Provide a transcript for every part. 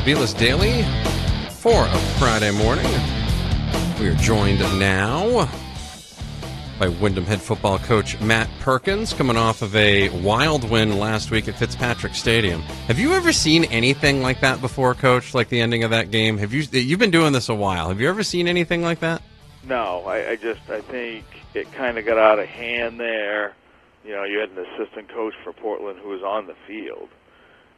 Beeless Daily for a Friday morning. We are joined now by Windham head football coach Matt Perkins, coming off of a wild win last week at Fitzpatrick Stadium. Have you ever seen anything like that before, Coach? Like the ending of that game? You've been doing this a while. Have you ever seen anything like that? No, I think it kind of got out of hand there. You know, you had an assistant coach for Portland who was on the field,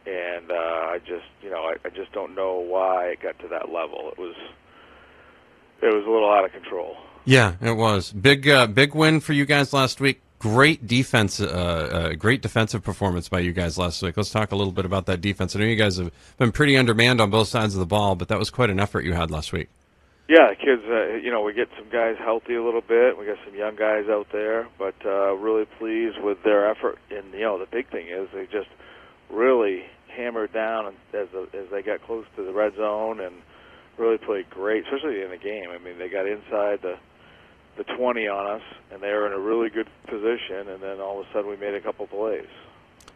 and I just don't know why it got to that level. It was a little out of control. Yeah, it was. Big win for you guys last week. Great defense, great defensive performance by you guys last week. Let's talk a little bit about that defense. I know you guys have been pretty undermanned on both sides of the ball, but that was quite an effort you had last week. Yeah, the kids, we get some guys healthy a little bit. We got some young guys out there, but really pleased with their effort. And, the big thing is they just really hammered down as they got close to the red zone and really played great, especially in the game. I mean, they got inside the 20 on us, and they were in a really good position, and then all of a sudden we made a couple plays.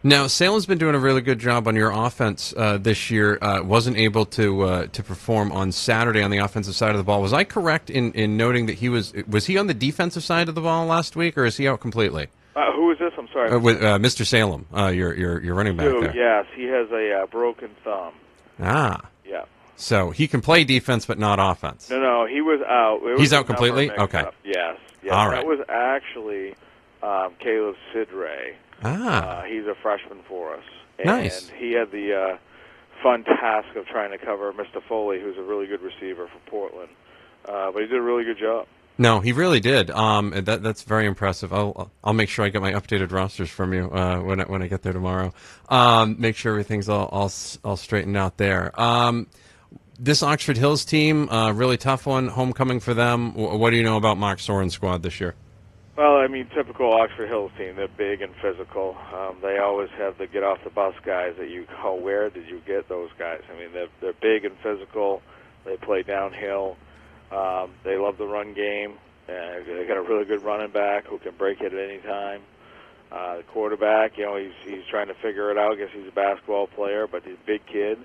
Now, Salem's been doing a really good job on your offense this year. Wasn't able to perform on Saturday on the offensive side of the ball. Was I correct in noting that he was he on the defensive side of the ball last week, or is he out completely? Who is this? I'm sorry. With Mr. Salem, your running back there. Yes, he has a broken thumb. Ah. Yeah. So he can play defense, but not offense. No, he was out. He's out completely? Okay. Yes. All right. That was actually Caleb Sidray. He's a freshman for us. And nice. He had the fun task of trying to cover Mr. Foley, who's a really good receiver for Portland. But he did a really good job. No, he really did. That's very impressive. I'll make sure I get my updated rosters from you when I get there tomorrow. Make sure everything's all straightened out there. This Oxford Hills team, really tough one, homecoming for them. What do you know about Mark Soren's squad this year? Well, I mean, typical Oxford Hills team. They're big and physical. They always have the get-off-the-bus guys that you call, where did you get those guys? I mean, they're big and physical. They play downhill. They love the run game. They got a really good running back who can break it at any time. The quarterback, he's trying to figure it out. I guess he's a basketball player, but he's a big kid.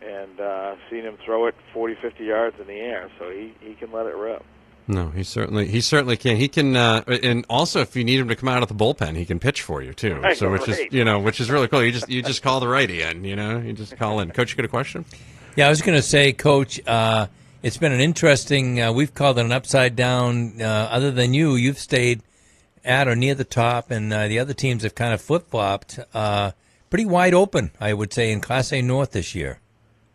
And seen him throw it 40, 50 yards in the air, so he can let it rip. No, he certainly can. He can, and also if you need him to come out of the bullpen, he can pitch for you too. So which is really cool. You just call the righty in. You just call in. Coach, you got a question? Yeah, I was going to say, Coach, it's been an interesting. We've called it an upside down. Other than you've stayed at or near the top, and the other teams have kind of flip flopped. Pretty wide open, I would say, in Class A North this year.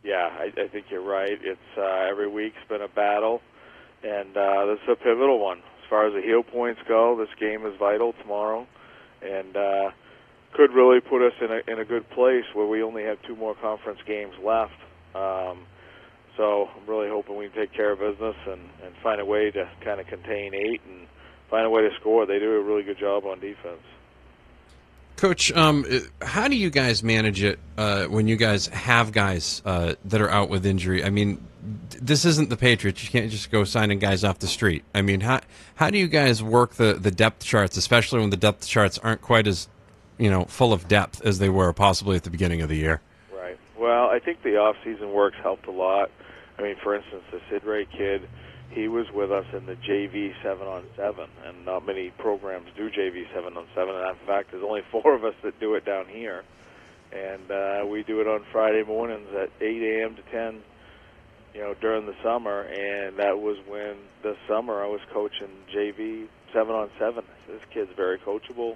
Yeah, I think you're right. It's every week's been a battle, and this is a pivotal one. As far as the heel points go, this game is vital tomorrow, and could really put us in a good place where we only have 2 more conference games left. So I'm really hoping we can take care of business and find a way to kind of contain 8 and find a way to score. They do a really good job on defense. Coach, how do you guys manage it when you guys have guys that are out with injury? I mean, this isn't the Patriots. You can't just go signing guys off the street. I mean, how do you guys work the depth charts, especially when the depth charts aren't quite as full of depth as they were possibly at the beginning of the year? Right. Well, I think the off-season work's helped a lot. I mean, for instance, the Sidray kid, he was with us in the JV 7-on-7, and not many programs do JV 7-on-7. And in fact, there's only 4 of us that do it down here, and we do it on Friday mornings at 8 a.m. to 10, during the summer. And that was when this summer I was coaching JV 7-on-7. This kid's very coachable.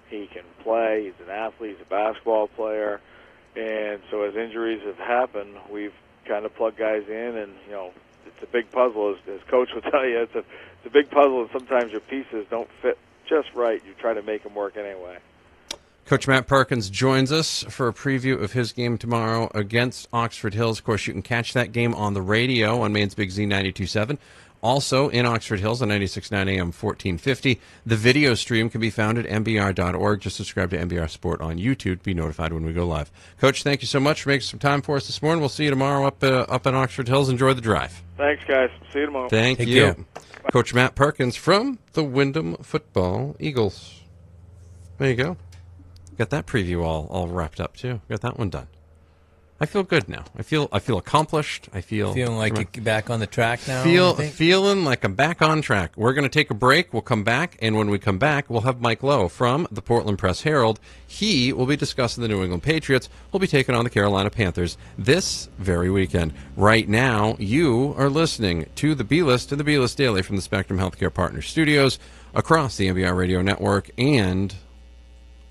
He can play. He's an athlete. He's a basketball player. And so as injuries have happened, we've kind of plugged guys in, and it's a big puzzle, as Coach will tell you. It's a big puzzle, and sometimes your pieces don't fit just right. You try to make them work anyway. Coach Matt Perkins joins us for a preview of his game tomorrow against Oxford Hills. Of course, you can catch that game on the radio on Maine's Big Z 92.7. Also in Oxford Hills on 96.9 AM 1450. The video stream can be found at mbr.org. Just subscribe to MBR Sport on YouTube to be notified when we go live. Coach, thank you so much for making some time for us this morning. We'll see you tomorrow up in Oxford Hills. Enjoy the drive. Thanks, guys. See you tomorrow. Thank you. Coach Matt Perkins from the Windham Football Eagles. There you go. Got that preview all wrapped up, too. Got that one done. I feel good now. I feel accomplished. I feel Feeling like you're back on the track now? Feeling like I'm back on track. We're going to take a break. We'll come back, and when we come back, we'll have Mike Lowe from the Portland Press-Herald. He will be discussing the New England Patriots. We'll be taking on the Carolina Panthers this very weekend. Right now, you are listening to the B-List and the B-List Daily from the Spectrum Healthcare Partners Studios across the MBR Radio Network and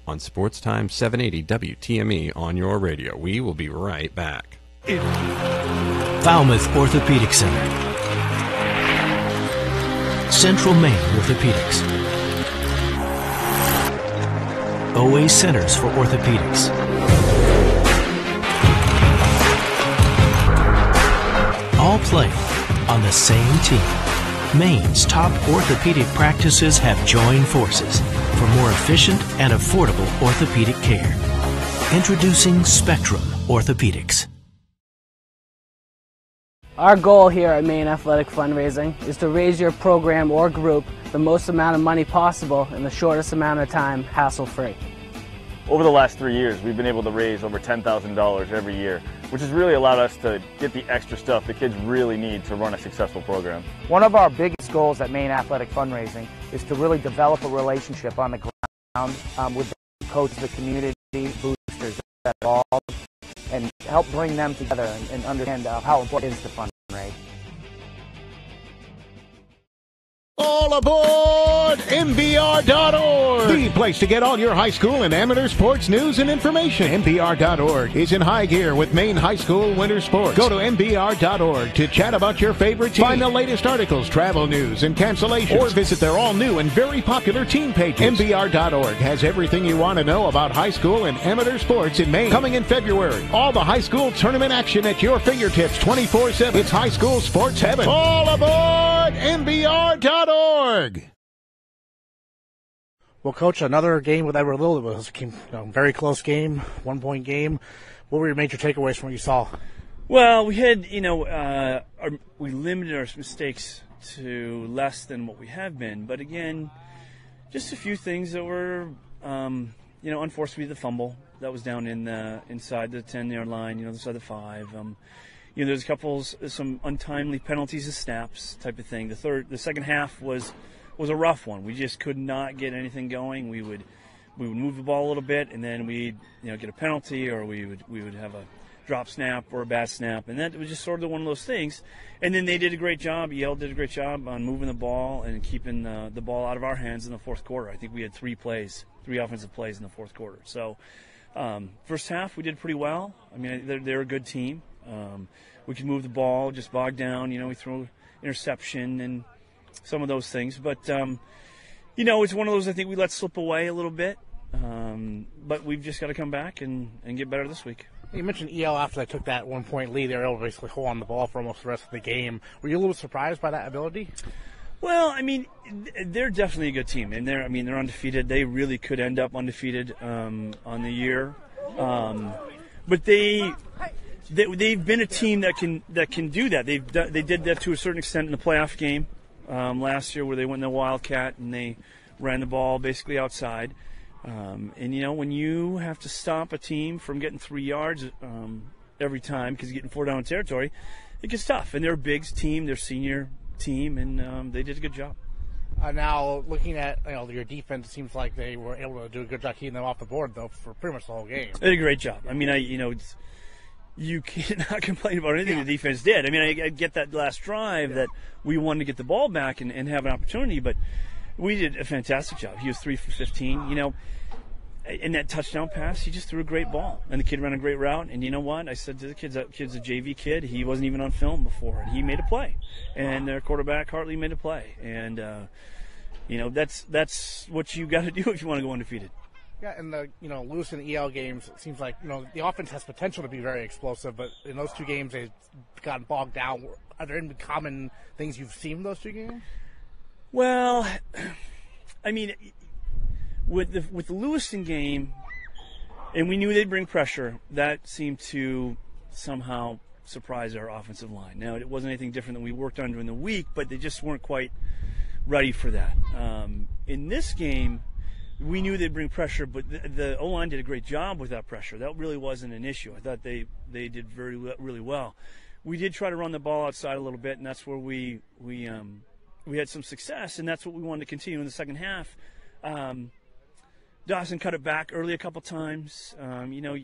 on Sports Time 780 WTME on your radio. We will be right back. Falmouth Orthopedic Center. Central Maine Orthopedics. OA Centers for Orthopedics. All play on the same team. Maine's top orthopedic practices have joined forces for more efficient and affordable orthopedic care. Introducing Spectrum Orthopedics. Our goal here at Maine Athletic Fundraising is to raise your program or group the most amount of money possible in the shortest amount of time, hassle-free. Over the last 3 years, we've been able to raise over $10,000 every year, which has really allowed us to get the extra stuff the kids really need to run a successful program. One of our biggest goals at Maine Athletic Fundraising is to really develop a relationship on the ground with the coach, the community, boosters that are involved, and help bring them together and understand how important it is to fundraise. All aboard MBR.org, the place to get all your high school and amateur sports news and information. MBR.org is in high gear with Maine high school winter sports. Go to MBR.org to chat about your favorite team. Find the latest articles, travel news, and cancellations. Or visit their all-new and very popular team pages. MBR.org has everything you want to know about high school and amateur sports in Maine. Coming in February, all the high school tournament action at your fingertips 24/7. It's high school sports heaven. All aboard MBR.org. Well, Coach, another game with Edward Little. It was a very close game, 1-point game. What were your major takeaways from what you saw? Well, we had, we limited our mistakes to less than what we have been. But again, just a few things that were, unforced to be the fumble that was down in inside the 10-yard line, inside the 5. There's some untimely penalties of snaps type of thing. The second half was a rough one. We just could not get anything going. We would move the ball a little bit, and then we'd get a penalty, or we would have a drop snap or a bad snap, and that was just sort of one of those things. And then they did a great job. Yale did a great job on moving the ball and keeping the ball out of our hands in the fourth quarter. I think we had three offensive plays in the fourth quarter. So first half we did pretty well. I mean, they're a good team. We could move the ball, just bog down. We throw interception and some of those things. But, it's one of those I think we let slip away a little bit. But we've just got to come back and get better this week. You mentioned EL after they took that 1-point lead. They were able to basically hold on the ball for almost the rest of the game. Were you a little surprised by that ability? Well, I mean, they're definitely a good team. And they're undefeated. They really could end up undefeated on the year. But they've been a team that can do that. They did that to a certain extent in the playoff game last year, where they went in the Wildcat and they ran the ball basically outside. When you have to stop a team from getting 3 yards every time because you're getting 4 down in territory, it gets tough. And they're a big team, they're a senior team, and they did a good job. Now, looking at your defense, it seems like they were able to do a good job keeping them off the board, though, for pretty much the whole game. They did a great job. I mean, you cannot complain about anything the defense did. I mean, I get that last drive that we wanted to get the ball back and have an opportunity, but we did a fantastic job. He was 3 for 15. In that touchdown pass, he just threw a great ball, and the kid ran a great route. And you know what? I said to the kids, that kid's a JV kid. He wasn't even on film before, and he made a play. And their quarterback, Hartley, made a play. And that's what you got to do if you want to go undefeated. Yeah, and the Lewis and EL games, it seems like the offense has potential to be very explosive, but in those two games they've gotten bogged down. Are there any common things you've seen in those two games? Well, I mean, with the Lewiston game, and we knew they'd bring pressure, that seemed to somehow surprise our offensive line. Now, it wasn't anything different than we worked on during the week, but they just weren't quite ready for that. In this game, we knew they'd bring pressure, but the O-line did a great job with that pressure. That really wasn't an issue. I thought they did really well. We did try to run the ball outside a little bit, and that's where we had some success, and that's what we wanted to continue in the second half. Dawson cut it back early a couple times.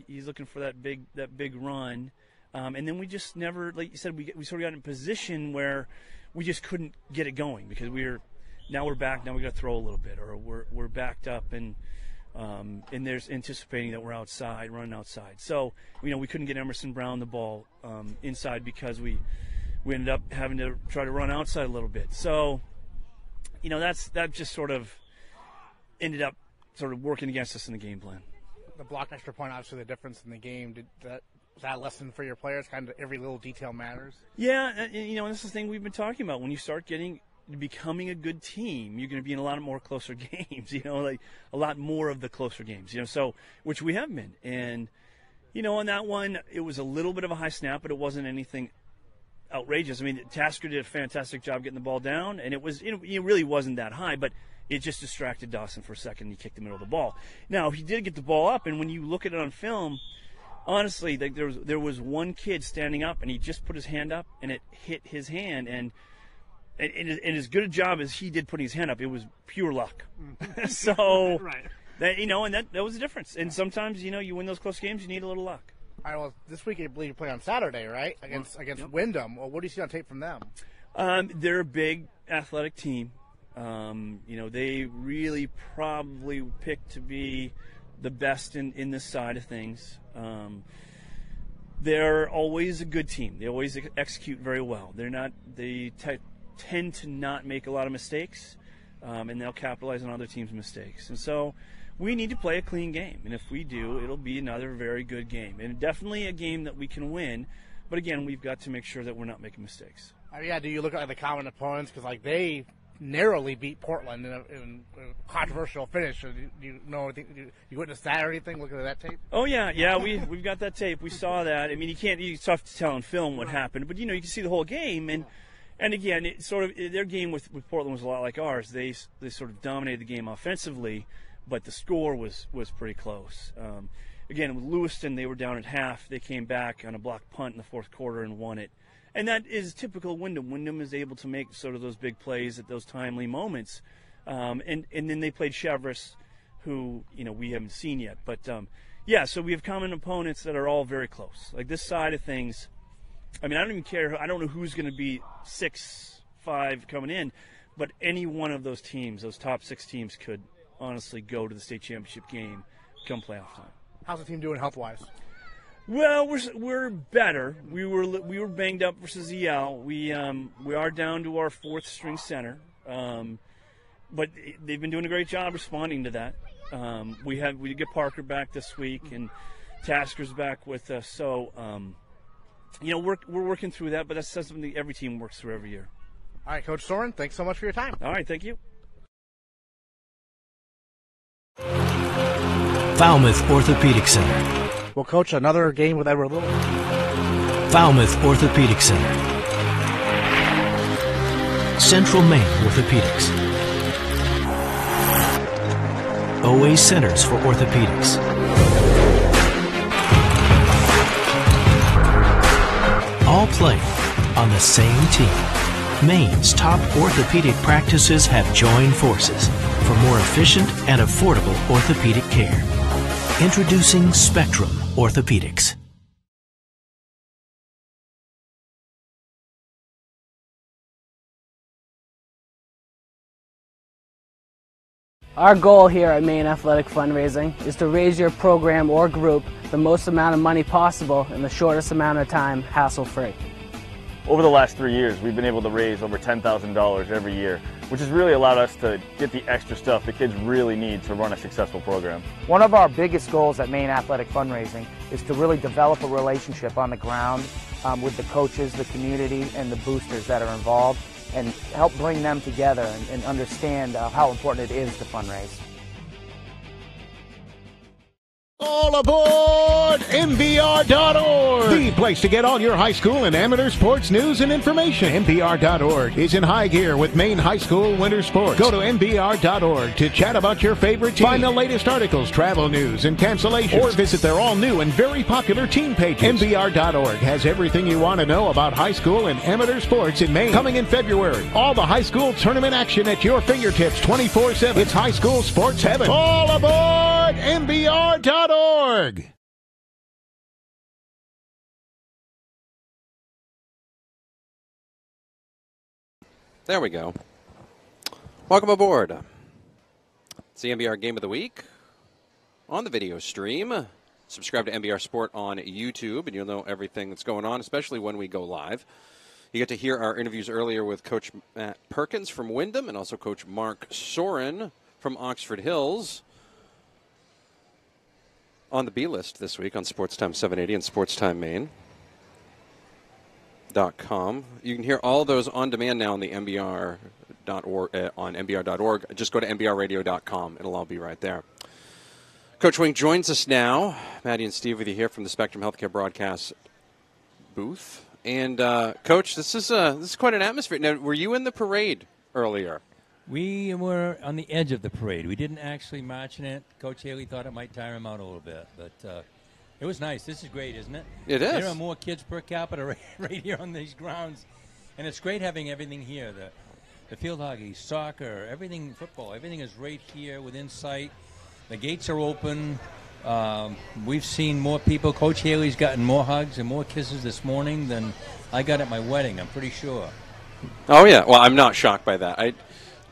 He's looking for that big run, and then we just never, like you said, we sort of got in a position where we just couldn't get it going because we're back. Now we got to throw a little bit, or we're backed up, and there's anticipating that we're running outside. So we couldn't get Emerson Brown the ball inside because we ended up having to try to run outside a little bit. So that just sort of ended up sort of working against us in the game plan. The blocked extra point, obviously the difference in the game. Was that a lesson for your players? Kind of every little detail matters. Yeah, and this is the thing we've been talking about. When you start becoming a good team, you're going to be in a lot more closer games. Like a lot more of the closer games. So which we have been. And on that one, it was a little bit of a high snap, but it wasn't anything outrageous. I mean, Tasker did a fantastic job getting the ball down, and it was it really wasn't that high, but it just distracted Dawson for a second. He kicked the middle of the ball. Now he did get the ball up, and when you look at it on film, honestly, there was one kid standing up, and he just put his hand up, and it hit his hand, and as good a job as he did putting his hand up, it was pure luck. So right. That was the difference. And sometimes you win those close games, you need a little luck. All right, well, this week I believe you play on Saturday, right? Against Windham. Well, what do you see on tape from them? They're a big athletic team. They really probably picked to be the best in this side of things. They're always a good team. They always execute very well. They tend to not make a lot of mistakes, and they'll capitalize on other teams' mistakes. And so we need to play a clean game, and if we do, it'll be another very good game, and definitely a game that we can win. But again, we've got to make sure that we're not making mistakes. Do you look at the common opponents? Because they narrowly beat Portland in a controversial finish. Do you witnessed that or anything? Looking at that tape? Oh yeah, we've got that tape. We saw that. I mean, it's tough to tell on film what happened, but you can see the whole game. And again, it sort of their game with Portland was a lot like ours. They sort of dominated the game offensively, but the score was pretty close. Again, with Lewiston, they were down at half. They came back on a blocked punt in the fourth quarter and won it. And that is typical Windham. Windham is able to make sort of those big plays at those timely moments. And then they played Chevrolet, who we haven't seen yet. But so we have common opponents that are all very close. Like this side of things, I mean, I don't even care. I don't know who's going to be 6-5 coming in, but any one of those teams, those top 6 teams, could honestly go to the state championship game come playoff time. How's the team doing health-wise? Well, we're better. We were banged up versus EL. We are down to our 4th string center, but they've been doing a great job responding to that. We did get Parker back this week, and Tasker's back with us. So we're working through that, but that's something that every team works through every year. All right, Coach Soren, thanks so much for your time. All right, thank you. Falmouth Orthopedic Center. Well, Coach, another game with Edward Little. Falmouth Orthopedic Center. Central Maine Orthopedics. OA Centers for Orthopedics. All play on the same team. Maine's top orthopedic practices have joined forces for more efficient and affordable orthopedic care. Introducing Spectrum Orthopedics. Our goal here at Maine Athletic Fundraising is to raise your program or group the most amount of money possible in the shortest amount of time, hassle-free. Over the last 3 years, we've been able to raise over $10,000 every year, which has really allowed us to get the extra stuff the kids really need to run a successful program. One of our biggest goals at Maine Athletic Fundraising is to really develop a relationship on the ground with the coaches, the community, and the boosters that are involved, and help bring them together and understand how important it is to fundraise. All aboard MBR.org, The place to get all your high school and amateur sports news and information. MBR.org is in high gear with Maine high school winter sports. Go to MBR.org to chat about your favorite team. Find the latest articles, travel news, and cancellations. Or visit their all-new and very popular team pages. MBR.org has everything you want to know about high school and amateur sports in Maine. Coming in February, all the high school tournament action at your fingertips 24/7. It's high school sports heaven. All aboard MBR.org. There we go. Welcome aboard. It's the MBR Game of the Week on the video stream. Subscribe to MBR Sport on YouTube, and you'll know everything that's going on, especially when we go live. You get to hear our interviews earlier with Coach Matt Perkins from Windham and also Coach Mark Soren from Oxford Hills on the B list this week on Sports Time 780 and Sports Time Maine. .com. You can hear all those on demand now on the MBR.org, on MBR.org. Just go to MBRradio.com. It'll all be right there. Coach Wing joins us now. Maddie and Steve with you here from the Spectrum Healthcare broadcast booth. And Coach, this is quite an atmosphere. Now, were you in the parade earlier? We were on the edge of the parade. We didn't actually march in it. Coach Haley thought it might tire him out a little bit, but it was nice. This is great, isn't it? It is. There are more kids per capita right here on these grounds. And it's great having everything here. The field hockey, soccer, everything, football, everything is right here within sight. The gates are open. We've seen more people. Coach Haley's gotten more hugs and more kisses this morning than I got at my wedding, I'm pretty sure. Oh, yeah. Well, I'm not shocked by that. I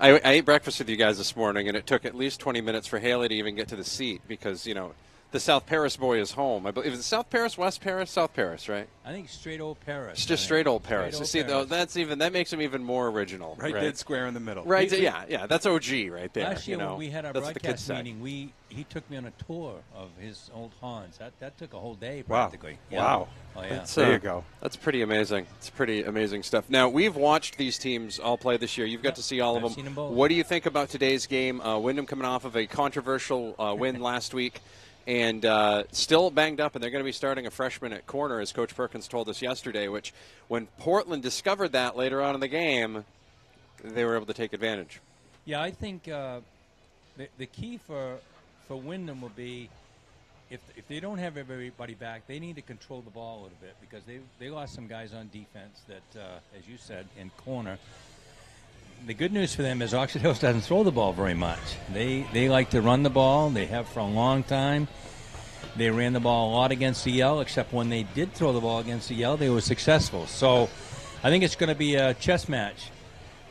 ate breakfast with you guys this morning, and it took at least 20 minutes for Haley to even get to the seat because, you know, the South Paris boy is home. I believe, is it South Paris, West Paris, South Paris, right? I think straight old Paris. It's just straight old Paris. See, though, that makes him even more original. Right dead square in the middle. Right, yeah, that's OG right there. Last year when we had our broadcast meeting, he took me on a tour of his old Hans. That took a whole day practically. Wow. Oh, yeah. There you go. That's pretty amazing. It's pretty amazing stuff. Now, we've watched these teams all play this year. You've got to see all of them. Seen them both. What do you think about today's game? Windham coming off of a controversial win last week. And still banged up, and they're going to be starting a freshman at corner, as Coach Perkins told us yesterday, which when Portland discovered that later on in the game, they were able to take advantage. Yeah, I think the key for Windham will be if they don't have everybody back, they need to control the ball a little bit because they lost some guys on defense that, as you said, in corner. The good news for them is Oxford Hills doesn't throw the ball very much. They like to run the ball. They have for a long time. They ran the ball a lot against EL, except when they did throw the ball against EL, they were successful. So I think it's going to be a chess match.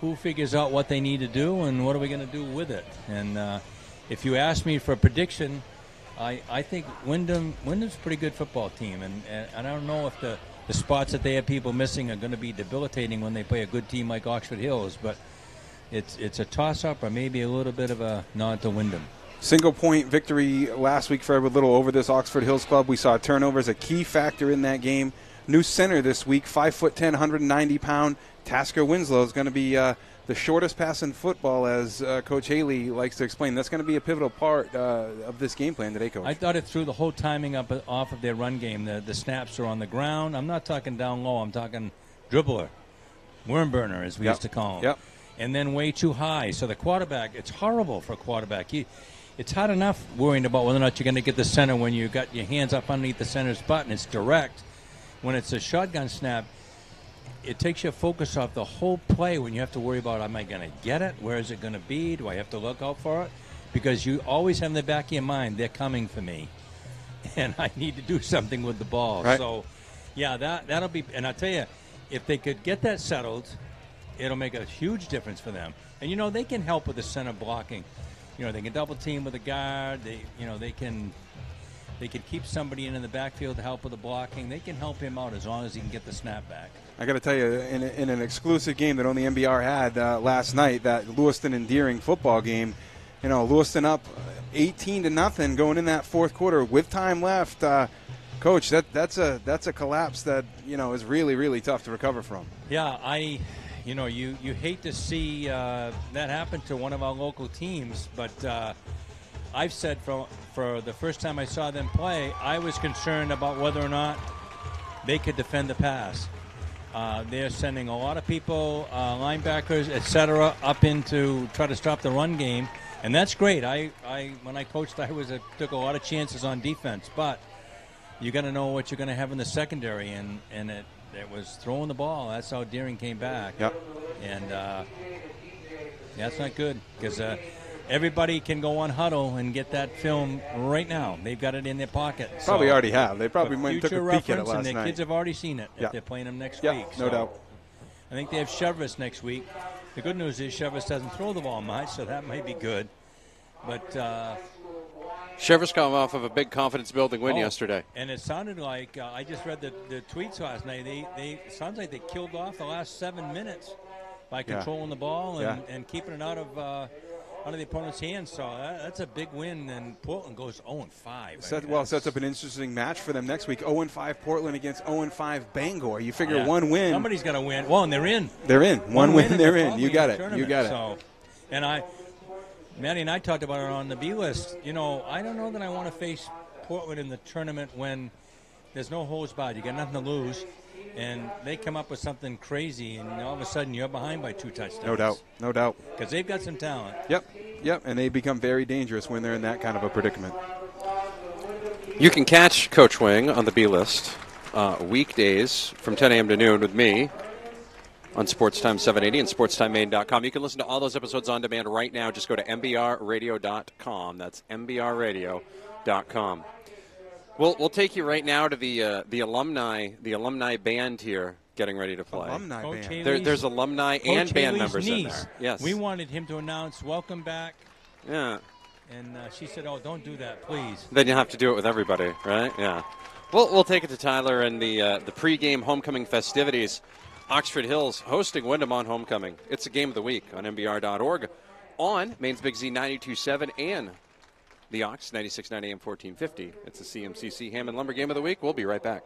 Who figures out what they need to do and what are we going to do with it? And if you ask me for a prediction, I think Windham's a pretty good football team. And I don't know if the spots that they have people missing are going to be debilitating when they play a good team like Oxford Hills, but it's a toss-up or maybe a little bit of a nod to Windham. Single-point victory last week for a little over this Oxford Hills club. We saw turnovers, a key factor in that game. New center this week, 5'10", 190-pound Tasker Winslow is going to be the shortest pass in football, as Coach Haley likes to explain. That's going to be a pivotal part of this game plan today, Coach. I thought it threw the whole timing off of their run game. The snaps are on the ground. I'm not talking down low. I'm talking dribbler, worm burner, as we used to call him. Yep. And then way too high. So the quarterback, it's horrible for a quarterback. It's hard enough worrying about whether or not you're going to get the center when you got your hands up underneath the center's butt and it's direct. When it's a shotgun snap, it takes your focus off the whole play when you have to worry about, am I going to get it? Where is it going to be? Do I have to look out for it? Because you always have in the back of your mind, they're coming for me. And I need to do something with the ball. Right. So, yeah, that'll be – and I'll tell you, if they could get that settled, it'll make a huge difference for them. And, they can help with the center blocking. They can double team with a guard. They can keep somebody in the backfield to help with the blocking. They can help him out as long as he can get the snap back. I got to tell you, in an exclusive game that only MBR had last night, that Lewiston and Deering football game, Lewiston up 18-0 going in that fourth quarter with time left. Coach, that's a collapse that is really, really tough to recover from. Yeah, you hate to see that happen to one of our local teams, but I've said for the first time I saw them play, I was concerned about whether or not they could defend the pass. They're sending a lot of people, linebackers, etc., up in to try to stop the run game, and that's great. When I coached, I took a lot of chances on defense, but you got to know what you're going to have in the secondary, and it was throwing the ball. That's how Deering came back. Yep. And that's not good because everybody can go on Huddle and get that film right now. They've got it in their pocket. Probably already have. They probably went and took a peek at it last and their night. Kids have already seen it if they're playing them next week. No doubt. I think they have Chevrolet next week. The good news is Chevrolet doesn't throw the ball much, so that might be good. But Chevrolet's come off of a big confidence-building win yesterday. And it sounded like, I just read the tweets last night, it sounds like they killed off the last 7 minutes by controlling the ball and keeping it out of the opponent's hands. So that's a big win, and Portland goes 0-5. Sets up an interesting match for them next week. 0-5 Portland against 0-5 Bangor. You figure one win. Somebody's got to win. Well, and they're in. They're in. One win, they're in. You got it. You got it. So, and Maddie and I talked about it on the B list. I don't know that I want to face Portland in the tournament when there's no holds barred. You got nothing to lose, and they come up with something crazy, and all of a sudden you're behind by 2 touchdowns. No doubt. Because they've got some talent. Yep, and they become very dangerous when they're in that kind of a predicament. You can catch Coach Wing on the B list weekdays from 10 a.m. to noon with me on Sports Time 780 and SportsTimeMaine.com. You can listen to all those episodes on demand right now. Just go to MBRradio.com. That's MBRradio.com. We'll take you right now to the alumni band here getting ready to play. Alumni Coach band. There's alumni and band members in there. Yes. We wanted him to announce welcome back. Yeah. And she said, "Oh, don't do that, please." Then you have to do it with everybody, right? Yeah. We'll take it to Tyler and the pregame homecoming festivities. Oxford Hills hosting Windham on homecoming. It's a game of the week on MBR.org, on Maine's Big Z 92.7 and the Ox 96.9 AM 1450. It's the CMCC Hammond Lumber Game of the Week. We'll be right back.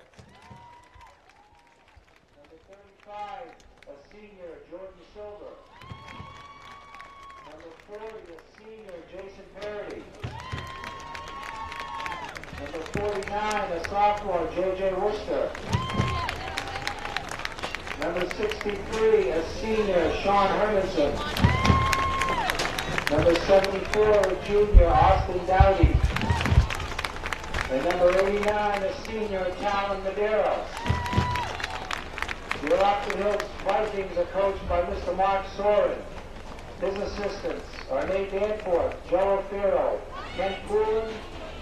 Number 49, a sophomore, J.J. Worcester. Number 63, a senior, Sean Hermanson. Number 74, a junior, Austin Dowdy. And number 89, a senior, Talon Madero. The Oxford Hills Vikings are coached by Mr. Mark Soren. His assistants are Nate Danforth, Joe O'Farrell, Ken Poulin,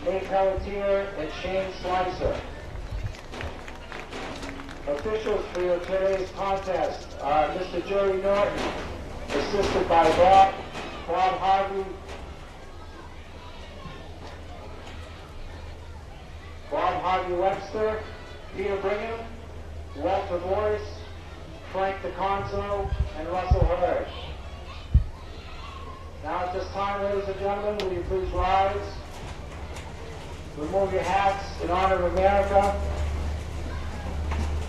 Nate Pelletier, and Shane Slicer. Officials for today's contest are Mr. Jerry Norton, assisted by Bob Harvey, Webster, Peter Brigham, Walter Morris, Frank DeConzo, and Russell Hirsch. Now at this time, ladies and gentlemen, will you please rise? Remove your hats in honor of America.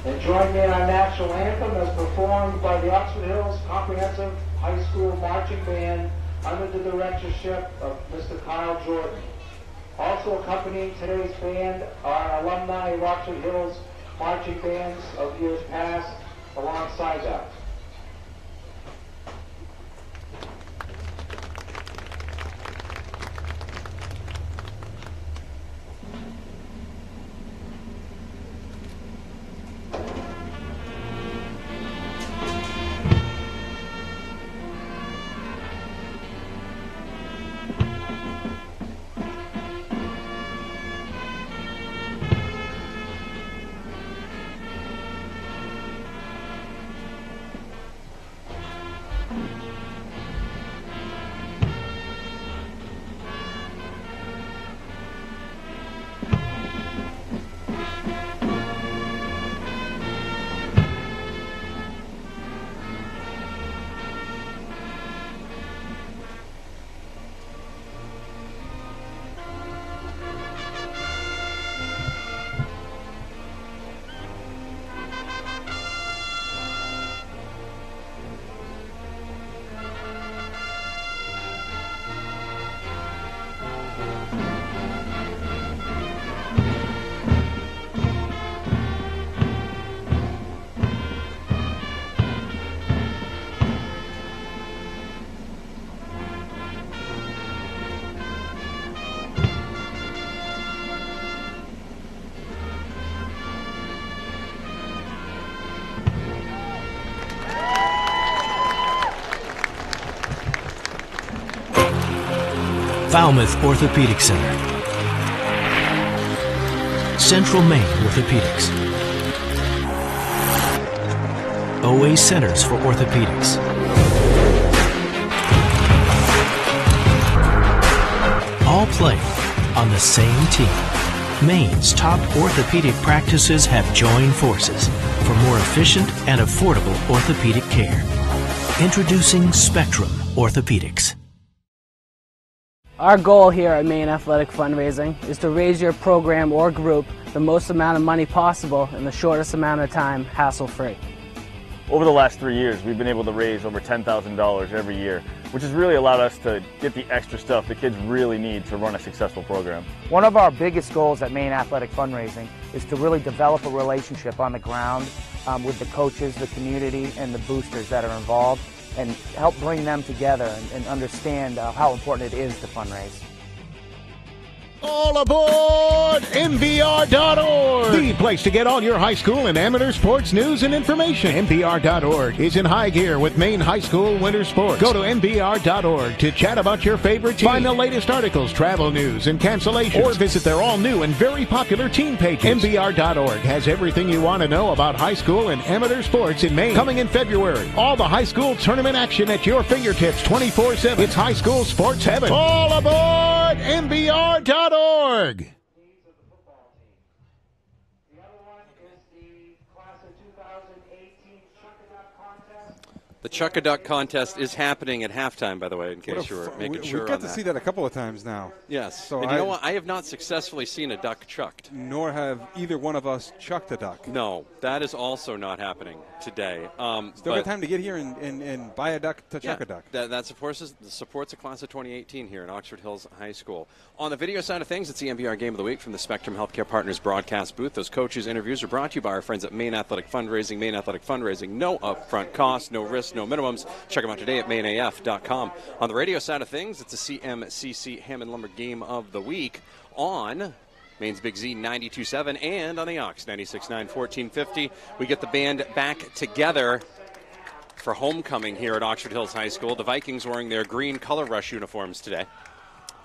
And join me in our national anthem as performed by the Oxford Hills Comprehensive High School Marching Band under the directorship of Mr. Kyle Jordan. Also accompanying today's band are alumni of Oxford Hills marching bands of years past alongside that. Falmouth Orthopedic Center, Central Maine Orthopedics, OA Centers for Orthopedics, all play on the same team. Maine's top orthopedic practices have joined forces for more efficient and affordable orthopedic care. Introducing Spectrum Orthopedics. Our goal here at Maine Athletic Fundraising is to raise your program or group the most amount of money possible in the shortest amount of time, hassle-free. Over the last 3 years, we've been able to raise over $10,000 every year, which has really allowed us to get the extra stuff the kids really need to run a successful program. One of our biggest goals at Maine Athletic Fundraising is to really develop a relationship on the ground with the coaches, the community, and the boosters that are involved, and help bring them together and understand how important it is to fundraise. All aboard MBR.org, the place to get all your high school and amateur sports news and information. MBR.org is in high gear with Maine high school winter sports. Go to MBR.org to chat about your favorite team. Find the latest articles, travel news, and cancellations. Or visit their all-new and very popular team pages. MBR.org has everything you want to know about high school and amateur sports in Maine. Coming in February, all the high school tournament action at your fingertips 24/7. It's high school sports heaven. All aboard MBR.org. The Chuck-a-Duck contest is happening at halftime, by the way, in case you were making sure on that. We've got to see that a couple of times now. Yes. So and you know what? I have not successfully seen a duck chucked. Nor have either one of us chucked a duck. No, that is also not happening today. Still got time to get here and buy a duck to chuck a duck. That supports a class of 2018 here in Oxford Hills High School. On the video side of things, it's the MBR Game of the Week from the Spectrum Healthcare Partners broadcast booth. Those coaches' interviews are brought to you by our friends at Maine Athletic Fundraising. Maine Athletic Fundraising, no upfront cost, no risk, no minimums. Check them out today at maineaf.com. On the radio side of things, it's the CMCC Hammond Lumber Game of the Week on Maine's Big Z 92.7 and on the Ox 96.9 1450. We get the band back together for homecoming here at Oxford Hills High School. The Vikings wearing their green color rush uniforms today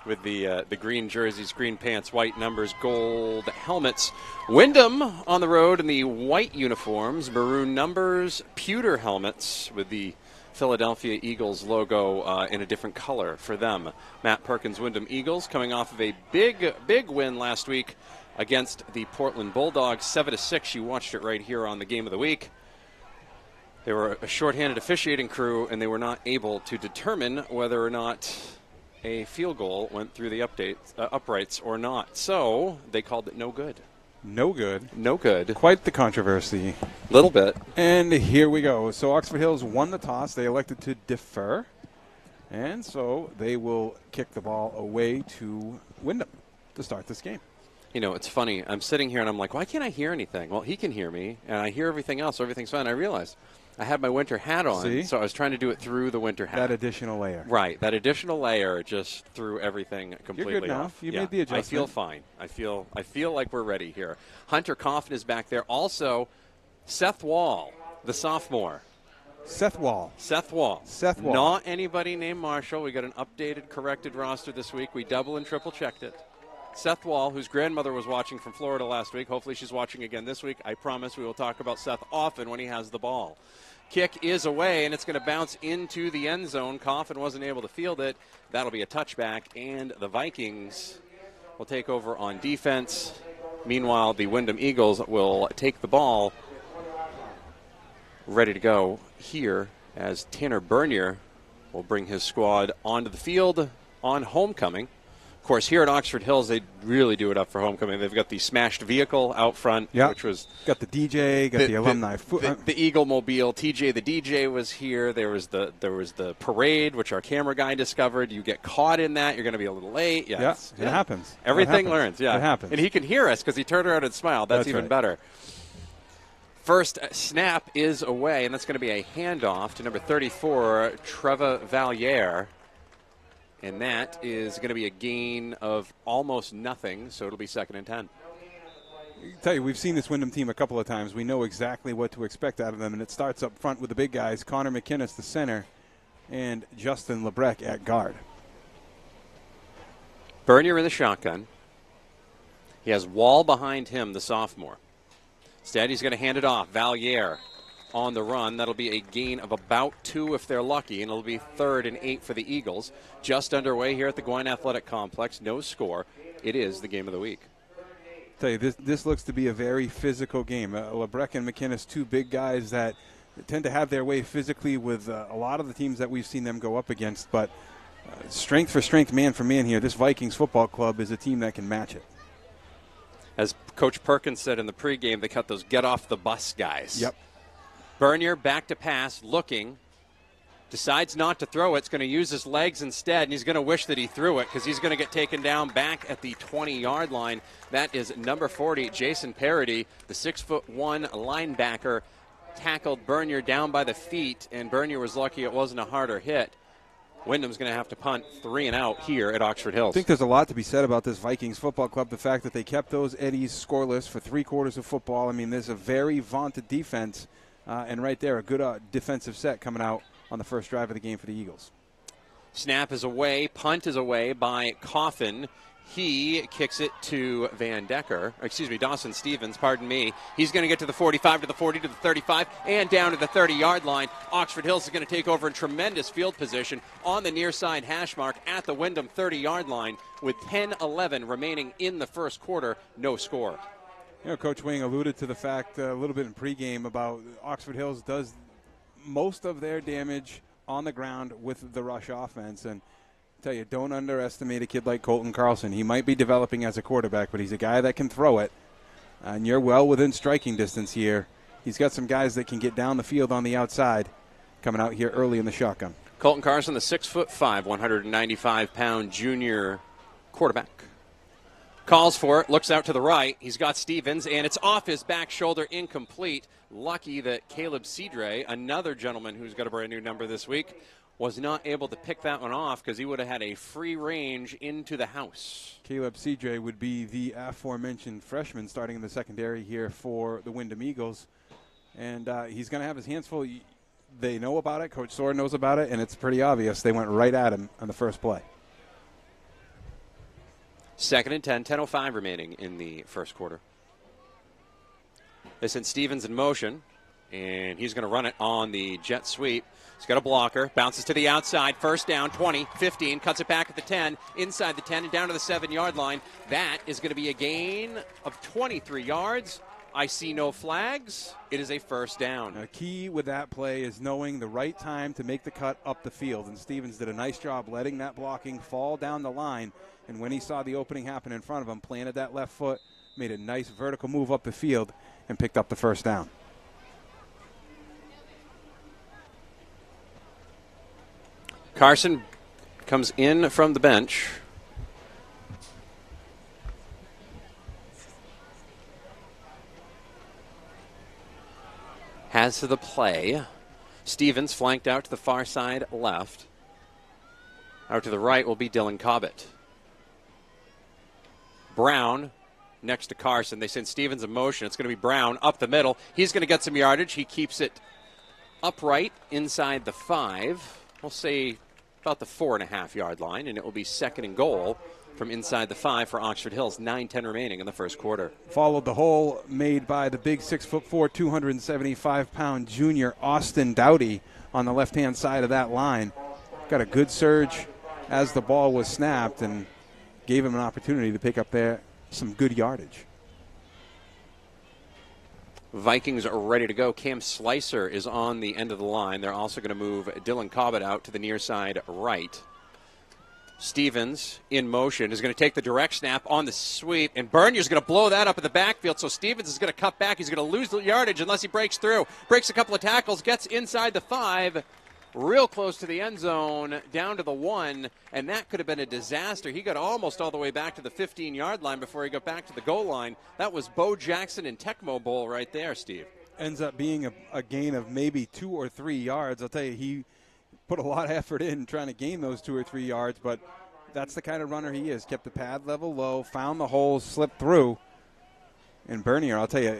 with the green jerseys, green pants, white numbers, gold helmets. Windham on the road in the white uniforms, maroon numbers, pewter helmets with the Philadelphia Eagles logo in a different color for them. Matt Perkins' Windham Eagles coming off of a big win last week against the Portland Bulldogs, 7-6. You watched it right here on the Game of the Week. They were a shorthanded officiating crew, and they were not able to determine whether or not a field goal went through the uprights or not. So they called it no good. No good. No good. Quite the controversy. Little bit. And here we go. So Oxford Hills won the toss. They elected to defer. And so they will kick the ball away to Windham to start this game. You know, it's funny. I'm sitting here and I'm like, why can't I hear anything? Well, he can hear me, and I hear everything else. So everything's fine. I realized I had my winter hat on, so I was trying to do it through the winter hat. That additional layer. Right. That additional layer just threw everything completely You're good now. off. You made the adjustment. I feel fine. I feel like we're ready here. Hunter Coffin is back there. Also, Seth Wall, the sophomore. Seth Wall. Not anybody named Marshall. We got an updated, corrected roster this week. We double and triple checked it. Seth Wall, whose grandmother was watching from Florida last week. Hopefully she's watching again this week. I promise we will talk about Seth often when he has the ball. Kick is away, and it's going to bounce into the end zone. Coffin wasn't able to field it. That'll be a touchback, and the Vikings will take over on defense. Meanwhile, the Windham Eagles will take the ball ready to go here as Tanner Bernier will bring his squad onto the field on homecoming. Of course, here at Oxford Hills, they really do it up for homecoming. They've got the smashed vehicle out front, which was got the DJ, got the alumni, the Eagle Mobile. TJ, the DJ, was here. There was the parade, which our camera guy discovered. You get caught in that, you're going to be a little late. It happens. Everything learns. Yeah, it happens. And he can hear us because he turned around and smiled. That's even better. First snap is away, and that's going to be a handoff to number 34, Trevor Valliere. And that is going to be a gain of almost nothing, so it'll be 2nd and 10. I tell you, we've seen this Windham team a couple of times. We know exactly what to expect out of them, and it starts up front with the big guys, Connor McInnes, the center, and Justin Lebrecq at guard. Bernier in the shotgun. He has Wall behind him, the sophomore. Instead, he's going to hand it off. Valier on the run. That'll be a gain of about 2 if they're lucky, and it'll be 3rd and 8 for the Eagles. Just underway here at the Gwine Athletic Complex. No score. It is the game of the week. Tell you, this looks to be a very physical game. Lebrecht and McInnes, 2 big guys that tend to have their way physically with a lot of the teams that we've seen them go up against. But strength for strength, man for man here, this Vikings football club is a team that can match it. As Coach Perkins said in the pregame, they cut those get-off-the-bus guys. Yep. Bernier back to pass, looking. Decides not to throw it. It's going to use his legs instead, and he's going to wish that he threw it because he's going to get taken down back at the 20-yard line. That is number 40, Jason Parody, the 6'1" linebacker, tackled Bernier down by the feet, and Bernier was lucky it wasn't a harder hit. Windham's going to have to punt 3 and out here at Oxford Hills. I think there's a lot to be said about this Vikings football club. The fact that they kept those Eddies scoreless for 3 quarters of football. I mean, there's a very vaunted defense, and right there, a good defensive set coming out on the first drive of the game for the Eagles. Snap is away. Punt is away by Coffin. He kicks it to Dawson Stevens, pardon me. He's going to get to the 45, to the 40, to the 35, and down to the 30-yard line. Oxford Hills is going to take over in tremendous field position on the near side hash mark at the Windham 30-yard line with 10-11 remaining in the first quarter. No score. You know, Coach Wing alluded to the fact a little bit in pregame about Oxford Hills does most of their damage on the ground with the rush offense. And I tell you, don't underestimate a kid like Colton Carlson. He might be developing as a quarterback, but he's a guy that can throw it. And you're well within striking distance here. He's got some guys that can get down the field on the outside coming out here early in the shotgun. Colton Carlson, the 6'5", 195-pound junior quarterback. Calls for it, looks out to the right. He's got Stevens, and it's off his back shoulder, incomplete. Lucky that Caleb Cedre, another gentleman who's got a brand new number this week, was not able to pick that one off because he would have had a free range into the house. Caleb Cedre would be the aforementioned freshman starting in the secondary here for the Windham Eagles. And he's going to have his hands full. They know about it. Coach Soar knows about it, and it's pretty obvious. They went right at him on the first play. 2nd and 10, 10:05 remaining in the first quarter. They sent Stevens in motion, and he's going to run it on the jet sweep. He's got a blocker, bounces to the outside, first down, 20, 15, cuts it back at the 10, inside the 10, and down to the 7-yard line. That is going to be a gain of 23 yards. I see no flags. It is a first down. A key with that play is knowing the right time to make the cut up the field, and Stevens did a nice job letting that blocking fall down the line, and when he saw the opening happen in front of him, planted that left foot, made a nice vertical move up the field, and picked up the first down. Carson comes in from the bench. Has to the play. Stevens flanked out to the far side left. Out to the right will be Dylan Cobbett. Brown next to Carson. They send Stevens in motion. It's going to be Brown up the middle. He's going to get some yardage. He keeps it upright inside the 5. We'll say about the 4.5-yard line, and it will be 2nd and goal from inside the 5 for Oxford Hills. 9:10 remaining in the first quarter. Followed the hole made by the big 6'4", 275-pound junior Austin Dowdy on the left-hand side of that line. Got a good surge as the ball was snapped and gave him an opportunity to pick up there some good yardage. Vikings are ready to go. Cam Slicer is on the end of the line. They're also going to move Dylan Cobbett out to the near side right. Stevens in motion is going to take the direct snap on the sweep, and Bernier's going to blow that up in the backfield, so Stevens is going to cut back. He's going to lose the yardage unless he breaks through. Breaks a couple of tackles, gets inside the 5, real close to the end zone, down to the 1, and that could have been a disaster. He got almost all the way back to the 15-yard line before he got back to the goal line. That was Bo Jackson and Tecmo Bowl right there, Steve. Ends up being a gain of maybe 2 or 3 yards. I'll tell you, he put a lot of effort in trying to gain those 2 or 3 yards, but that's the kind of runner he is. Kept the pad level low, found the holes, slipped through. And Bernier, I'll tell you,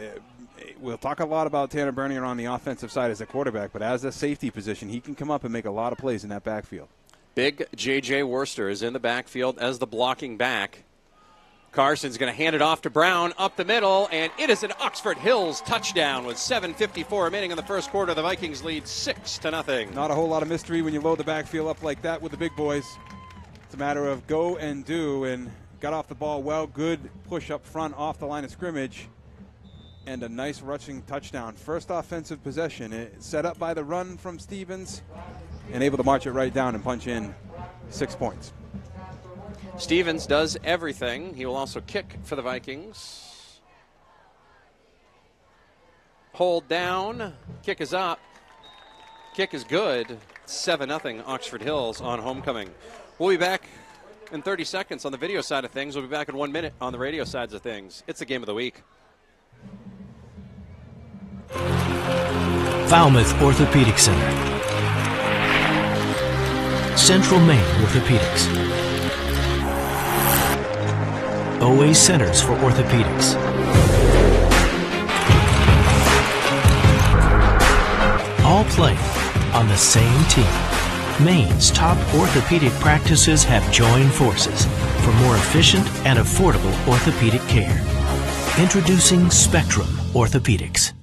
we'll talk a lot about Tanner Bernier on the offensive side as a quarterback, but as a safety position, he can come up and make a lot of plays in that backfield. Big J.J. Worcester is in the backfield as the blocking back. Carson's going to hand it off to Brown up the middle, and it is an Oxford Hills touchdown with 7:54 remaining in the first quarter. The Vikings lead 6-0. Not a whole lot of mystery when you load the backfield up like that with the big boys. It's a matter of go and do, and got off the ball well. Good push up front off the line of scrimmage, and a nice rushing touchdown. First offensive possession. It set up by the run from Stevens, and able to march it right down and punch in 6 points. Stevens does everything. He will also kick for the Vikings. Hold down. Kick is up. Kick is good. 7-0 Oxford Hills on homecoming. We'll be back in 30 seconds on the video side of things. We'll be back in 1 minute on the radio sides of things. It's the game of the week. Falmouth Orthopedic Center. Central Maine Orthopedics. OA Centers for Orthopedics. All play on the same team. Maine's top orthopedic practices have joined forces for more efficient and affordable orthopedic care. Introducing Spectrum Orthopedics.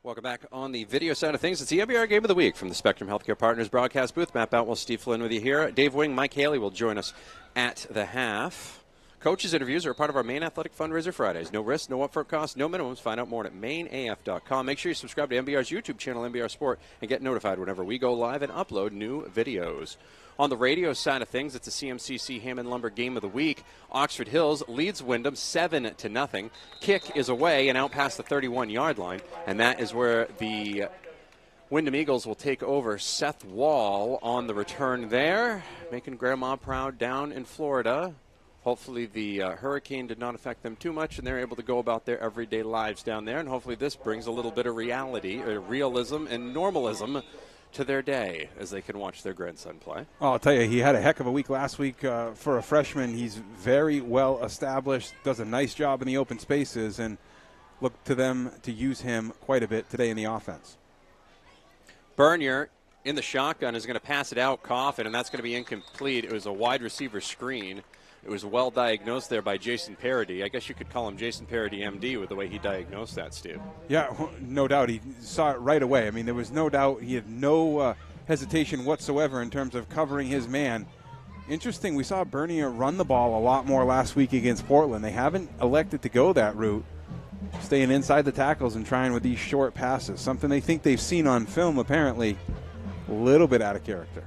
Welcome back on the video side of things. It's the MBR Game of the Week from the Spectrum Healthcare Partners broadcast booth. Matt Boutwell, Steve Flynn with you here. Dave Wing, Mike Haley will join us at the half. Coaches' interviews are a part of our Maine Athletic Fundraiser Fridays. No risk, no upfront costs, no minimums. Find out more at maineaf.com. Make sure you subscribe to MBR's YouTube channel, MBR Sport, and get notified whenever we go live and upload new videos. On the radio side of things, it's a CMCC Hammond Lumber Game of the Week. Oxford Hills leads Windham 7-0. Kick is away and out past the 31-yard line, and that is where the Windham Eagles will take over. Seth Wall on the return there, making Grandma proud down in Florida. Hopefully the hurricane did not affect them too much, and they're able to go about their everyday lives down there, and hopefully this brings a little bit of reality, or realism, and normalism to their day as they can watch their grandson play. Well, I'll tell you, he had a heck of a week last week for a freshman. He's very well established, does a nice job in the open spaces, and look to them to use him quite a bit today in the offense. Bernier in the shotgun is going to pass it out, Coffin, and that's going to be incomplete. It was a wide receiver screen. It was well diagnosed there by Jason Parody. I guess you could call him Jason Parody, MD, with the way he diagnosed that, Steve. Yeah, no doubt. He saw it right away. I mean, there was no doubt. He had no hesitation whatsoever in terms of covering his man. Interesting, we saw Bernier run the ball a lot more last week against Portland. They haven't elected to go that route, staying inside the tackles and trying with these short passes, something they think they've seen on film, apparently a little bit out of character.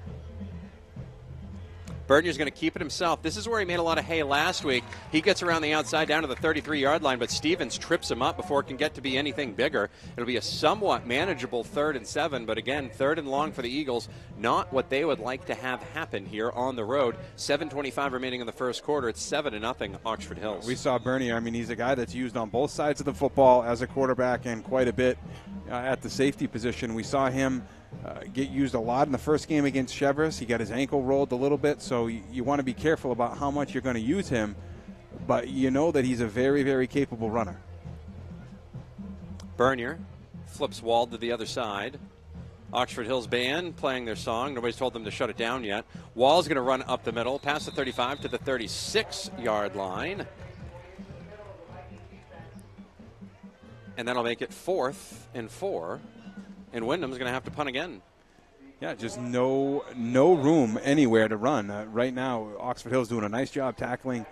Bernier's going to keep it himself. This is where he made a lot of hay last week. He gets around the outside down to the 33-yard line, but Stevens trips him up before it can get to be anything bigger. It'll be a somewhat manageable 3rd and 7, but again, 3rd and long for the Eagles. Not what they would like to have happen here on the road. 7:25 remaining in the first quarter. It's 7-0 Oxford Hills. We saw Bernier. I mean, he's a guy that's used on both sides of the football as a quarterback and quite a bit at the safety position. We saw him get used a lot in the first game against Chevrolet. He got his ankle rolled a little bit, so you want to be careful about how much you're going to use him, but you know that he's a very, very capable runner. Bernier flips Wald to the other side. Oxford Hills band playing their song. Nobody's told them to shut it down yet. Wall's going to run up the middle, past the 35 to the 36-yard line. And that'll make it 4th and 4. And Windham's going to have to punt again. Yeah, just no room anywhere to run. Right now, Oxford Hill's doing a nice job tackling,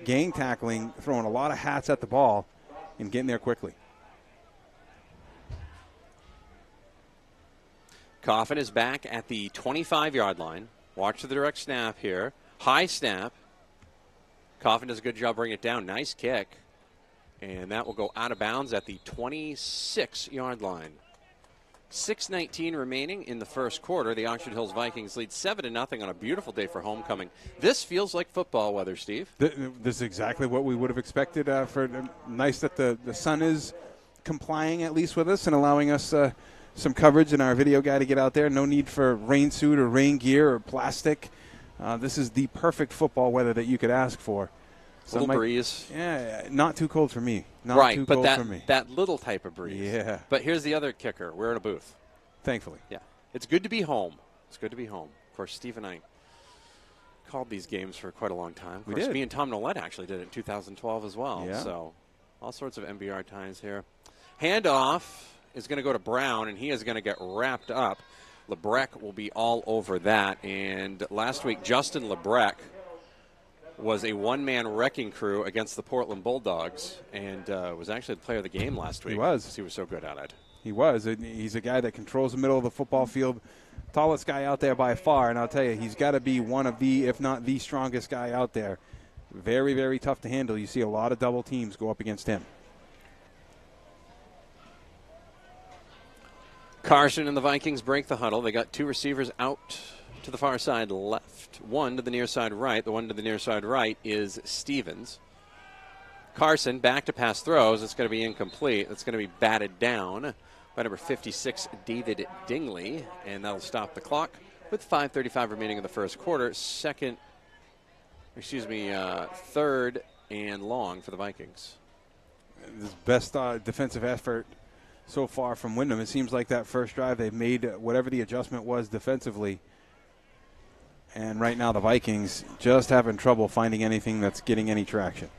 gang tackling, throwing a lot of hats at the ball, and getting there quickly. Coffin is back at the 25-yard line. Watch the direct snap here. High snap. Coffin does a good job bringing it down. Nice kick. And that will go out of bounds at the 26-yard line. 6:19 remaining in the first quarter. The Oxford Hills Vikings lead 7-0 on a beautiful day for homecoming. This feels like football weather, Steve. This is exactly what we would have expected. Nice that the sun is complying at least with us and allowing us some coverage and our video guy to get out there. No need for rain suit or rain gear or plastic. This is the perfect football weather that you could ask for. Little breeze. Yeah, not too cold for me. Not too but cold for me. that little type of breeze. Yeah. But here's the other kicker. We're in a booth. Thankfully. Yeah. It's good to be home. It's good to be home. Of course, Steve and I called these games for quite a long time. Of We course, did. me and Tom Nolet actually did it in 2012 as well. Yeah. So all sorts of MBR ties here. Handoff is going to go to Brown, and he is going to get wrapped up. Lebrec will be all over that. And last week, Justin Lebrec was a one-man wrecking crew against the Portland Bulldogs and was actually the player of the game last week. He was. He was so good at it. He was. He's a guy that controls the middle of the football field. Tallest guy out there by far, and I'll tell you, he's got to be one of the, if not the strongest guy out there. Very, very tough to handle. You see a lot of double teams go up against him. Carson and the Vikings break the huddle. They got two receivers out to the far side left. One to the near side right. The one to the near side right is Stevens. Carson back to pass throws. It's going to be incomplete. It's going to be batted down by number 56, David Dingley, and that'll stop the clock with 5:35 remaining in the first quarter. Third and long for the Vikings. This best defensive effort so far from Windham. It seems like that first drive they've made whatever the adjustment was defensively. And right now the Vikings just having trouble finding anything that's getting any traction.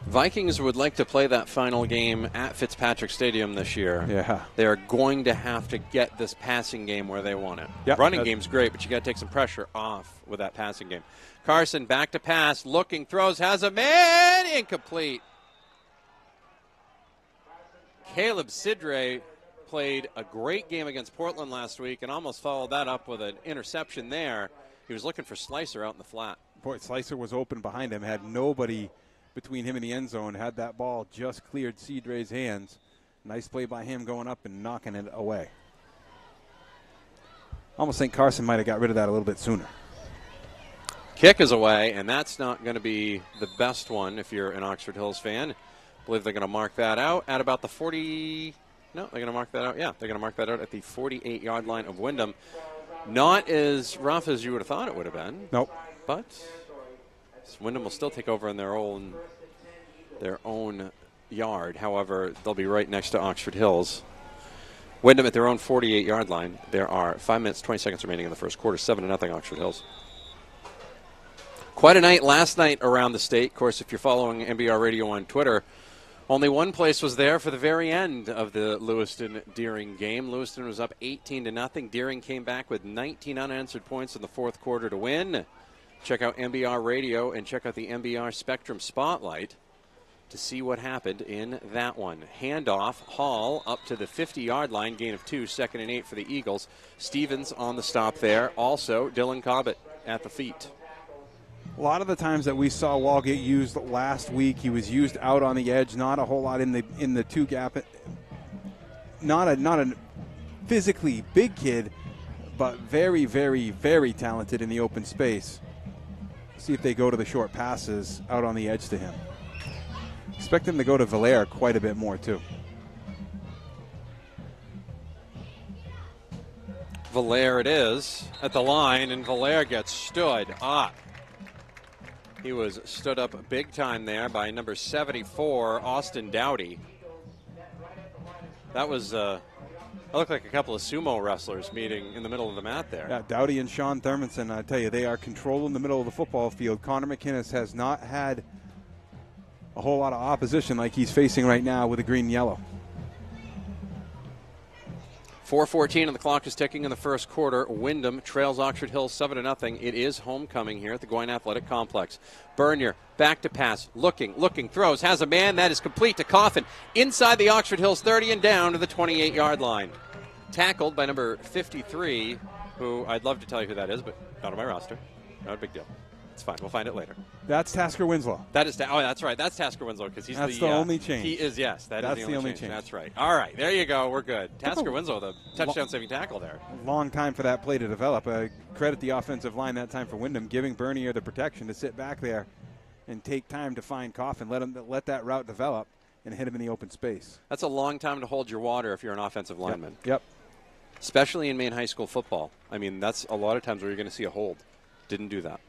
Vikings would like to play that final game at Fitzpatrick Stadium this year. Yeah. They're going to have to get this passing game where they want it. Yep. Running game's great, but you got to take some pressure off with that passing game. Carson back to pass, looking, throws, has a man, incomplete. Caleb Sidre played a great game against Portland last week and almost followed that up with an interception there. He was looking for Slicer out in the flat. Boy, Slicer was open behind him, had nobody between him and the end zone, had that ball just cleared Sidre's hands. Nice play by him going up and knocking it away. Almost think Carson might have got rid of that a little bit sooner. Kick is away, and that's not going to be the best one if you're an Oxford Hills fan. I believe they're going to mark that out at about the 40. No, they're going to mark that out. Yeah, they're going to mark that out at the 48-yard line of Windham. Not as rough as you would have thought it would have been. Nope. But Windham will still take over in their own yard. However, they'll be right next to Oxford Hills. Windham at their own 48-yard line. There are 5 minutes, 20 seconds remaining in the first quarter. 7-0 Oxford Hills. Quite a night last night around the state. Of course, if you're following MBR Radio on Twitter, only one place was there for the very end of the Lewiston-Deering game. Lewiston was up 18-0. Deering came back with 19 unanswered points in the fourth quarter to win. Check out MBR Radio and check out the MBR Spectrum Spotlight to see what happened in that one. Handoff, Hall up to the 50-yard line, gain of 2, 2nd and 8 for the Eagles. Stevens on the stop there. Also, Dylan Cobbett at the feet. A lot of the times that we saw Wall get used last week, he was used out on the edge, not a whole lot in the two gap. Not a physically big kid, but very, very, very talented in the open space. See if they go to the short passes out on the edge to him. Expect him to go to Valaire quite a bit more too. Valaire it is at the line, and Valaire gets stood up. He was stood up big time there by number 74, Austin Dowdy. That was, that looked like a couple of sumo wrestlers meeting in the middle of the mat there. Yeah, Dowdy and Sean Thurmanson, I tell you, they are controlling the middle of the football field. Connor McInnes has not had a whole lot of opposition like he's facing right now with the green and yellow. 4:14 and the clock is ticking in the first quarter. Windham trails Oxford Hills 7-0. It is homecoming here at the Goyne Athletic Complex. Bernier back to pass, looking, throws, has a man that is complete to Coffin inside the Oxford Hills 30 and down to the 28-yard line. Tackled by number 53, who I'd love to tell you who that is, but not on my roster. Not a big deal. It's fine. We'll find it later. That's Tasker Winslow. That is. That's right. That's Tasker Winslow because he's the only change. He is. Yes, that's the only change. That's right. All right, there you go. We're good. Tasker Winslow, the touchdown-saving tackle there. Long time for that play to develop. Credit the offensive line that time for Windham, giving Bernier the protection to sit back there and take time to find Coffin. Let that route develop and hit him in the open space. That's a long time to hold your water if you're an offensive lineman. Yep. Especially in Maine high school football. I mean, that's a lot of times where you're going to see a hold. Didn't do that.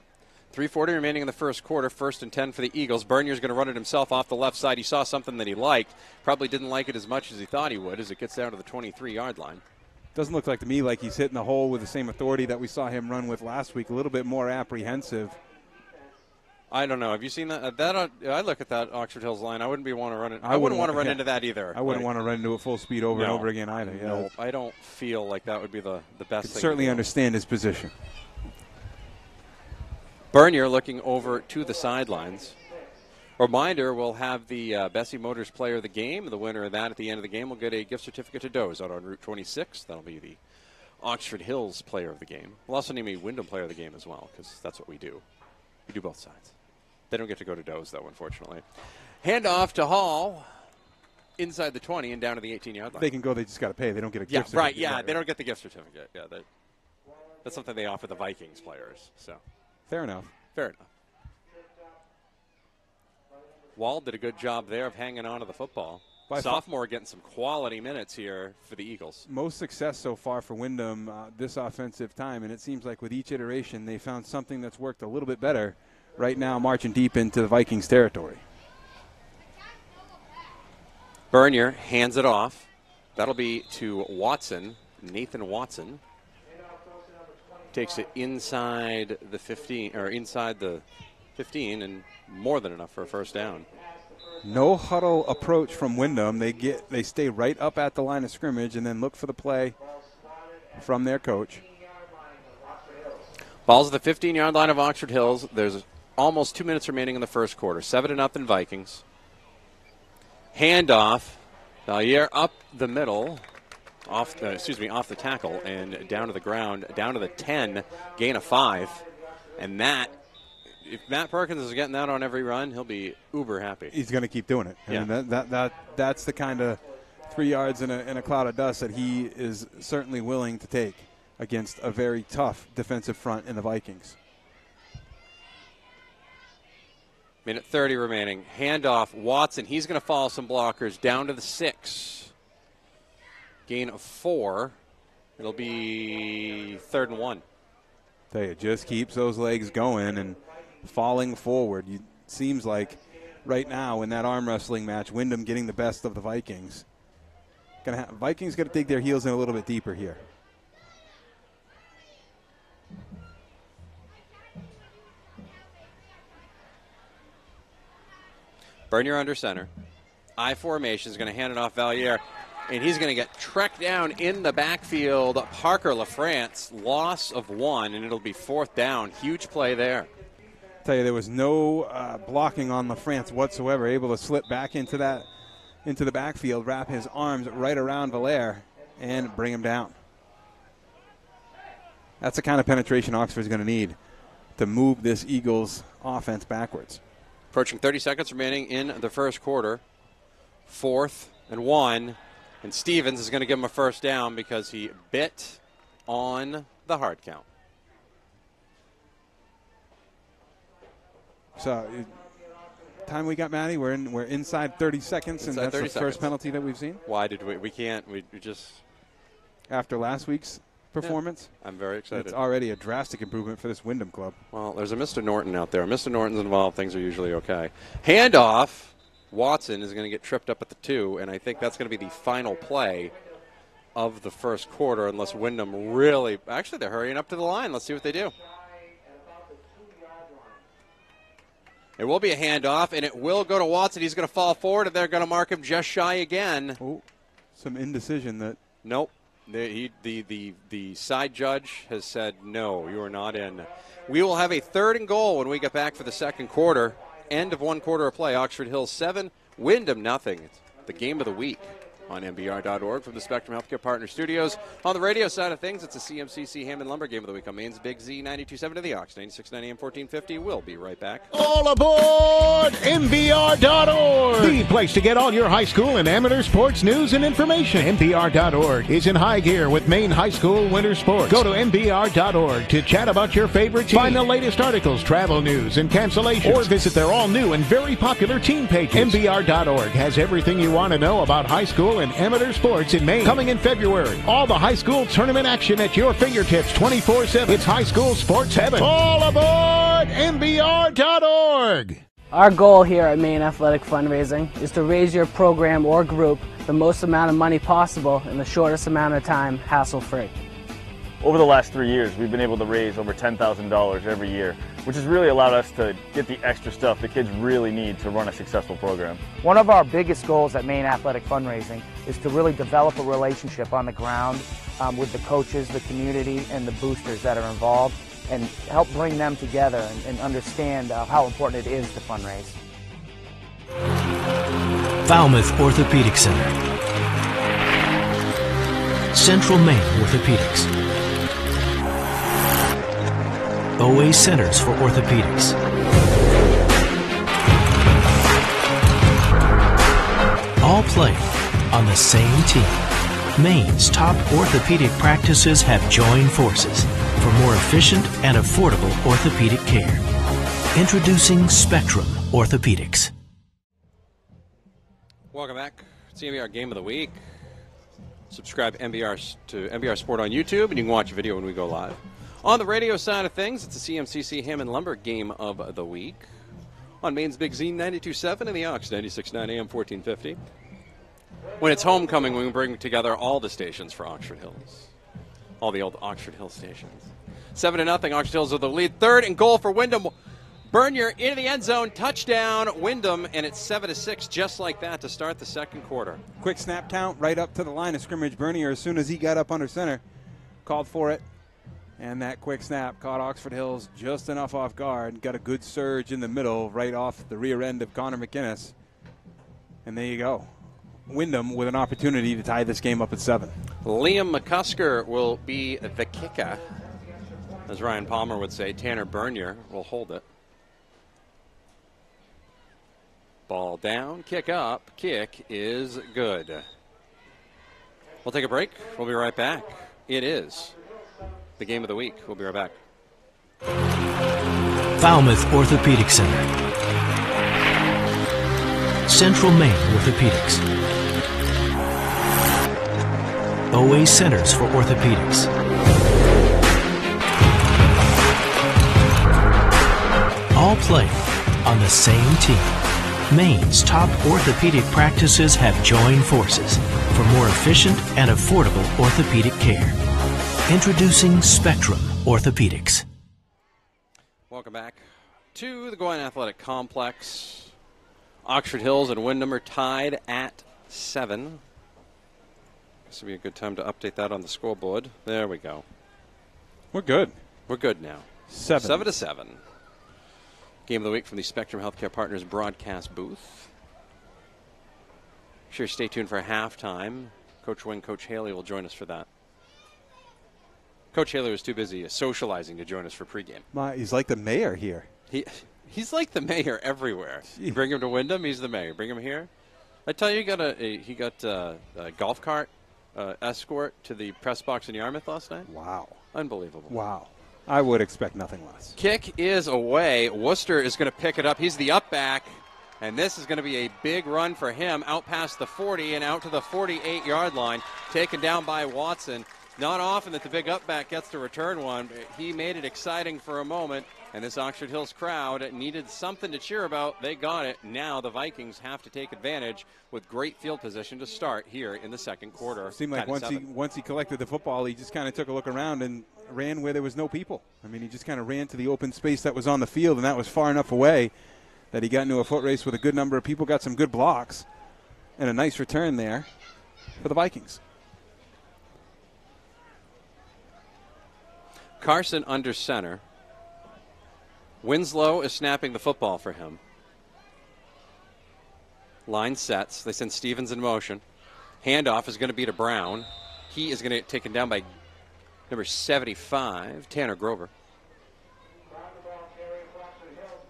3:40 remaining in the first quarter. 1st and 10 for the Eagles. Bernier's going to run it himself off the left side. He saw something that he liked. Probably didn't like it as much as he thought he would as it gets down to the 23-yard line. Doesn't look like to me like he's hitting the hole with the same authority that we saw him run with last week. A little bit more apprehensive. I don't know. Have you seen that? I look at that Oxford Hills line. I wouldn't want to run it. I wouldn't want to run into that either. I wouldn't want to run into it full speed over and over again either. Yeah. No, I don't feel like that would be the best thing. Certainly understand his position. Bernier looking over to the sidelines. Reminder, we'll have the Bessie Motors Player of the Game. The winner of that at the end of the game will get a gift certificate to Doe's out on Route 26. That'll be the Oxford Hills Player of the Game. We'll also name a Windham Player of the Game as well, because that's what we do. We do both sides. They don't get to go to Doe's, though, unfortunately. Handoff to Hall inside the 20 and down to the 18-yard line. They can go. They just got to pay. They don't get a gift certificate. Right. Yeah, they don't get the gift certificate. Yeah, that's something they offer the Vikings players. So fair enough. Fair enough. Wald did a good job there of hanging on to the football. Sophomore getting some quality minutes here for the Eagles. Most success so far for Windham this offensive time, and it seems like with each iteration they found something that's worked a little bit better. Right now, marching deep into the Vikings territory. Bernier hands it off. That'll be to Watson, Nathan Watson. Takes it inside the 15, or inside the 15, and more than enough for a first down. No huddle approach from Windham. They stay right up at the line of scrimmage and then look for the play from their coach. Ball's at the 15-yard line of Oxford Hills. There's almost 2 minutes remaining in the first quarter. 7-0 Vikings. Handoff. Valier up the middle, off the tackle and down to the ground, down to the 10, gain of 5. And that, if Matt Perkins is getting that on every run, he'll be uber happy. He's going to keep doing it. Yeah. And that's the kind of 3 yards in a cloud of dust that he is certainly willing to take against a very tough defensive front in the Vikings. Minute 30 remaining. Handoff, Watson. He's going to follow some blockers down to the 6. Gain of 4. It'll be 3rd and 1. Tell you, just keeps those legs going and falling forward. It seems like right now in that arm wrestling match, Windham getting the best of the Vikings. Vikings got to dig their heels in a little bit deeper here. Bernier under center. I formation is going to hand it off Valier, and he's going to get trekked down in the backfield. Parker LaFrance, loss of 1, and it'll be 4th down. Huge play there. Tell you, there was no blocking on LaFrance whatsoever. Able to slip back into the backfield, wrap his arms right around Valier, and bring him down. That's the kind of penetration Oxford's going to need to move this Eagles offense backwards. Approaching 30 seconds remaining in the first quarter. 4th and 1. And Stevens is going to give him a first down because he bit on the hard count. So, time we got, Matty? We're inside 30 seconds, and that's the first penalty that we've seen? Why did we can't. We just. After last week's performance? Yeah, I'm very excited. It's already a drastic improvement for this Windham club. Well, there's a Mr. Norton out there. Mr. Norton's involved. Things are usually okay. Handoff. Watson is going to get tripped up at the 2, and I think that's going to be the final play of the first quarter unless Windham really – actually, they're hurrying up to the line. Let's see what they do. It will be a handoff, and it will go to Watson. He's going to fall forward, and they're going to mark him just shy again. Oh, some indecision that – Nope. The side judge has said, no, you are not in. We will have a 3rd and goal when we get back for the second quarter. End of 1 quarter of play. Oxford Hills 7, Windham nothing. It's the game of the week on MBR.org from the Spectrum Healthcare Partner Studios. On the radio side of things, it's a CMCC Hammond Lumber Game of the Week on Maine's Big Z 92.7 to the Ox, 96.9 AM 1450. We'll be right back. All aboard MBR.org, the place to get all your high school and amateur sports news and information. MBR.org is in high gear with Maine high school winter sports. Go to MBR.org to chat about your favorite team. Find the latest articles, travel news, and cancellations. Or visit their all-new and very popular team pages. MBR.org has everything you want to know about high school and amateur sports in Maine. Coming in February, all the high school tournament action at your fingertips 24/7. It's high school sports heaven. All aboard MBR.org. Our goal here at Maine Athletic Fundraising is to raise your program or group the most amount of money possible in the shortest amount of time, hassle-free. Over the last 3 years, we've been able to raise over $10,000 every year, which has really allowed us to get the extra stuff the kids really need to run a successful program. One of our biggest goals at Maine Athletic Fundraising is to really develop a relationship on the ground with the coaches, the community, and the boosters that are involved, and help bring them together and understand how important it is to fundraise. Falmouth Orthopedic Center, Central Maine Orthopedics, OA Centers for Orthopedics, all play on the same team. Maine's top orthopedic practices have joined forces for more efficient and affordable orthopedic care. Introducing Spectrum Orthopedics. Welcome back. It's the MBR Game of the Week. Subscribe to MBR Sport on YouTube, and you can watch a video when we go live. On the radio side of things, it's the CMCC Hammond Lumber Game of the Week. On Maine's Big Z 92.7 and the Ox 96.9 AM 1450. When it's homecoming, we bring together all the stations for Oxford Hills. All the old Oxford Hills stations. 7-0, Oxford Hills with the lead. Third and goal for Windham. Bernier into the end zone, touchdown, Windham, and it's 7-6, just like that to start the second quarter. Quick snap count right up to the line of scrimmage. Bernier, as soon as he got up under center, called for it. And that quick snap caught Oxford Hills just enough off guard. Got a good surge in the middle, right off the rear end of Connor McInnes. And there you go. Windham with an opportunity to tie this game up at 7. Liam McCusker will be the kicker. As Ryan Palmer would say, Tanner Bernier will hold it. Ball down, kick up, kick is good. We'll take a break. We'll be right back. It is the Game of the Week. We'll be right back. Falmouth Orthopedic Center, Central Maine Orthopedics, OA Centers for Orthopedics, all play on the same team. Maine's top orthopedic practices have joined forces for more efficient and affordable orthopedic care. Introducing Spectrum Orthopedics. Welcome back to the Gwinnett Athletic Complex. Oxford Hills and Windham are tied at 7. This would be a good time to update that on the scoreboard. There we go. We're good. We're good now. 7-7. Game of the Week from the Spectrum Healthcare Partners broadcast booth. Sure, stay tuned for halftime. Coach Wing, Coach Haley will join us for that. Coach Haley was too busy socializing to join us for pregame. He's like the mayor here. He's like the mayor everywhere. You bring him to Windham, he's the mayor. Bring him here. I tell you, he got a golf cart escort to the press box in Yarmouth last night. Wow. Unbelievable. Wow. I would expect nothing less. Kick is away. Worcester is going to pick it up. He's the up back, and this is going to be a big run for him out past the 40 and out to the 48-yard line, taken down by Watson. Not often that the big up back gets to return one. He made it exciting for a moment, and this Oxford Hills crowd needed something to cheer about. They got it. Now the Vikings have to take advantage with great field position to start here in the second quarter. Seemed like once he collected the football, he just kind of took a look around and ran where there was no people. I mean, he just kind of ran to the open space that was on the field, and that was far enough away that he got into a foot race with a good number of people, got some good blocks, and a nice return there for the Vikings. Carson under center. Winslow is snapping the football for him. Line sets. They send Stevens in motion. Handoff is going to be to Brown. He is going to get taken down by number 75, Tanner Grover.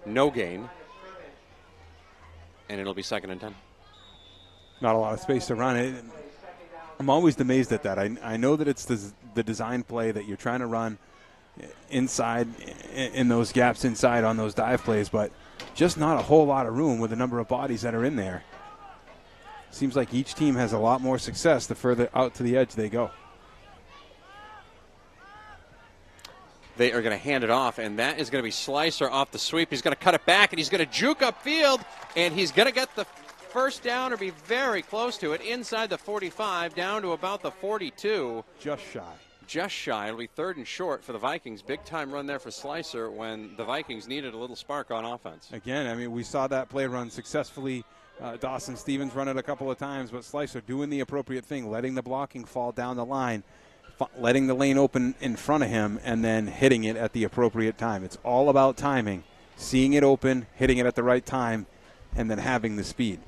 No gain. And it'll be 2nd and 10. Not a lot of space to run. I'm always amazed at that. I know that it's the design play that you're trying to run inside in those gaps inside on those dive plays, but just not a whole lot of room with the number of bodies that are in there. Seems like each team has a lot more success the further out to the edge they go. They are going to hand it off, and that is going to be Slicer off the sweep. He's going to cut it back, and he's going to juke upfield, and he's going to get the first down or be very close to it, inside the 45, down to about the 42. Just shy. Just shy. It'll be 3rd and short for the Vikings. Big time run there for Slicer when the Vikings needed a little spark on offense. Again, I mean, we saw that play run successfully. Dawson Stevens run it a couple of times, but Slicer doing the appropriate thing, letting the blocking fall down the line, letting the lane open in front of him, and then hitting it at the appropriate time. It's all about timing, seeing it open, hitting it at the right time, and then having the speed.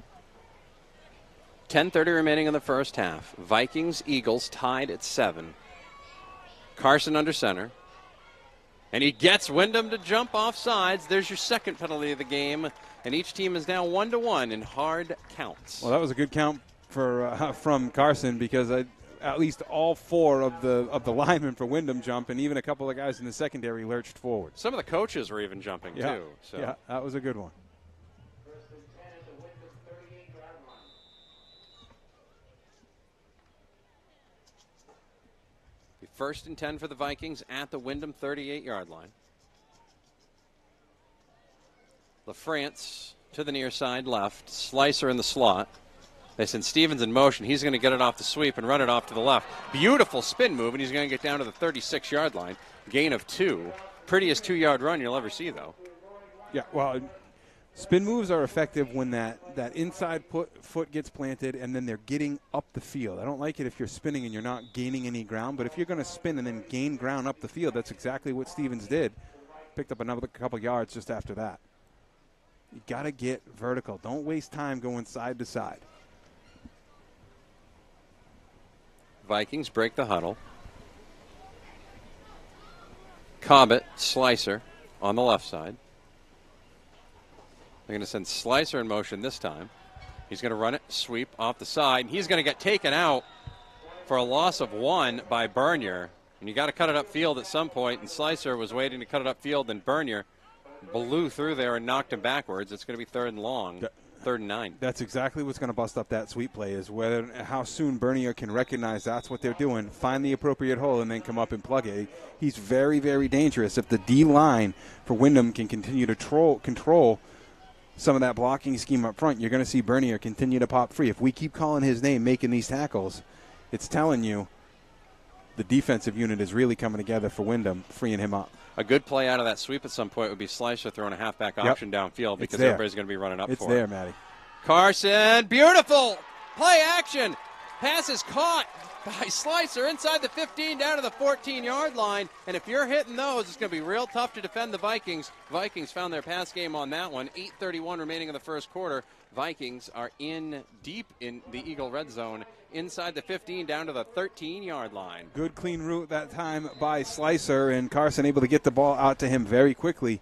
10:30 remaining in the first half. Vikings-Eagles tied at 7. Carson under center. And he gets Windham to jump off sides. There's your second penalty of the game. And each team is now 1-1 in hard counts. Well, that was a good count for from Carson, because at least all 4 of the linemen for Windham jump, and even a couple of guys in the secondary lurched forward. Some of the coaches were even jumping, too. So. Yeah, that was a good one. First and 10 for the Vikings at the Windham 38-yard line. LaFrance to the near side left. Slicer in the slot. They send Stevens in motion. He's going to get it off the sweep and run it off to the left. Beautiful spin move, and he's going to get down to the 36-yard line. Gain of 2. Prettiest 2-yard run you'll ever see, though. Yeah, well, spin moves are effective when that inside foot gets planted and then they're getting up the field. I don't like it if you're spinning and you're not gaining any ground, but if you're going to spin and then gain ground up the field, that's exactly what Stevens did. Picked up another couple yards just after that. You got to get vertical. Don't waste time going side to side. Vikings break the huddle. Cobbett, Slicer on the left side. They're going to send Slicer in motion this time. He's going to run it, sweep off the side, and he's going to get taken out for a loss of 1 by Bernier. And you got to cut it upfield at some point, and Slicer was waiting to cut it upfield, and Bernier blew through there and knocked him backwards. It's going to be 3rd and long, 3rd and 9. That's exactly what's going to bust up that sweep play, is how soon Bernier can recognize that's what they're doing, find the appropriate hole, and then come up and plug it. He's very, very dangerous. If the D-line for Windham can continue to control some of that blocking scheme up front, you're going to see Bernier continue to pop free. If we keep calling his name, making these tackles, it's telling you the defensive unit is really coming together for Windham, freeing him up. A good play out of that sweep at some point would be Slicer throwing a halfback option downfield, because everybody's going to be running up for it. It's there, Matty. Carson, beautiful play action. Pass is caught by Slicer inside the 15 down to the 14-yard line. And if you're hitting those, it's going to be real tough to defend the Vikings. Vikings found their pass game on that one. 8:31 remaining in the first quarter. Vikings are in deep in the Eagle red zone, inside the 15 down to the 13-yard line. Good clean route that time by Slicer, and Carson able to get the ball out to him very quickly.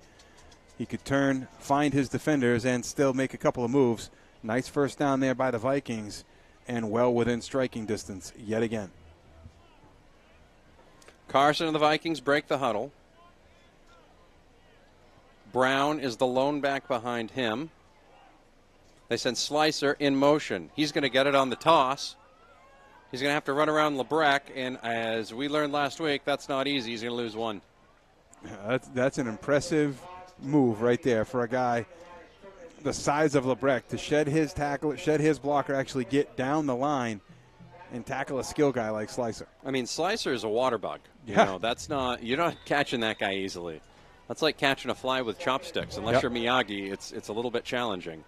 He could turn, find his defenders, and still make a couple of moves. Nice first down there by the Vikings, and well within striking distance yet again. Carson and the Vikings break the huddle. Brown is the lone back behind him. They send Slicer in motion. He's going to get it on the toss. He's going to have to run around Lebrecht, and as we learned last week, that's not easy. He's going to lose 1. That's an impressive move right there for a guy the size of Lebrecht to shed his tackle, shed his blocker, actually get down the line and tackle a skill guy like Slicer. I mean, Slicer is a water bug. You know, that's not, you're not catching that guy easily. That's like catching a fly with chopsticks. Unless you're Miyagi, it's a little bit challenging.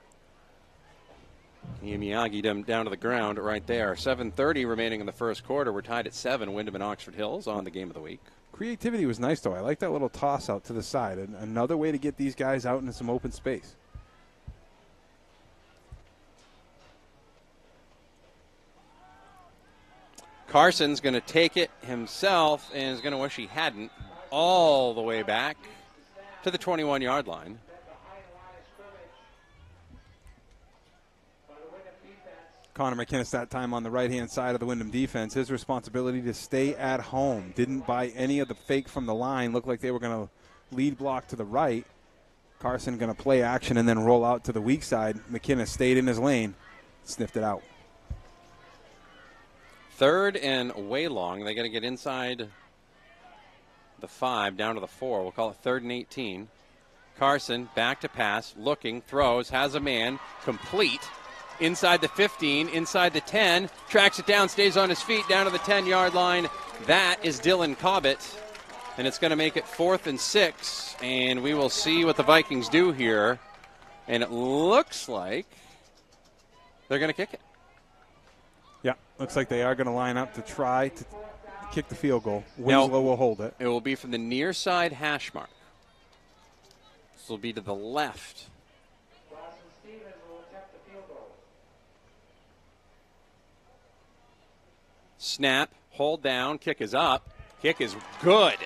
He Miyagi'd him down to the ground right there. 7:30 remaining in the first quarter. We're tied at 7. Windham and Oxford Hills on the game of the week. Creativity was nice, though. I like that little toss out to the side. Another way to get these guys out into some open space. Carson's going to take it himself and is going to wish he hadn't, all the way back to the 21-yard line. Connor McKinnis that time on the right-hand side of the Windham defense. His responsibility to stay at home. Didn't buy any of the fake from the line. Looked like they were going to lead block to the right. Carson going to play action and then roll out to the weak side. McKinnis stayed in his lane, sniffed it out. 3rd and way long. They got to get inside the 5 down to the 4. We'll call it 3rd and 18. Carson back to pass, looking, throws, has a man, complete. Inside the 15, inside the 10, tracks it down, stays on his feet, down to the 10-yard line. That is Dylan Cobbett, and it's going to make it 4th and 6, and we will see what the Vikings do here. And it looks like they're going to kick it. Yeah, looks like they are going to line up to try to kick the field goal. Winslow will hold it. It will be from the near side hash mark. This will be to the left. Snap, hold down, kick is up. Kick is good.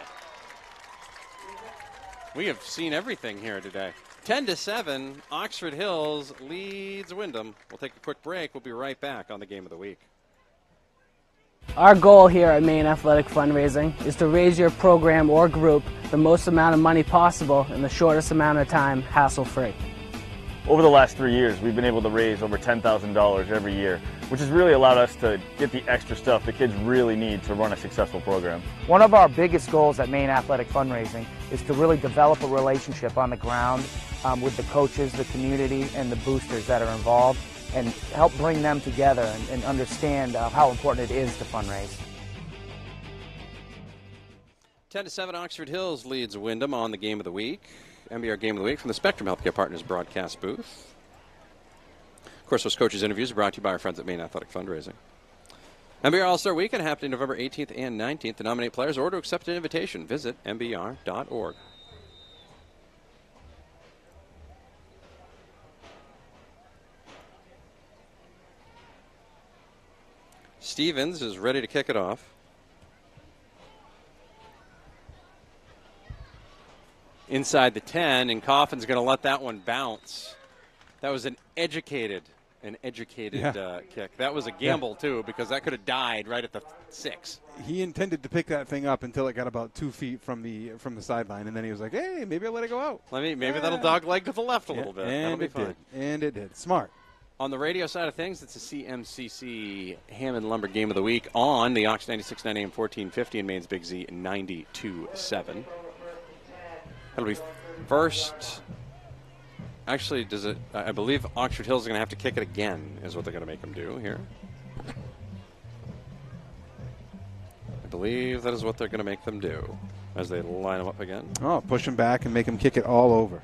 We have seen everything here today. 10-7, Oxford Hills leads Windham. We'll take a quick break. We'll be right back on the Game of the Week. Our goal here at Maine Athletic Fundraising is to raise your program or group the most amount of money possible in the shortest amount of time, hassle-free. Over the last 3 years, we've been able to raise over $10,000 every year, which has really allowed us to get the extra stuff the kids really need to run a successful program. One of our biggest goals at Maine Athletic Fundraising is to really develop a relationship on the ground with the coaches, the community, and the boosters that are involved, and help bring them together and understand how important it is to fundraise. 10-7, Oxford Hills leads Windham on the Game of the Week. MBR Game of the Week from the Spectrum Healthcare Partners broadcast booth. Of course, those coaches' interviews are brought to you by our friends at Maine Athletic Fundraising. MBR All-Star Weekend happening November 18th and 19th. To nominate players or to accept an invitation, visit mbr.org. Stevens is ready to kick it off. Inside the 10, and Coffin's going to let that one bounce. That was an educated kick. That was a gamble, too, because that could have died right at the 6. He intended to pick that thing up until it got about 2 feet from the sideline, and then he was like, hey, maybe I'll let it go out. Maybe that'll dog leg to the left a little bit. And it did. And it did. Smart. On the radio side of things, it's a CMCC Hammond Lumber Game of the Week on the Ox 96.9 AM 1450 and Maine's Big Z 92.7. That'll be first. Actually, I believe Oxford Hills is going to have to kick it again, is what they're going to make them do here. I believe that is what they're going to make them do as they line them up again. Oh, push them back and make them kick it all over.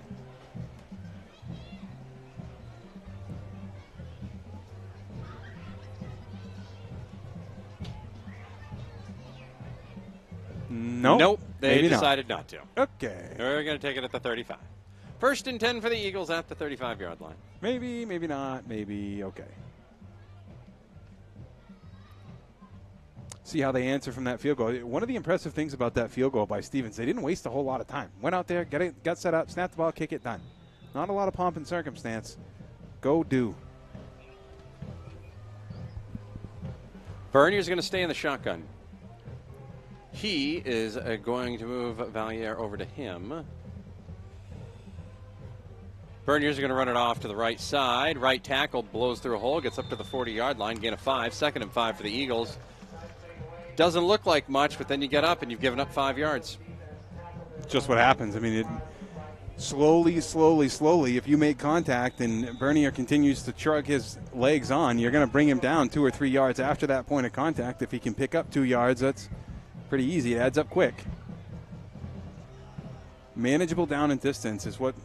Nope. They decided not to. Okay. They're going to take it at the 35. 1st and 10 for the Eagles at the 35-yard line. Maybe not, maybe okay. See how they answer from that field goal. One of the impressive things about that field goal by Stevens, they didn't waste a whole lot of time. Went out there, got set up, snapped the ball, kick it, done. Not a lot of pomp and circumstance. Go do. Bernier's going to stay in the shotgun. He is going to move Valier over to him. Bernier's going to run it off to the right side. Right tackle blows through a hole, gets up to the 40-yard line, gain of 5. 2nd and 5 for the Eagles. Doesn't look like much, but then you get up and you've given up 5 yards. Just what happens. I mean, slowly, if you make contact and Bernier continues to chug his legs on, you're going to bring him down 2 or 3 yards after that point of contact. If he can pick up 2 yards, that's pretty easy. It adds up quick. Manageable down and distance is what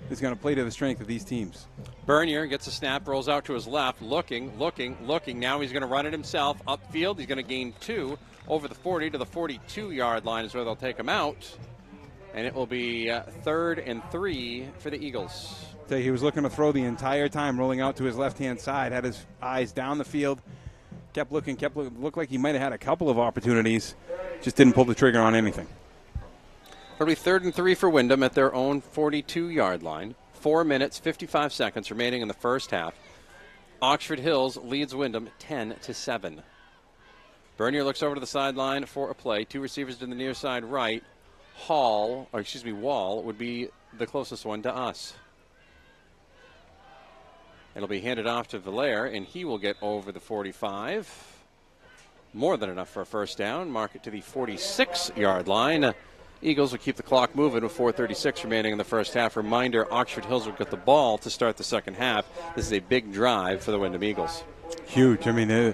is going to play to the strength of these teams. Bernier gets a snap, rolls out to his left, looking. Now he's going to run it himself upfield. He's going to gain 2 over the 40 to the 42-yard line is where they'll take him out. And it will be 3rd and 3 for the Eagles. He was looking to throw the entire time, rolling out to his left-hand side, had his eyes down the field, kept looking, looked like he might have had a couple of opportunities, just didn't pull the trigger on anything. It'll be 3rd and 3 for Windham at their own 42-yard line. 4 minutes, 55 seconds remaining in the first half. Oxford Hills leads Windham 10-7. Bernier looks over to the sideline for a play. 2 receivers to the near side right. Wall would be the closest one to us. It'll be handed off to Valaire, and he will get over the 45. More than enough for a first down. Mark it to the 46-yard line. Eagles will keep the clock moving with 4:36 remaining in the first half. Reminder, Oxford Hills will get the ball to start the second half. This is a big drive for the Windham Eagles. Huge. I mean,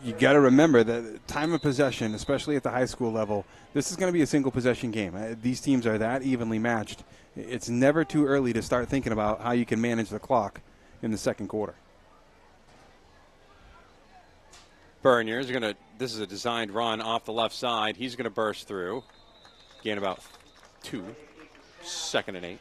you got to remember that time of possession, especially at the high school level, this is going to be a single possession game. These teams are that evenly matched. It's never too early to start thinking about how you can manage the clock in the second quarter. Bernier is going to, this is a designed run off the left side. He's going to burst through. Gain about 2, 2nd and 8.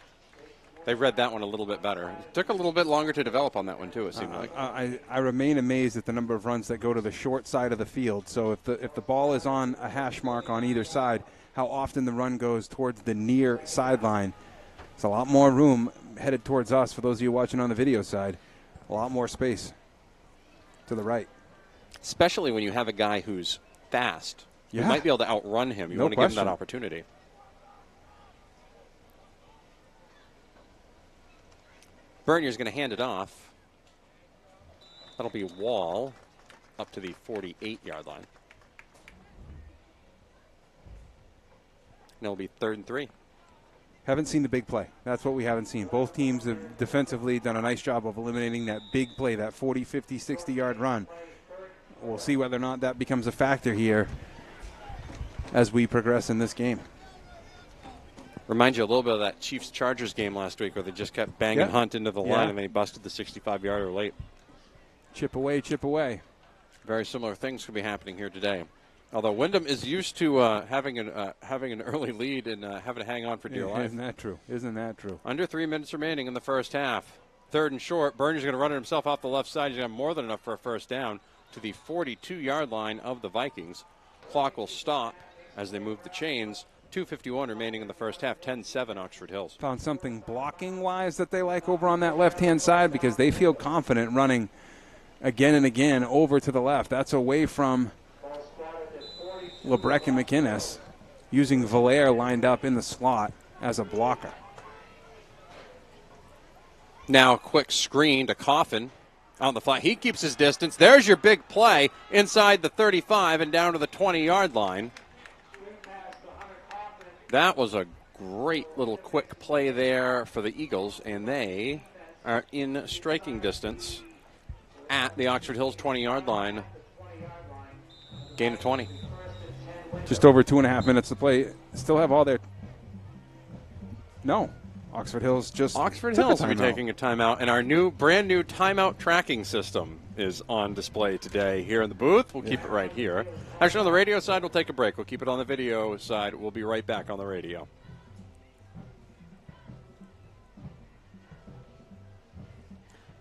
They read that one a little bit better. It took a little bit longer to develop on that one, too, it seemed like. I remain amazed at the number of runs that go to the short side of the field. So if the ball is on a hash mark on either side, how often the run goes towards the near sideline. It's a lot more room headed towards us for those of you watching on the video side. A lot more space to the right. Especially when you have a guy who's fast. You might be able to outrun him. You want to give him that opportunity. Bernier's going to hand it off. That'll be Wall up to the 48-yard line. And it'll be 3rd and 3. Haven't seen the big play. That's what we haven't seen. Both teams have defensively done a nice job of eliminating that big play, that 40, 50, 60-yard run. We'll see whether or not that becomes a factor here as we progress in this game. Reminds you a little bit of that Chiefs-Chargers game last week where they just kept banging Hunt into the line and then he busted the 65-yarder late. Chip away, chip away. Very similar things could be happening here today. Although Windham is used to having an early lead and having to hang on for dear life. Isn't that true? Isn't that true? Under 3 minutes remaining in the first half. 3rd and short. Bernier's going to run it himself off the left side. He's going to have more than enough for a first down to the 42-yard line of the Vikings. Clock will stop as they move the chains. 2:51 remaining in the first half. 10-7 Oxford Hills. Found something blocking-wise that they like over on that left-hand side because they feel confident running again and again over to the left. That's away from LeBrecq and McInnes, using Valaire lined up in the slot as a blocker. Now a quick screen to Coffin on the fly. He keeps his distance. There's your big play inside the 35 and down to the 20-yard line. That was a great little quick play there for the Eagles, and they are in striking distance at the Oxford Hills 20-yard line. Gain of 20. Just over 2.5 minutes to play. Still have all their... No. Oxford Hills just... Oxford Hills will be taking a timeout, and our brand new timeout tracking system is on display today here in the booth. We'll keep it right here. Actually, on the radio side, we'll take a break. We'll keep it on the video side. We'll be right back on the radio.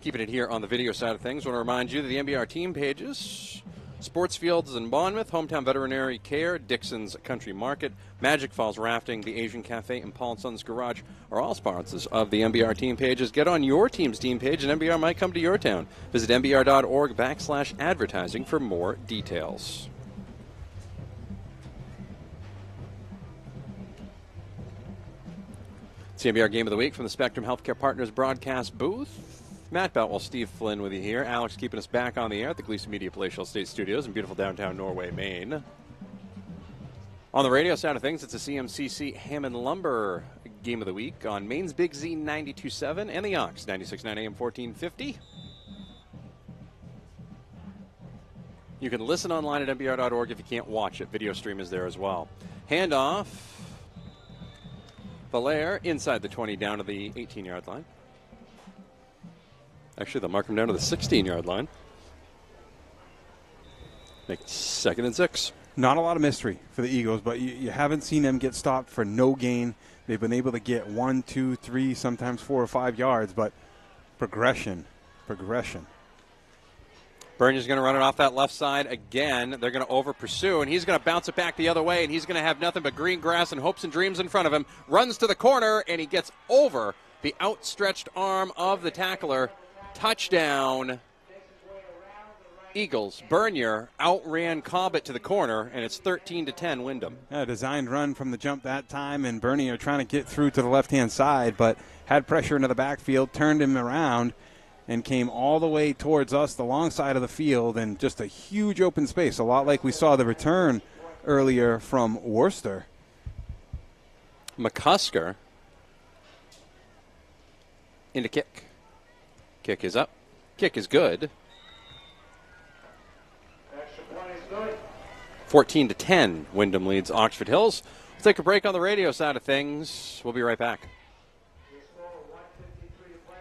Keeping it here on the video side of things, I want to remind you that the MBR team pages, Sports Fields in Monmouth, Hometown Veterinary Care, Dixon's Country Market, Magic Falls Rafting, the Asian Cafe, and Paul & Sons Garage are all sponsors of the MBR team pages. Get on your team's team page, and MBR might come to your town. Visit mbr.org/advertising for more details. It's the MBR Game of the Week from the Spectrum Healthcare Partners broadcast booth. Matt Boutwell, Steve Flynn with you here. Alex keeping us back on the air at the Gleason Media Palatial Estate Studios in beautiful downtown Norway, Maine. On the radio side of things, it's a CMCC Hammond Lumber Game of the Week on Maine's Big Z 92.7 and the Ox 96.9 AM 1450. You can listen online at mbr.org if you can't watch it. Video stream is there as well. Handoff. Valaire inside the 20 down to the 18-yard line. Actually, they'll mark him down to the 16-yard line. Make 2nd and 6. Not a lot of mystery for the Eagles, but you haven't seen them get stopped for no gain. They've been able to get 1, 2, 3, sometimes 4 or 5 yards, but progression. Bernier's going to run it off that left side again. They're going to over-pursue, and he's going to bounce it back the other way, and he's going to have nothing but green grass and hopes and dreams in front of him. Runs to the corner, and he gets over the outstretched arm of the tackler. Touchdown, Eagles. Bernier outran Cobbett to the corner, and it's 13-10 Windham. A designed run from the jump that time, and Bernier trying to get through to the left-hand side, but had pressure into the backfield, turned him around, and came all the way towards us, the long side of the field, and just a huge open space, a lot like we saw the return earlier from Worcester. McCusker into kick. Kick is up. Kick is good. 14-10, Windham leads Oxford Hills. We'll take a break on the radio side of things. We'll be right back.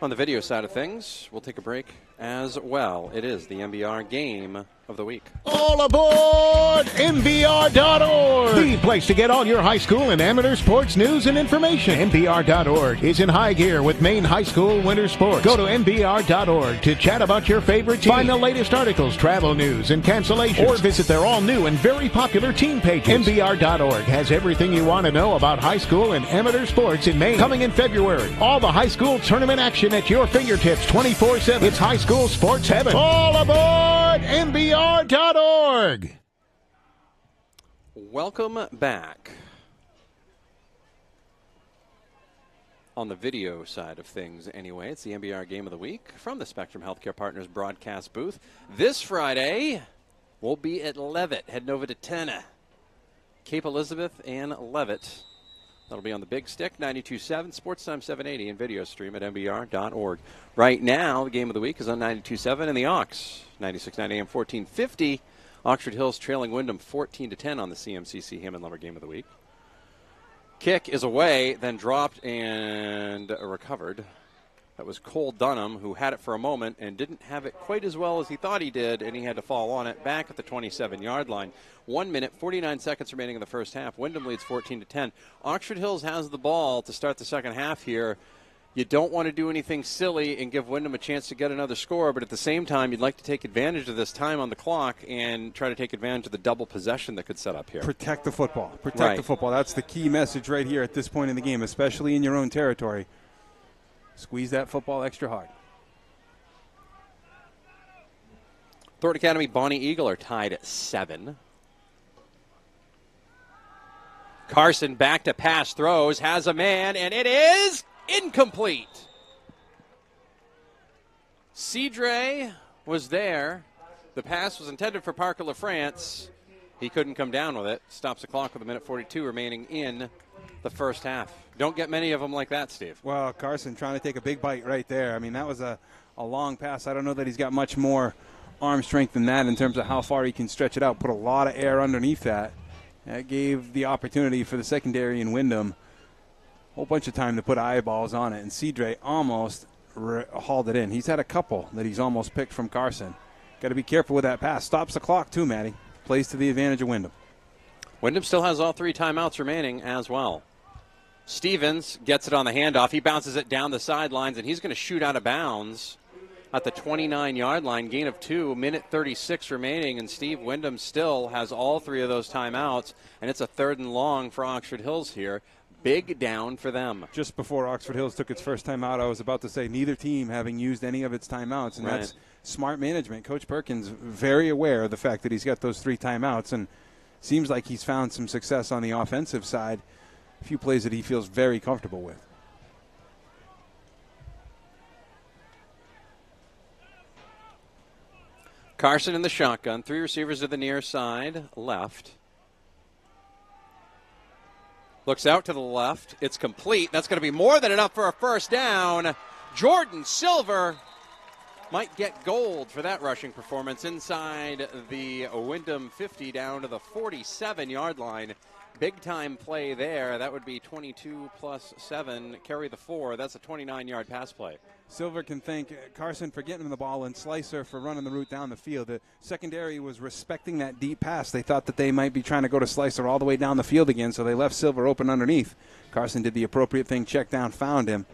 On the video side of things, we'll take a break as well. It is the MBR game of the week. All aboard MBR.org, the place to get all your high school and amateur sports news and information. MBR.org is in high gear with Maine high school winter sports. Go to MBR.org to chat about your favorite team. Find the latest articles, travel news, and cancellations. Or visit their all-new and very popular team pages. MBR.org has everything you want to know about high school and amateur sports in Maine. Coming in February, all the high school tournament action at your fingertips 24/7. It's high school sports heaven. All aboard MBR.org. Welcome back. On the video side of things, anyway, it's the MBR Game of the Week from the Spectrum Healthcare Partners broadcast booth. This Friday, we'll be at Levitt, heading over to Tenna. Cape Elizabeth and Levitt. That'll be on the Big Stick, 92.7, Sports Time 780, and video stream at mbr.org. Right now, the Game of the Week is on 92.7 and the Aux, 96.9 AM, 1450. Oxford Hills trailing Windham 14-10 on the CMCC Hammond Lumber Game of the Week. Kick is away, then dropped and recovered. That was Cole Dunham, who had it for a moment and didn't have it quite as well as he thought he did, and he had to fall on it back at the 27-yard line. 1 minute, 49 seconds remaining in the first half. Windham leads 14-10. Oxford Hills has the ball to start the second half here. You don't want to do anything silly and give Windham a chance to get another score, but at the same time, you'd like to take advantage of this time on the clock and try to take advantage of the double possession that could set up here. Protect the football. Protect the football. That's the key message right here at this point in the game, especially in your own territory. Squeeze that football extra hard. Thornton Academy, Bonnie Eagle are tied at 7. Carson back to pass, throws, has a man, and it is incomplete. Cedre was there. The pass was intended for Parker LaFrance. He couldn't come down with it. Stops the clock with 1:42 remaining in the first half. Don't get many of them like that, Steve. Well, Carson trying to take a big bite right there. I mean, that was a long pass. I don't know that he's got much more arm strength than that in terms of how far he can stretch it out. Put a lot of air underneath that. That gave the opportunity for the secondary in Windham a whole bunch of time to put eyeballs on it. And Cedre almost hauled it in. He's had a couple that he's almost picked from Carson. Got to be careful with that pass. Stops the clock too, Matty. Plays to the advantage of Windham. Windham still has all 3 timeouts remaining as well. Stevens gets it on the handoff. He bounces it down the sidelines, and he's going to shoot out of bounds at the 29-yard line. Gain of 2, 1:36 remaining, and Steve Windham still has all 3 of those timeouts, and it's a 3rd and long for Oxford Hills here. Big down for them. Just before Oxford Hills took its first timeout, I was about to say neither team having used any of its timeouts, and that's smart management. Coach Perkins very aware of the fact that he's got those 3 timeouts, and seems like he's found some success on the offensive side. A few plays that he feels very comfortable with. Carson in the shotgun. 3 receivers to the near side, left. Looks out to the left. It's complete. That's going to be more than enough for a first down. Jordan Silver might get gold for that rushing performance inside the Windham 50 down to the 47-yard line. Big-time play there. That would be 22 plus 7, carry the 4. That's a 29-yard pass play. Silver can thank Carson for getting him the ball and Slicer for running the route down the field. The secondary was respecting that deep pass. They thought that they might be trying to go to Slicer all the way down the field again, so they left Silver open underneath. Carson did the appropriate thing, checked down, found him.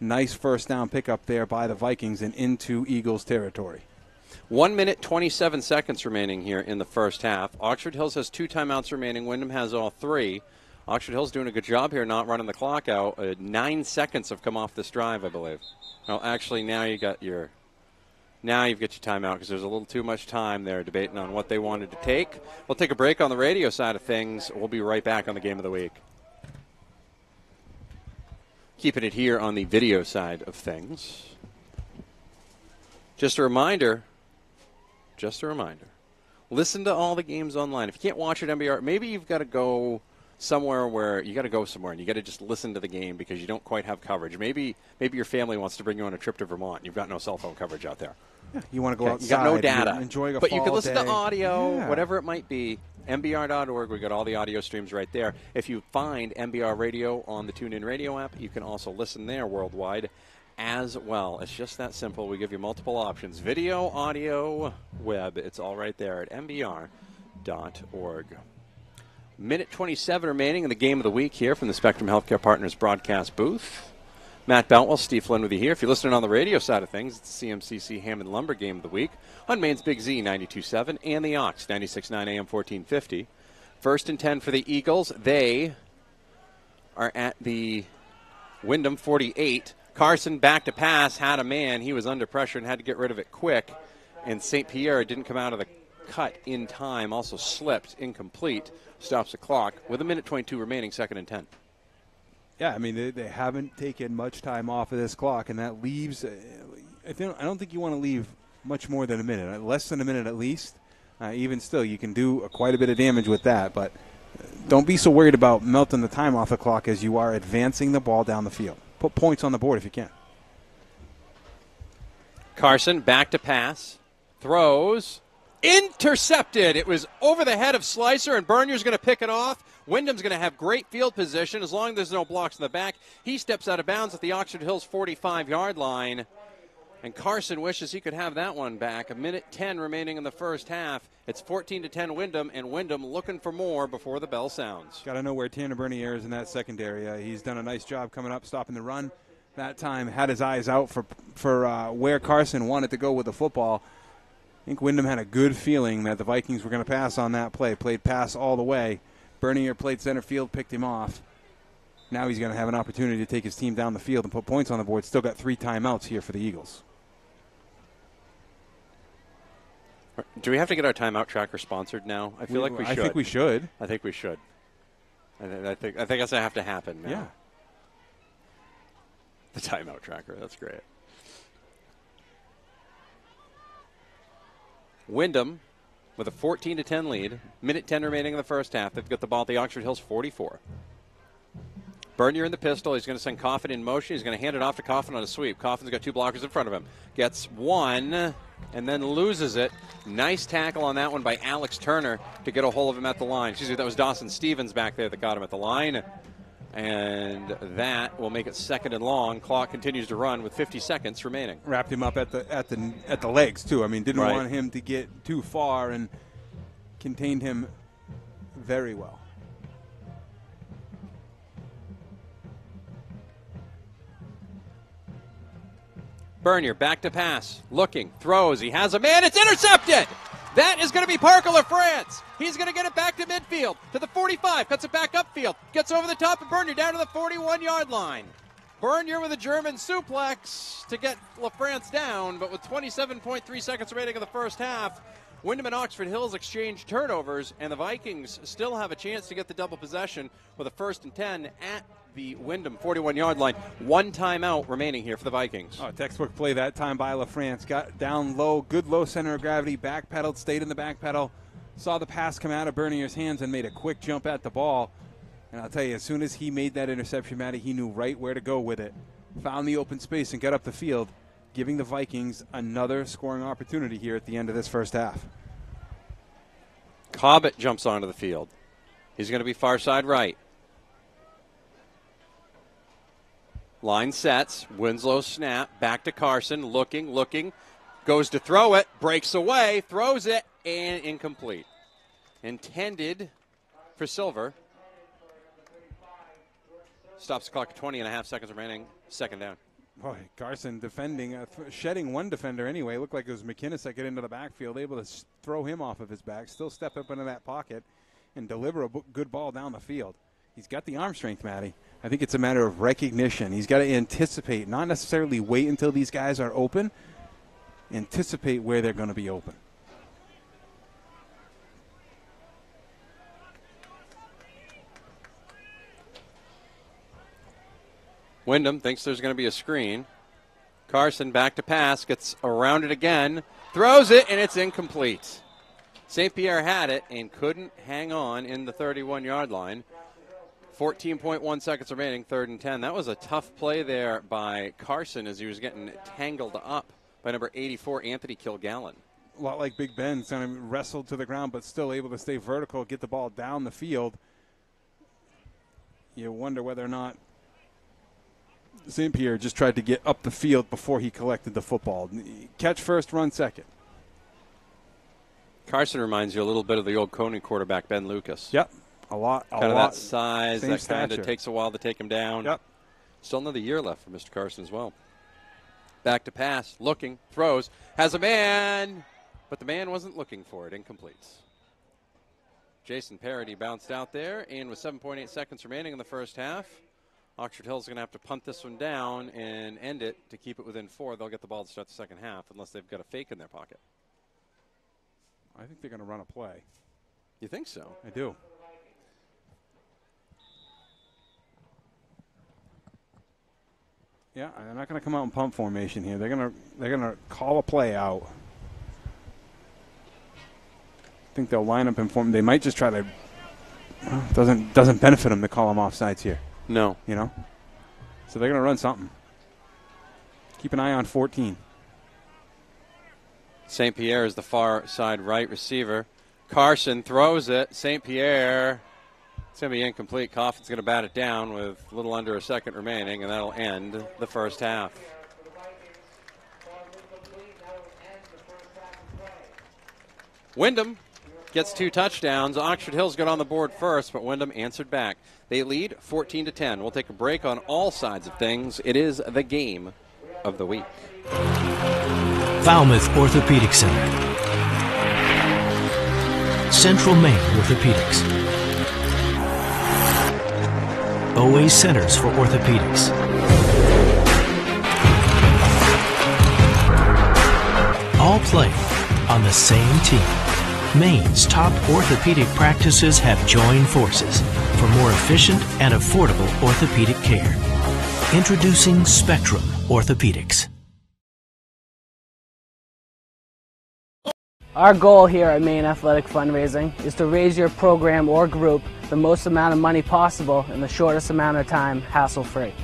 Nice first down pickup there by the Vikings and into Eagles territory. 1 minute, 27 seconds remaining here in the first half. Oxford Hills has 2 timeouts remaining. Windham has all 3. Oxford Hills doing a good job here not running the clock out. 9 seconds have come off this drive, I believe. Well, actually, now you've got your timeout because there's a little too much time there debating on what they wanted to take. We'll take a break on the radio side of things. We'll be right back on the Game of the Week. Keeping it here on the video side of things. Just a reminder, listen to all the games online. If you can't watch it MBR, maybe you've got to go somewhere where you got to go somewhere and you got to just listen to the game because you don't quite have coverage. Maybe your family wants to bring you on a trip to Vermont. You've got no cell phone coverage out there. Yeah, you want to go outside. You got no data. Enjoying a but you can fall listen day. to audio, Yeah. whatever it might be. MBR.org, we got all the audio streams right there. If you find MBR Radio on the TuneIn Radio app, you can also listen there worldwide as well. It's just that simple. We give you multiple options. Video, audio, web. It's all right there at MBR.org. Minute 27 remaining in the game of the week here from the Spectrum Healthcare Partners broadcast booth. Matt Beltwell, Steve Flynn with you here. If you're listening on the radio side of things, it's the CMCC Hammond Lumber game of the week on Maine's Big Z 92.7 and the Ox 96.9 AM 1450. 1st and 10 for the Eagles. They are at the Windham 48. Carson back to pass, had a man. He was under pressure and had to get rid of it quick. And St. Pierre didn't come out of the cut in time, also slipped, incomplete, stops the clock with a minute 22 remaining, 2nd and 10. Yeah, I mean, they haven't taken much time off of this clock, and that leaves I don't think you want to leave much more than a minute, less than a minute at least. Even still, you can do quite a bit of damage with that, but don't be so worried about melting the time off the clock as you are advancing the ball down the field. Put points on the board if you can. Carson back to pass, throws, intercepted. It was over the head of Slicer, and Bernier's going to pick it off. Windham's going to have great field position as long as there's no blocks in the back. He steps out of bounds at the Oxford Hills 45-yard line, and Carson wishes he could have that one back. A minute 10 remaining in the first half. It's 14-10 Windham, and Windham looking for more before the bell sounds. Got to know where Tanner Bernier is in that secondary. He's done a nice job coming up, stopping the run. That time had his eyes out for where Carson wanted to go with the football. I think Windham had a good feeling that the Vikings were going to pass on that play. Played pass all the way. Bernier played center field, picked him off. Now he's going to have an opportunity to take his team down the field and put points on the board. Still got 3 timeouts here for the Eagles. Do we have to get our timeout tracker sponsored now? I feel like we should. I think we should. I think we should. I think that's going to have to happen now. Yeah. The timeout tracker. That's great. Windham with a 14-10 lead. Minute 10 remaining in the first half. They've got the ball at the Oxford Hills 44. Bernier in the pistol. He's going to send Coffin in motion. He's going to hand it off to Coffin on a sweep. Coffin's got 2 blockers in front of him. Gets one and then loses it. Nice tackle on that one by Alex Turner to get a hold of him at the line. Excuse me, that was Dawson Stevens back there that got him at the line. And that will make it 2nd and long. Clock continues to run with 50 seconds remaining. Wrapped him up at the legs too. I mean, didn't Right. want him to get too far and contained him very well. Bernier back to pass, looking, throws. He has a man. It's intercepted. That is going to be Parker LaFrance. He's going to get it back to midfield, to the 45, cuts it back upfield, gets over the top of Bernier down to the 41-yard line. Bernier with a German suplex to get LaFrance down, but with 27.3 seconds remaining in the first half, Windham and Oxford Hills exchange turnovers, and the Vikings still have a chance to get the double possession with a 1st and 10 at the Windham 41-yard line. 1 timeout remaining here for the Vikings. Oh, textbook play that time by LaFrance. Got down low, good low center of gravity, backpedaled, stayed in the back pedal, saw the pass come out of Bernier's hands and made a quick jump at the ball. And I'll tell you, as soon as he made that interception, Matty, he knew right where to go with it. Found the open space and got up the field, giving the Vikings another scoring opportunity here at the end of this first half. Cobbett jumps onto the field. He's going to be far side right. Line sets. Winslow snap. Back to Carson. Looking. Goes to throw it. Breaks away. Throws it. And incomplete. Intended for Silver. Stops the clock at 20.5 seconds remaining. 2nd down. Boy, Carson defending, shedding one defender anyway. Looked like it was McInnes that got into the backfield, able to throw him off of his back, still step up into that pocket and deliver a good ball down the field. He's got the arm strength, Matty. I think it's a matter of recognition. He's got to anticipate, not necessarily wait until these guys are open, anticipate where they're going to be open. Windham thinks there's going to be a screen. Carson back to pass, gets around it again, throws it, and it's incomplete. St. Pierre had it and couldn't hang on in the 31-yard line. 14.1 seconds remaining, 3rd and 10. That was a tough play there by Carson as he was getting tangled up by number 84, Anthony Kilgallen. A lot like Big Ben, kind of wrestled to the ground, but still able to stay vertical, get the ball down the field. You wonder whether or not St. Pierre just tried to get up the field before he collected the football. Catch first, run second. Carson reminds you a little bit of the old Coney quarterback, Ben Lucas. Yep, a lot. Kind of that size, Same that kind stature. of takes a while to take him down. Yep. Still another year left for Mr. Carson as well. Back to pass, looking, throws, has a man, but the man wasn't looking for it, incomplete. Jason Parody bounced out there, and with 7.8 seconds remaining in the first half, Oxford Hills is going to have to punt this one down and end it to keep it within 4. They'll get the ball to start the second half unless they've got a fake in their pocket. I think they're going to run a play. You think so? I do. Yeah, they're not going to come out in punt formation here. They're going to call a play out. I think they'll line up in form. They might just try to. Doesn't benefit them to call them offsides here. No. You know? So they're going to run something. Keep an eye on 14. St. Pierre is the far side right receiver. Carson throws it. St. Pierre, it's going to be incomplete. Coffin's going to bat it down with a little under a second remaining, and that'll end the first half. Windham gets 2 touchdowns. Oxford Hills got on the board first, but Windham answered back. They lead 14-10. We'll take a break on all sides of things. It is the game of the week. Falmouth Orthopedic Center. Central Maine Orthopedics. OA Centers for Orthopedics. All play on the same team. Maine's top orthopedic practices have joined forces for more efficient and affordable orthopedic care. Introducing Spectrum Orthopedics. Our goal here at Maine Athletic Fundraising is to raise your program or group the most amount of money possible in the shortest amount of time, hassle-free.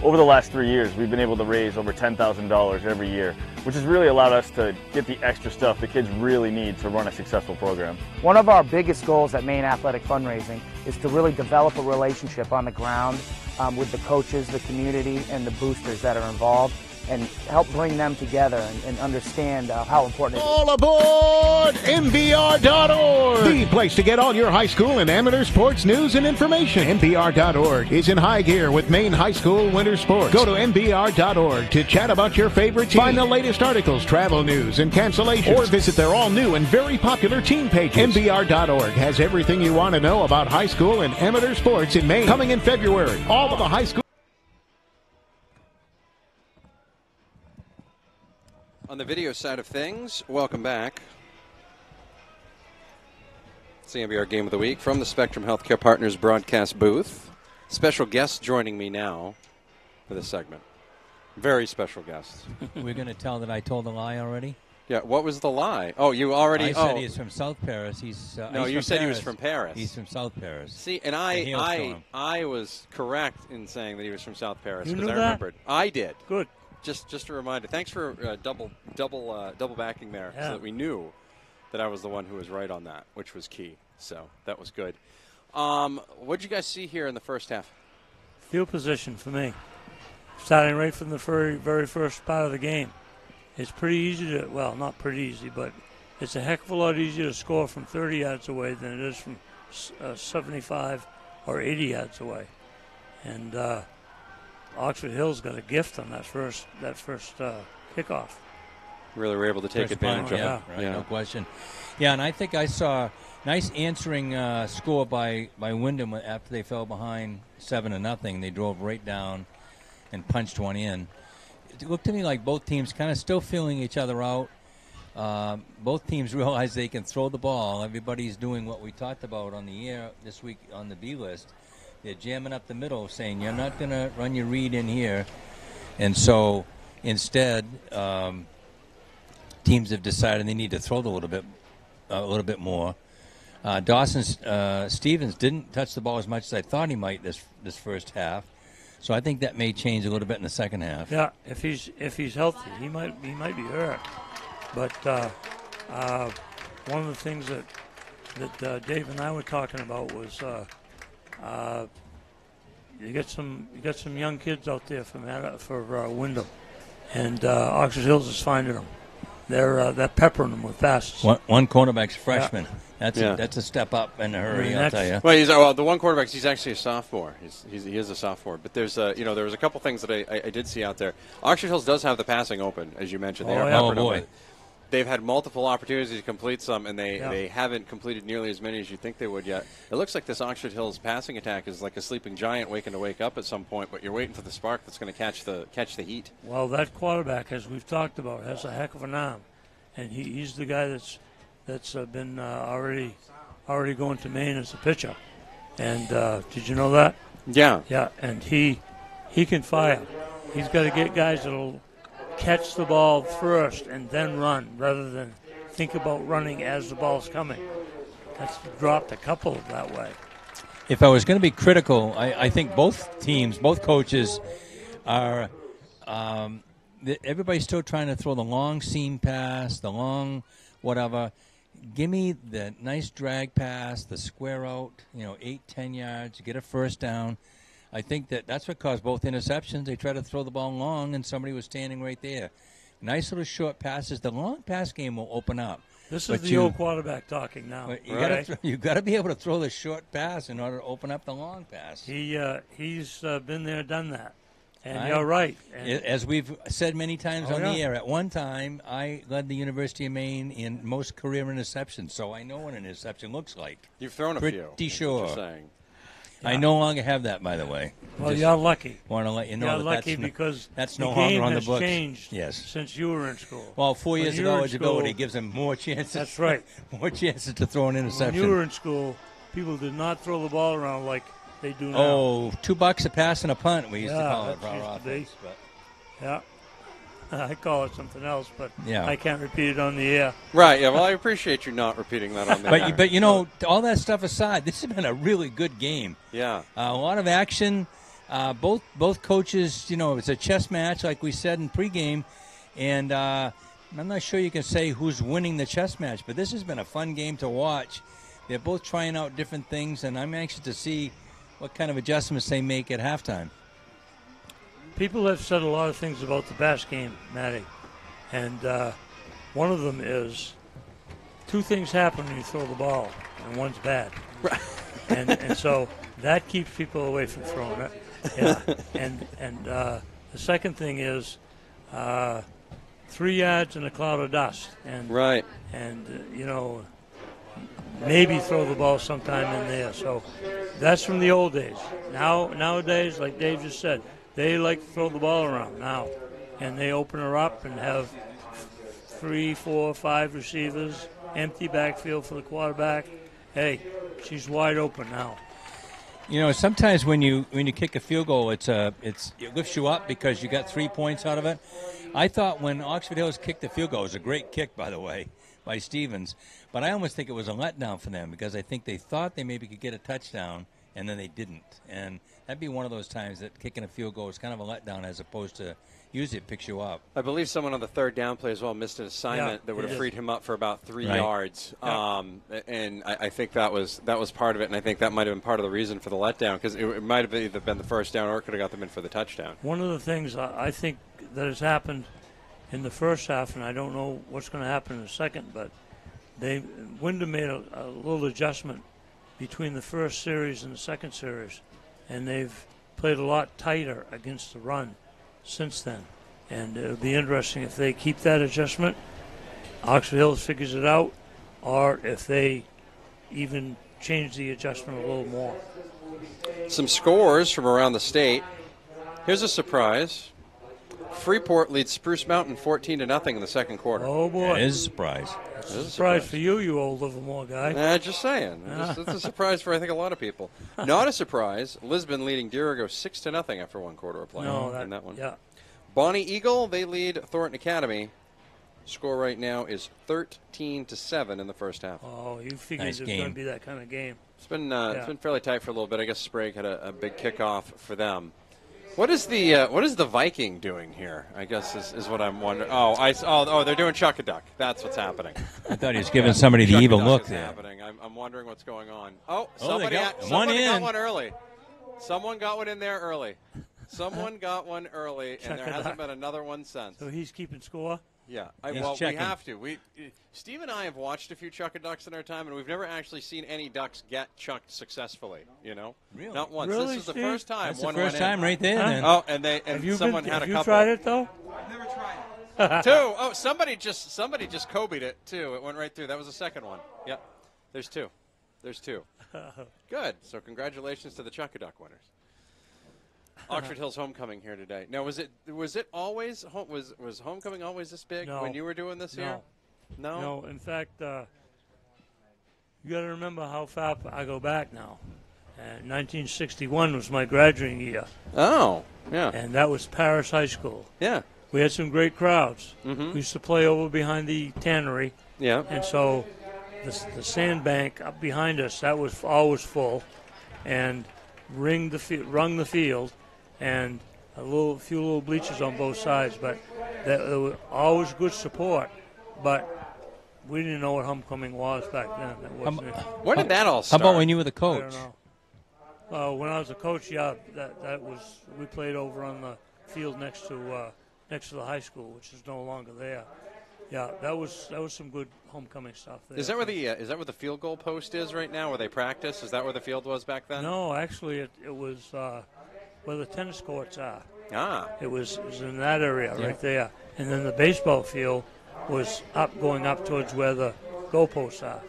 Over the last 3 years, we've been able to raise over $10,000 every year, which has really allowed us to get the extra stuff the kids really need to run a successful program. One of our biggest goals at Maine Athletic Fundraising is to really develop a relationship on the ground with the coaches, the community, and the boosters that are involved, and help bring them together and understand how important it is. All aboard MBR.org, the place to get all your high school and amateur sports news and information. MBR.org is in high gear with Maine high school winter sports. Go to MBR.org to chat about your favorite team. Find the latest articles, travel news, and cancellations. Or visit their all-new and very popular team pages. MBR.org has everything you want to know about high school and amateur sports in Maine. Coming in February, all of the high school. On the video side of things, welcome back. It's the MBR Game of the Week from the Spectrum Healthcare Partners broadcast booth. Special guest joining me now for this segment. Very special guest. We're going to tell that I told a lie already? Yeah, what was the lie? Oh, you already... I said he's from South Paris. No, you said he was from Paris. He's from South Paris. See, and I was correct in saying that he was from South Paris because I remembered. I did. Good. Just a reminder. Thanks for double backing there, yeah, so that we knew that I was the one who was right on that, which was key. So that was good. What did you guys see here in the first half? Field position for me, starting right from the very first part of the game. It's pretty easy to, well, not pretty easy, but it's a heck of a lot easier to score from 30 yards away than it is from 75 or 80 yards away. And Oxford Hills got a gift on that first kickoff. Really were able to take advantage of it. Right, no question. Yeah, and I think I saw a nice answering score by Windham after they fell behind 7-0. They drove right down and punched one in. It looked to me like both teams kind of still feeling each other out. Both teams realize they can throw the ball. Everybody's doing what we talked about on the air this week on the B list. They're jamming up the middle, saying you're not going to run your read in here. And so instead, teams have decided they need to throw a little bit more. Stevens didn't touch the ball as much as I thought he might this first half, so I think that may change a little bit in the second half. Yeah, if he's healthy, he might be hurt. But one of the things that Dave and I were talking about was you get some young kids out there for Windham, and Oxford Hills is finding them. They're peppering them with passes. One cornerback's freshman. Yeah. That's a step up in a hurry, I'll tell you. Well, the one quarterback, he's actually a sophomore. He is a sophomore. But there's there was a couple things that I did see out there. Oxford Hills does have the passing open, as you mentioned. They are peppering them with. They've had multiple opportunities to complete some, and they haven't completed nearly as many as you think they would yet. It looks like this Oxford Hills passing attack is like a sleeping giant waiting to wake up at some point, but you're waiting for the spark that's going to catch the heat. Well, that quarterback, as we've talked about, has a heck of an arm, and he's the guy that's been already going to Maine as a pitcher. And did you know that? Yeah. Yeah, and he can fire. He's got to get guys that'll catch the ball first and then run, rather than think about running as the ball's coming. That's dropped a couple that way. If I was going to be critical, I think both teams, both coaches are everybody's still trying to throw the long seam pass, the long whatever. Give me the nice drag pass, the square out, 8-10 yards, get a first down. I think that's what caused both interceptions. They tried to throw the ball long, and somebody was standing right there. Nice little short passes. The long pass game will open up. This is the old quarterback talking now. You got to be able to throw the short pass in order to open up the long pass. He's been there, done that. And you're right. As we've said many times on the air, at one time I led the University of Maine in most career interceptions, so I know what an interception looks like. You've thrown a few. Pretty sure. Saying. Yeah. I no longer have that, by the way. Well, you're lucky. Want to let you know you're lucky because that's the no game longer on the has books. Changed yes. since you were in school. Well, 4 years of eligibility gives them more chances. That's right. More chances to throw an interception. When you were in school, people did not throw the ball around like they do now. Oh, $2 a pass and a punt, we used to call it for our offense. Yeah. I call it something else, but yeah. I can't repeat it on the air. Right, yeah, well, I appreciate you not repeating that on the air. But all that stuff aside, this has been a really good game. Yeah. A lot of action. Both coaches, it's a chess match, like we said in pregame, and I'm not sure you can say who's winning the chess match, but this has been a fun game to watch. They're both trying out different things, and I'm anxious to see what kind of adjustments they make at halftime. People have said a lot of things about the Bass game, Matty, and one of them is two things happen when you throw the ball, and one's bad. and so that keeps people away from throwing it. Yeah, and the second thing is 3 yards in a cloud of dust, and right, and maybe throw the ball sometime in there. So that's from the old days. Nowadays, like Dave just said, they like to throw the ball around now, and they open her up and have 3, 4, 5 receivers, empty backfield for the quarterback. Hey, she's wide open now. Sometimes when you kick a field goal, it lifts you up because you got 3 points out of it. I thought when Oxford Hills kicked the field goal, it was a great kick, by the way, by Stevens, but I almost think it was a letdown for them because I think they thought they maybe could get a touchdown, and then they didn't. And that'd be one of those times that kicking a field goal is kind of a letdown as opposed to usually it picks you up. I believe someone on the third down play as well missed an assignment that would have freed him up for about 3 yards. Yeah. And I think that was part of it, and I think that might have been part of the reason for the letdown because it might have either been the first down or it could have got them in for the touchdown. One of the things I think that has happened in the first half, and I don't know what's going to happen in the second, but Windham made a little adjustment between the first series and the second series, and they've played a lot tighter against the run since then. And it'll be interesting if they keep that adjustment, Oxford Hills figures it out, or if they even change the adjustment a little more. Some scores from around the state. Here's a surprise. Freeport leads Spruce Mountain 14-0 in the second quarter. Oh, boy. That is a surprise. It's a surprise for you old Livermore guy. Just saying. It's a surprise for, I think, a lot of people. Not a surprise. Lisbon leading Dirigo 6-0 after 1 quarter of play in that one. Yeah. Bonnie Eagle, they lead Thornton Academy Score right now is 13-7 in the first half. Oh, you figured Nice it was game. going to be that kind of game. It's been fairly tight for a little bit. I guess Sprague had a big kickoff for them. What is the Viking doing here? I guess is what I'm wondering. They're doing Chuck-a-Duck. That's what's happening. I thought he was giving somebody the evil look there. Happening. I'm wondering what's going on. Somebody got one early. Someone got one in there early. Someone got one early, and there hasn't been another one since. So he's keeping score? Yeah. He's We checking. have to. Steve and I have watched a few Chuck-a-Ducks in our time, and we've never actually seen any ducks get chucked successfully. Really? Not once. Really, this is the Steve? first time. That's the one first went in. time right there. Huh? Then. Oh, and someone had a couple. Have you tried it, though? I've never tried it. 2. Oh, somebody just Kobe'd it, too. It went right through. That was the second one. Yep. There's 2. Good. So congratulations to the Chuck-a-Duck winners. Oxford Hills homecoming here today. Now, was it always was homecoming always this big when you were doing this here? No. No. In fact, you got to remember how far I go back now. 1961 was my graduating year. Oh, yeah. And that was Paris High School. Yeah. We had some great crowds. Mm-hmm. We used to play over behind the tannery. Yeah. And so the sandbank up behind us, that was always full, and rung the field, and few little bleachers on both sides. But there was always good support. But we didn't know what homecoming was back then. When did that all start? How about when you were the coach? I don't know. When I was a coach, yeah, that was, we played over on the field next to the high school, which is no longer there. Yeah, that was some good homecoming stuff there. Is that where the field goal post is right now, where they practice? Is that where the field was back then? No, actually, it was where the tennis courts are. Ah. It was in that area right there, and then the baseball field was going up towards where the goalposts are.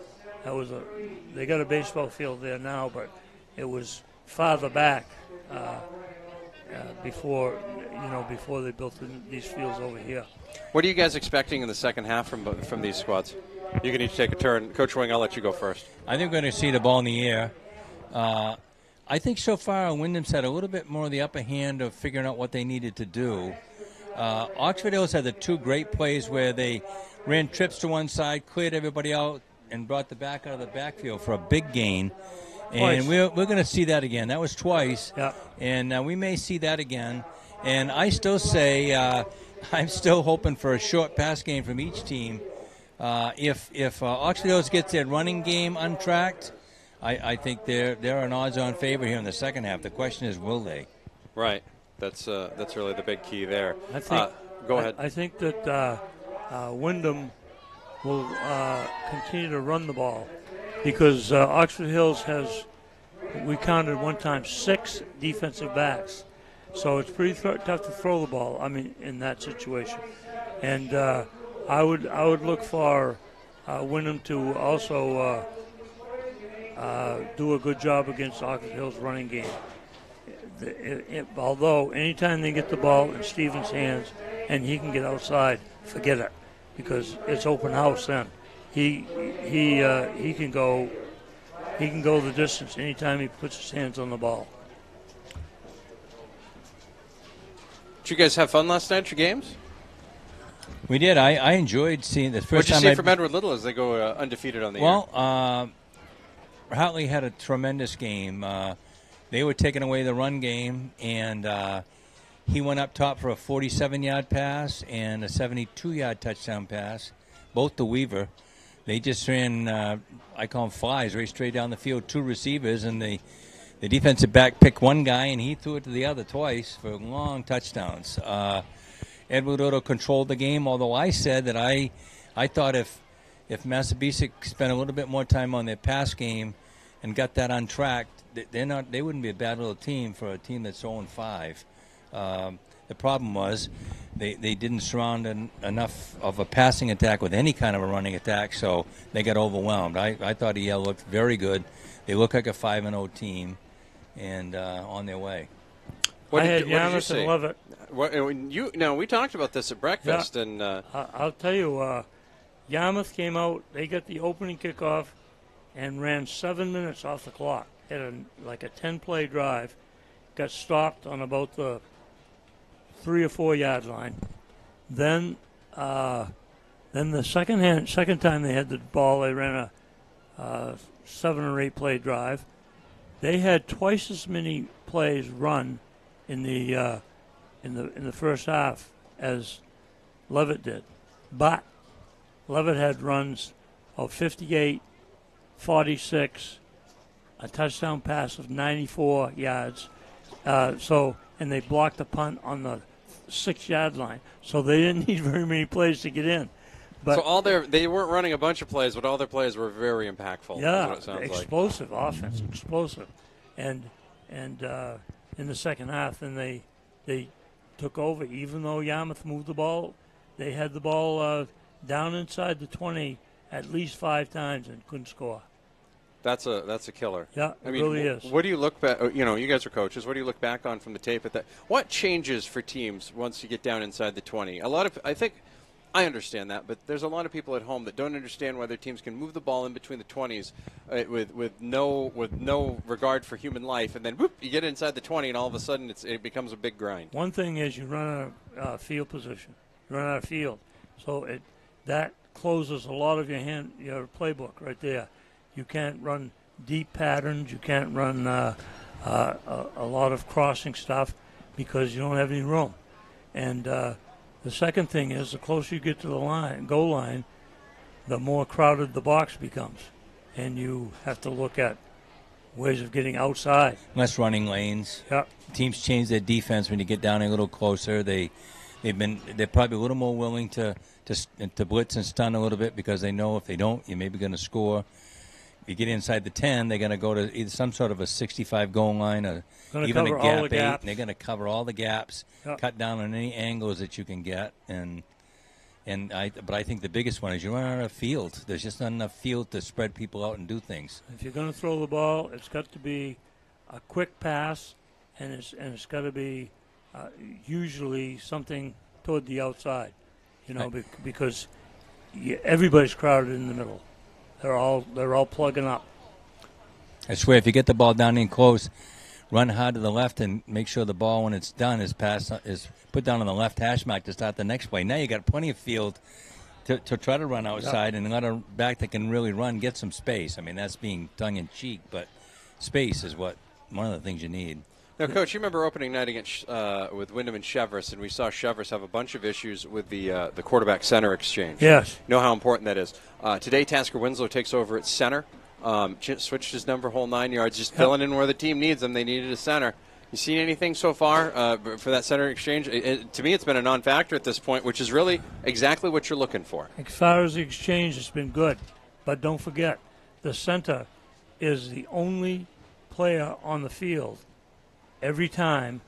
They got a baseball field there now, but it was farther back before they built these fields over here. What are you guys expecting in the second half from these squads? You can each take a turn. Coach Wing, I'll let you go first. I think we're going to see the ball in the air. I think so far Wyndham's had a little bit more of the upper hand of figuring out what they needed to do. Oxford Hills had the 2 great plays where they ran trips to one side, cleared everybody out, and brought the back out of the backfield for a big gain. And we're going to see that again. That was twice. Yeah. And we may see that again. And I still say I'm still hoping for a short pass game from each team. If Oxford Hills gets their running game untracked, I think they're an odds-on favorite here in the second half. The question is, will they? Right. That's really the big key there. I think, go ahead. I think that Windham will continue to run the ball because Oxford Hills we counted one time 6 defensive backs. So it's pretty tough to throw the ball, in that situation. And I would look for Windham to also do a good job against Oxford Hills' running game. Although anytime they get the ball in Stephen's hands and he can get outside, forget it, because it's open house then. He can go the distance anytime he puts his hands on the ball. Did you guys have fun last night at your games? We did. I enjoyed seeing the first time. What did you see from Edward Little as they go undefeated on the year? Well, Hartley had a tremendous game. They were taking away the run game, and he went up top for a 47-yard pass and a 72-yard touchdown pass, both to Weaver. They just ran, I call them flies, right straight down the field, 2 receivers, and the defensive back picked one guy, and he threw it to the other twice for long touchdowns. Edward Little controlled the game, although I said that I thought if Massabesic spent a little bit more time on their pass game and got that on track, they wouldn't be a bad little team for a team that's 0-5. The problem was they didn't surround enough of a passing attack with any kind of a running attack, so they got overwhelmed. I thought EL looked very good. They look like a 5-0 team, and on their way. I had Yarmouth and Levitt. We talked about this at breakfast, and I'll tell you, Yarmouth came out. They got the opening kickoff and ran 7 minutes off the clock. Had a 10-play drive. Got stopped on about the 3 or 4 yard line. Then Then the second time they had the ball, they ran a 7 or 8 play drive. They had twice as many plays run in the first half as Levitt did, but Levitt had runs of 58, 46, a touchdown pass of 94 yards. And they blocked the punt on the 6-yard line, so they didn't need very many plays to get in. But so they weren't running a bunch of plays, but all their plays were very impactful. Yeah, is what it sounds explosive offense, explosive, and in the second half, then they took over. Even though Yarmouth moved the ball, they had the ball down inside the 20 at least 5 times and couldn't score. That's a killer. Yeah, it really is. What do you look back? You guys are coaches. What do you look back on from the tape at that? What changes for teams once you get down inside the 20? I understand that, but there's a lot of people at home that don't understand why their teams can move the ball in between the 20s with no regard for human life, and then whoop, you get inside the 20, and all of a sudden it becomes a big grind. One thing is you run out of field position, you run out of field, so that closes a lot of your playbook right there. You can't run deep patterns. You can't run a lot of crossing stuff because you don't have any room. And the second thing is the closer you get to the goal line, the more crowded the box becomes. And you have to look at ways of getting outside. Less running lanes. Yep. Teams change their defense when you get down a little closer. They're probably a little more willing to blitz and stun a little bit because they know if they don't, you're maybe going to score. If you get inside the 10, they're going to go to either some sort of a 65 goal line or even a gap 8. And they're going to cover all the gaps, cut down on any angles that you can get. But I think the biggest one is you run out of field. There's just not enough field to spread people out and do things. If you're going to throw the ball, it's got to be a quick pass, and it's got to be usually something toward the outside, because everybody's crowded in the middle. They're all plugging up. I swear, if you get the ball down in close, run hard to the left and make sure the ball, when it's done, is put down on the left hash mark to start the next play. Now you got plenty of field to try to run outside and let a back that can really run get some space. I mean, that's being tongue-in-cheek, but space is one of the things you need. Now, Coach, you remember opening night against with Windham and Chevrolet, and we saw Chevrolet have a bunch of issues with the quarterback-center exchange. Yes. You know how important that is. Today, Tasker Winslow takes over at center, switched his number whole 9 yards, just filling in where the team needs them. They needed a center. You seen anything so far for that center exchange? To me, it's been a non-factor at this point, which is really exactly what you're looking for. As far as the exchange, it's been good. But don't forget, the center is the only player on the field every time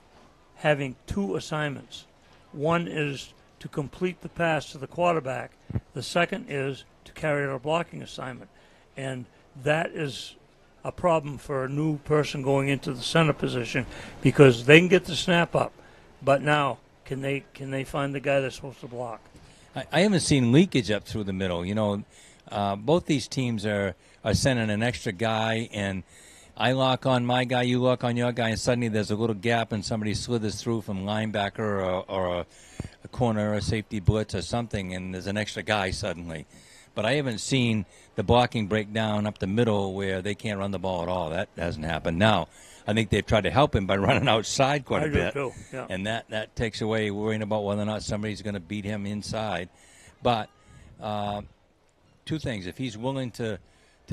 having 2 assignments. One is to complete the pass to the quarterback. The second is to carry out a blocking assignment. And that is a problem for a new person going into the center position because they can get the snap up, but now can they find the guy that's supposed to block? I haven't seen leakage up through the middle. Both these teams are sending an extra guy, and I lock on my guy, you lock on your guy, and suddenly there's a little gap and somebody slithers through from linebacker or a corner or a safety blitz or something, and there's an extra guy suddenly. But I haven't seen the blocking break down up the middle where they can't run the ball at all. That hasn't happened. Now, I think they've tried to help him by running outside quite a bit. Too. Yeah. And that takes away worrying about whether or not somebody's going to beat him inside. But 2 things. If he's willing to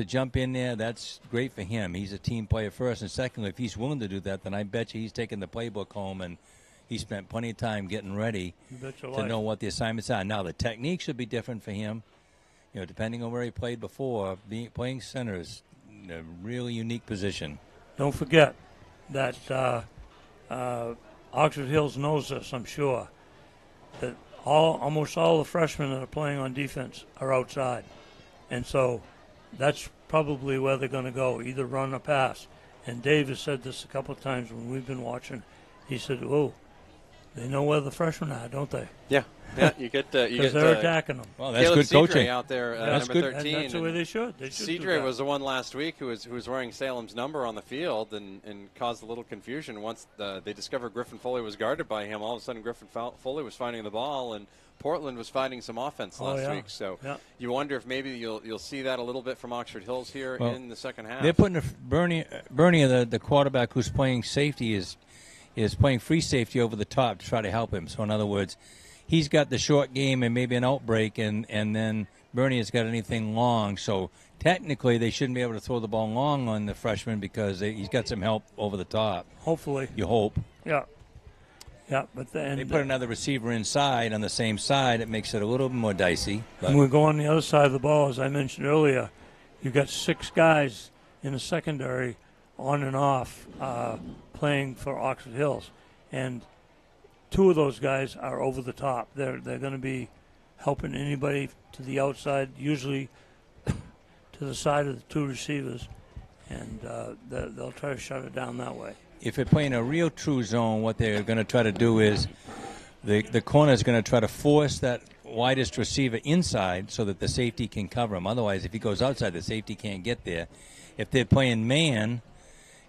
jump in there, that's great for him. He's a team player first. And secondly, if he's willing to do that, then I bet you he's taking the playbook home and he spent plenty of time getting ready to know what the assignments are. Now, the technique should be different for him. Depending on where he played before, playing center is a really unique position. Don't forget that Oxford Hills knows this, I'm sure, that almost all the freshmen that are playing on defense are outside. And so that's probably where they're going to go, either run or pass. And Dave has said this a couple of times when we've been watching. He said, they know where the freshmen are, don't they? Yeah, you get because they're attacking them. Well, that's good coaching out there, that's number good. 13. And that's the way they should. Cedre was the one last week who was wearing Salem's number on the field and caused a little confusion. Once they discovered Griffin Foley was guarded by him, all of a sudden Griffin Foley was finding the ball and Portland was finding some offense last week. So you wonder if maybe you'll see that a little bit from Oxford Hills here in the second half. They're putting Bernie, the quarterback who's playing safety, is playing free safety over the top to try to help him. So in other words, he's got the short game and maybe an outbreak, and then Bernie has got anything long. So technically, they shouldn't be able to throw the ball long on the freshman because he's got some help over the top. Hopefully. You hope. Yeah. Yeah, but then they put another receiver inside on the same side. It makes it a little bit more dicey. When we go on the other side of the ball, as I mentioned earlier, you've got 6 guys in the secondary on and off playing for Oxford Hills. And 2 of those guys are over the top. They're going to be helping anybody to the outside, usually to the side of the 2 receivers, and they'll try to shut it down that way. If they're playing a real true zone, what they're going to try to do is the corner is going to try to force that widest receiver inside so that the safety can cover him. Otherwise, if he goes outside, the safety can't get there. If they're playing man,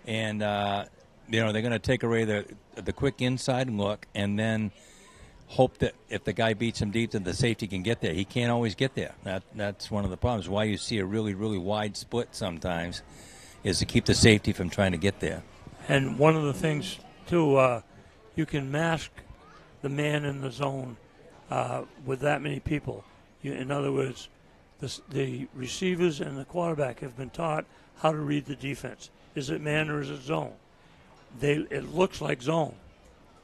and they're going to take away the quick inside look, and then hope that if the guy beats him deep, that the safety can get there. He can't always get there. That's one of the problems. Why you see a really, really wide split sometimes is to keep the safety from trying to get there. And one of the things, too, you can mask the man in the zone with that many people. In other words, the receivers and the quarterback have been taught how to read the defense. Is it man or is it zone? It looks like zone,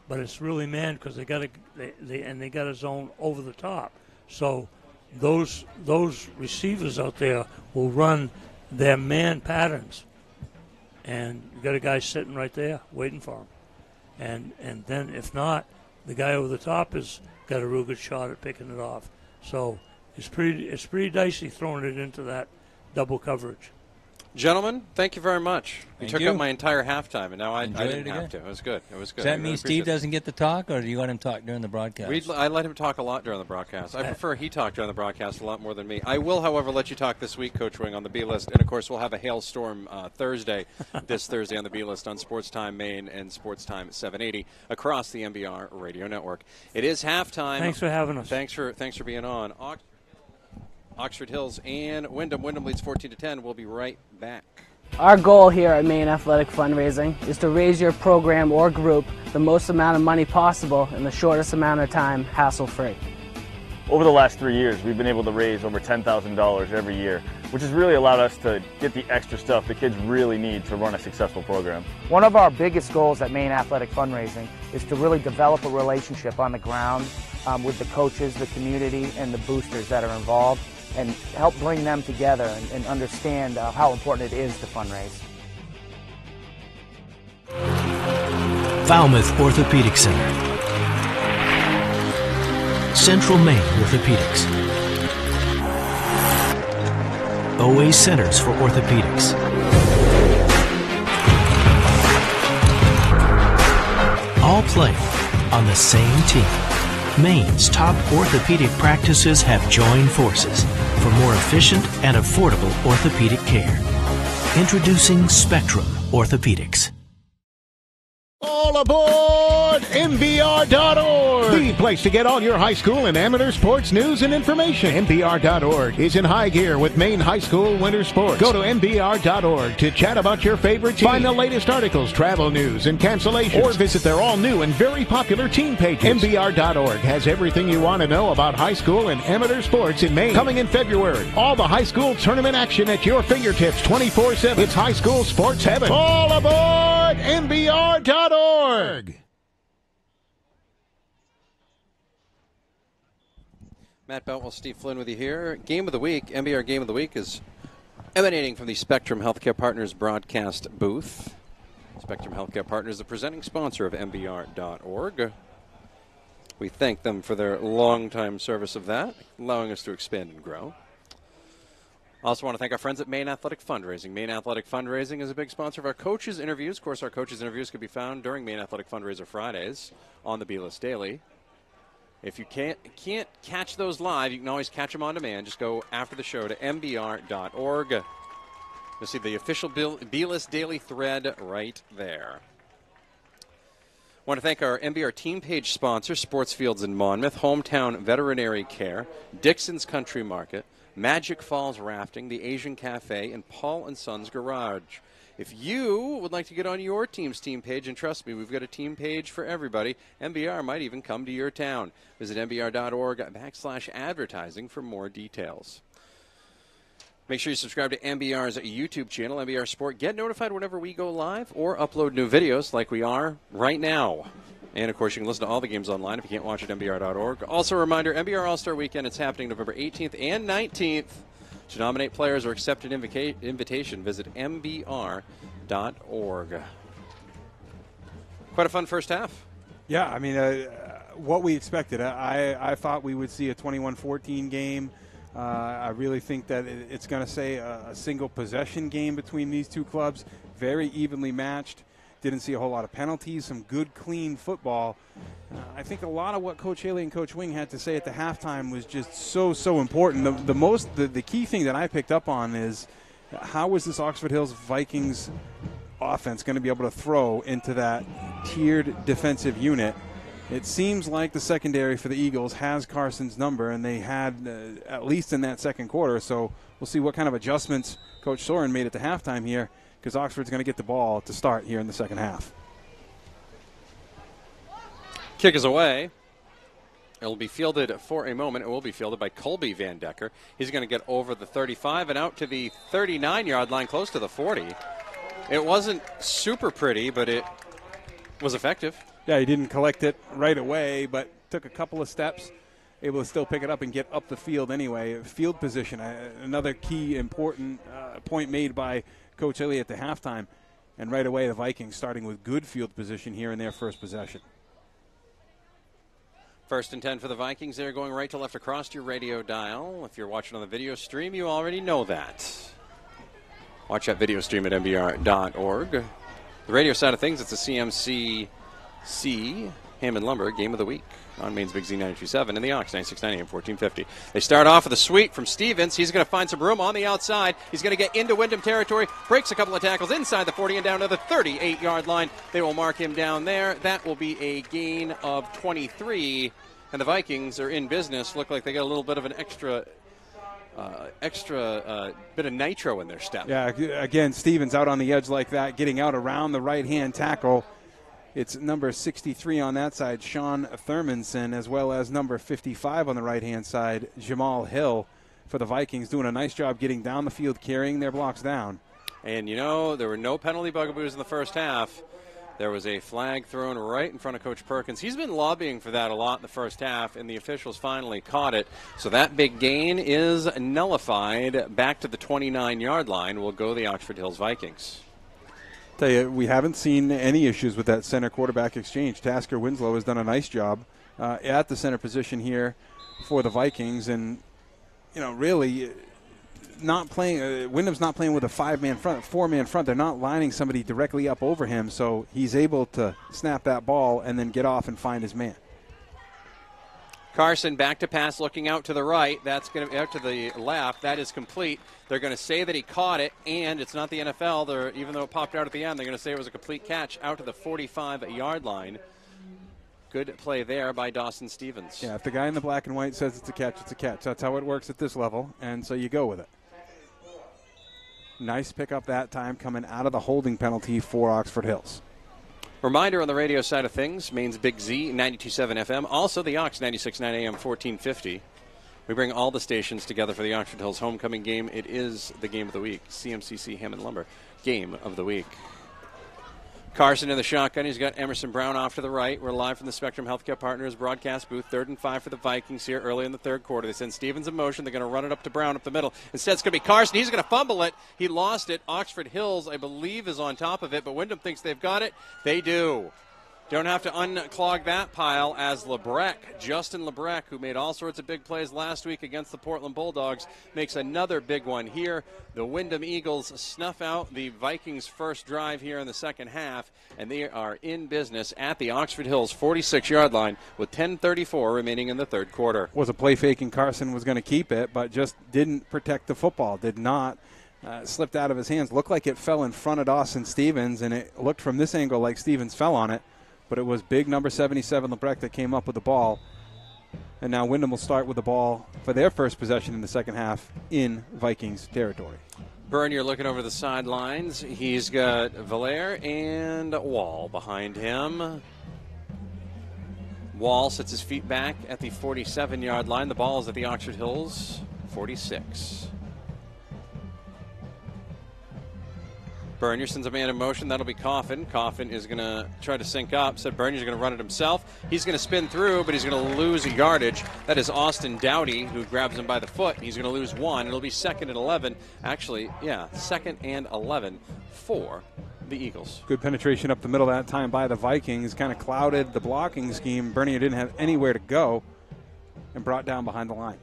but it's really man because they got a zone over the top. So those receivers out there will run their man patterns. And you got a guy sitting right there waiting for him. And then if not, the guy over the top has got a real good shot at picking it off. So it's pretty dicey throwing it into that double coverage. Gentlemen, thank you very much. You took you. up my entire halftime, and now I didn't have to. It was good. Does that mean Steve doesn't get to talk, or do you let him talk during the broadcast? I let him talk a lot during the broadcast. I prefer he talk during the broadcast a lot more than me. I will, however, let you talk this week, Coach Wing, on the B list. And, of course, we'll have a hailstorm this Thursday on the B list on Sports Time Maine and Sports Time 780 across the MBR radio network. It is halftime. Thanks for having us. Thanks for being on. Oxford Hills and Windham. Windham leads 14-10. We'll be right back. Our goal here at Maine Athletic Fundraising is to raise your program or group the most amount of money possible in the shortest amount of time, hassle-free. Over the last 3 years, we've been able to raise over $10,000 every year, which has really allowed us to get the extra stuff the kids really need to run a successful program. One of our biggest goals at Maine Athletic Fundraising is to really develop a relationship on the ground with the coaches, the community, and the boosters that are involved, and help bring them together and understand how important it is to fundraise. Falmouth Orthopedic Center, Central Maine Orthopedics, OA Centers for Orthopedics, all play on the same team. Maine's top orthopedic practices have joined forces for more efficient and affordable orthopedic care. Introducing Spectrum Orthopedics. All aboard MBR.org, the place to get all your high school and amateur sports news and information. MBR.org is in high gear with Maine high school winter sports. Go to MBR.org to chat about your favorite team. Find the latest articles, travel news, and cancellations. Or visit their all-new and very popular team pages. MBR.org has everything you want to know about high school and amateur sports in Maine. Coming in February, all the high school tournament action at your fingertips 24/7. It's high school sports heaven. All aboard MBR.org. Matt Boutwell, Steve Flynn with you here. Game of the week, MBR Game of the Week, is emanating from the Spectrum Healthcare Partners broadcast booth. Spectrum Healthcare Partners, the presenting sponsor of MBR.org. We thank them for their long-time service of that, allowing us to expand and grow. I also want to thank our friends at Maine Athletic Fundraising. Maine Athletic Fundraising is a big sponsor of our coaches' interviews. Of course, our coaches' interviews can be found during Maine Athletic Fundraiser Fridays on the B-List Daily. If you can't catch those live, you can always catch them on demand. Just go after the show to mbr.org. You'll see the official B-List Daily thread right there. Want to thank our MBR team page sponsor, Sports Fields in Monmouth, Hometown Veterinary Care, Dixon's Country Market, Magic Falls Rafting, the Asian Cafe, and Paul & Sons Garage. If you would like to get on your team's team page, and trust me, we've got a team page for everybody, MBR might even come to your town. Visit mbr.org/advertising for more details. Make sure you subscribe to MBR's YouTube channel, MBR Sport. Get notified whenever we go live or upload new videos like we are right now. And, of course, you can listen to all the games online if you can't watch at mbr.org. Also, a reminder, MBR All-Star Weekend is happening November 18th and 19th. To nominate players or accept an invitation, visit mbr.org. Quite a fun first half. Yeah, I mean, what we expected. I thought we would see a 21-14 game. I really think that it's going to say a single possession game between these two clubs, very evenly matched. Didn't see a whole lot of penalties, some good, clean football. I think a lot of what Coach Haley and Coach Wing had to say at the halftime was just so important. The key thing that I picked up on is how is this Oxford Hills Vikings offense going to be able to throw into that tiered defensive unit? It seems like the secondary for the Eagles has Carson's number, and they had at least in that second quarter. So we'll see what kind of adjustments Coach Soren made at the halftime here, because Oxford's going to get the ball to start here in the second half. Kick is away. It will be fielded for a moment. It will be fielded by Colby Van Decker. He's going to get over the 35 and out to the 39-yard line, close to the 40. It wasn't super pretty, but it was effective. Yeah, he didn't collect it right away, but took a couple of steps, able to still pick it up and get up the field anyway. Field position, another key important point made by Coach Haley at the halftime. And right away, the Vikings starting with good field position here in their first possession. First and 10 for the Vikings. They're going right to left across your radio dial. If you're watching on the video stream, you already know that. Watch that video stream at mbr.org. The radio side of things, it's a CMCC Hammond Lumber Game of the Week on Maine's Big Z 92.7 and the Ox 96.9 AM 1450. They start off with a sweep from Stevens. He's going to find some room on the outside. He's going to get into Windham territory, breaks a couple of tackles inside the 40 and down to the 38-yard line. They will mark him down there. That will be a gain of 23, and the Vikings are in business. Look like they got a little bit of an extra bit of nitro in their step. Yeah, again, Stevens out on the edge like that, getting out around the right-hand tackle. It's number 63 on that side, Sean Thurmanson, as well as number 55 on the right-hand side, Jamal Hill, for the Vikings, doing a nice job getting down the field, carrying their blocks down. And, you know, there were no penalty bugaboos in the first half. There was a flag thrown right in front of Coach Perkins. He's been lobbying for that a lot in the first half, and the officials finally caught it. So that big gain is nullified. Back to the 29-yard line will go the Oxford Hills Vikings. Tell you, we haven't seen any issues with that center quarterback exchange. Tasker Winslow has done a nice job at the center position here for the Vikings, and you know, really not playing. Windham's not playing with a 5-man front, 4-man front. They're not lining somebody directly up over him, so he's able to snap that ball and then get off and find his man. Carson back to pass, looking out to the right. That's going to be out to the left. That is complete. They're going to say that he caught it, and it's not the NFL. Even though it popped out at the end, they're going to say it was a complete catch out to the 45-yard line. Good play there by Dawson Stevens. Yeah, if the guy in the black and white says it's a catch, it's a catch. That's how it works at this level, and so you go with it. Nice pickup that time coming out of the holding penalty for Oxford Hills. Reminder on the radio side of things, Maine's Big Z 92.7 FM, also the Ox 96.9 AM 1450. We bring all the stations together for the Oxford Hills homecoming game. It is the game of the week, CMCC Hammond Lumber Game of the Week. Carson in the shotgun. He's got Emerson Brown off to the right. We're live from the Spectrum Healthcare Partners broadcast booth. 3rd and 5 for the Vikings here early in the third quarter. They send Stevens in motion. They're going to run it up to Brown up the middle. Instead, it's going to be Carson. He's going to fumble it. He lost it. Oxford Hills, I believe, is on top of it, but Windham thinks they've got it. They do. Don't have to unclog that pile as Justin Lebrecht, who made all sorts of big plays last week against the Portland Bulldogs, makes another big one here. The Windham Eagles snuff out the Vikings' first drive here in the second half, and they are in business at the Oxford Hills 46-yard line with 10:34 remaining in the third quarter. Was a play fake, and Carson was going to keep it, but just didn't protect the football, did not. Slipped out of his hands. Looked like it fell in front of Dawson Stevens, and it looked from this angle like Stevens fell on it. but it was big number 77, Lebrecht, that came up with the ball. And now Windham will start with the ball for their first possession in the second half in Vikings territory. Bernier looking over the sidelines. He's got Valaire and Wall behind him. Wall sets his feet back at the 47-yard line. The ball is at the Oxford Hills 46. Bernier sends a man in motion. That'll be Coffin. Coffin is going to try to sync up. Said Bernier's going to run it himself. He's going to spin through, but he's going to lose a yardage. That is Austin Dowdy who grabs him by the foot. He's going to lose 1. It'll be 2nd and 11. Actually, yeah, 2nd and 11 for the Eagles. Good penetration up the middle that time by the Vikings. Kind of clouded the blocking scheme. Bernier didn't have anywhere to go and brought down behind the line.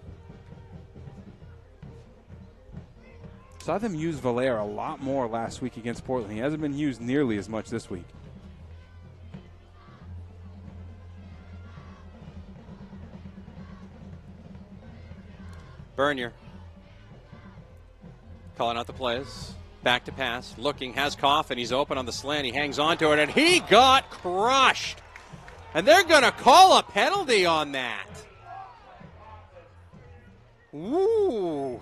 Saw them use Valaire a lot more last week against Portland. He hasn't been used nearly as much this week. Bernier calling out the plays. Back to pass. Looking. Has Coffin. He's open on the slant. He hangs on to it, and he got crushed. And they're going to call a penalty on that. Ooh.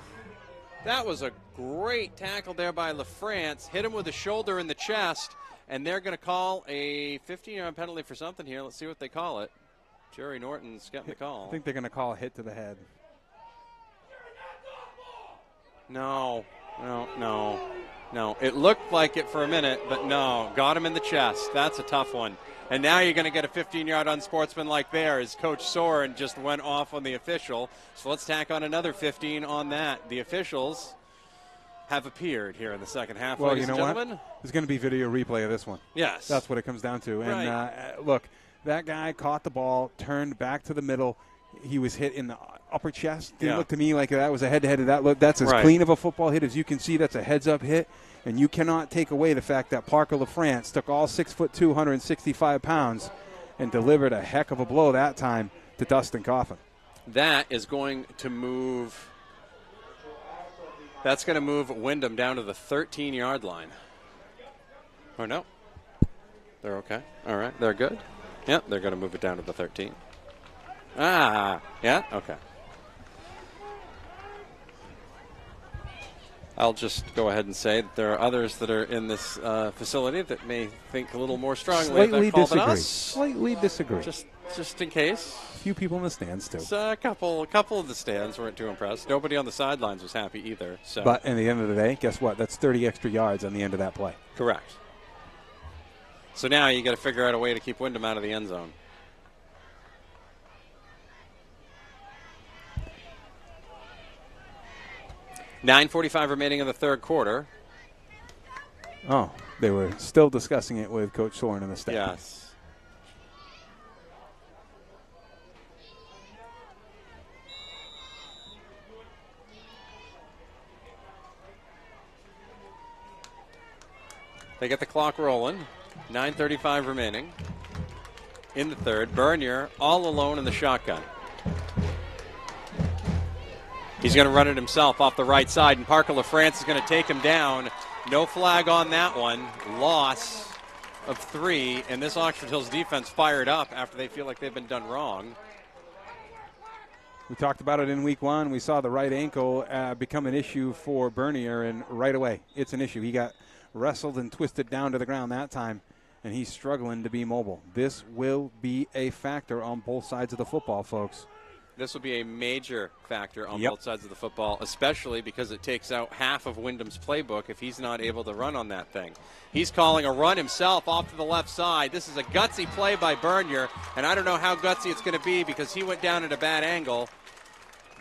That was a great tackle there by LaFrance. Hit him with the shoulder in the chest, and they're going to call a 15-yard penalty for something here. Let's see what they call it. Jerry Norton's getting the call. I think they're going to call a hit to the head. No. It looked like it for a minute, but no. Got him in the chest. That's a tough one. And now you're going to get a 15-yard unsportsmanlike there as Coach Soren just went off on the official. So let's tack on another 15 on that. The officials have appeared here in the second half, well, ladies you know and gentlemen. What? There's going to be video replay of this one. Yes. That's what it comes down to. And right. Look, that guy caught the ball, turned back to the middle. He was hit in the upper chest. Didn't look to me like that was a head-to-head. That's as clean of a football hit as you can see. That's a heads-up hit. And you cannot take away the fact that Parker LaFrance took all 6'2", 265 pounds, and delivered a heck of a blow that time to Dustin Coffin. That is going to move. That's going to move Windham down to the 13-yard line. Or no. They're okay. All right. They're good. Yep. They're going to move it down to the 13. Yeah. Okay. I'll just go ahead and say that there are others that are in this facility that may think a little more strongly of that call than us. Slightly disagree. Just in case. A few people in the stands, too. So a couple of the stands weren't too impressed. Nobody on the sidelines was happy either. So. But at the end of the day, guess what? That's 30 extra yards on the end of that play. Correct. So now you got to figure out a way to keep Windham out of the end zone. $9:45 remaining in the third quarter. Oh, they were still discussing it with Coach Soren and the staff. Yes. They get the clock rolling. 9:35 remaining in the third. Bernier all alone in the shotgun. He's going to run it himself off the right side, and Parker LaFrance is going to take him down. No flag on that one. Loss of 3, and this Oxford Hills defense fired up after they feel like they've been done wrong. We talked about it in week 1. We saw the right ankle become an issue for Bernier, and right away it's an issue. He got wrestled and twisted down to the ground that time, and he's struggling to be mobile. This will be a factor on both sides of the football, folks. This will be a major factor on both sides of the football, especially because it takes out half of Windham's playbook if he's not able to run on that thing. He's calling a run himself off to the left side. This is a gutsy play by Bernier, and I don't know how gutsy it's going to be because he went down at a bad angle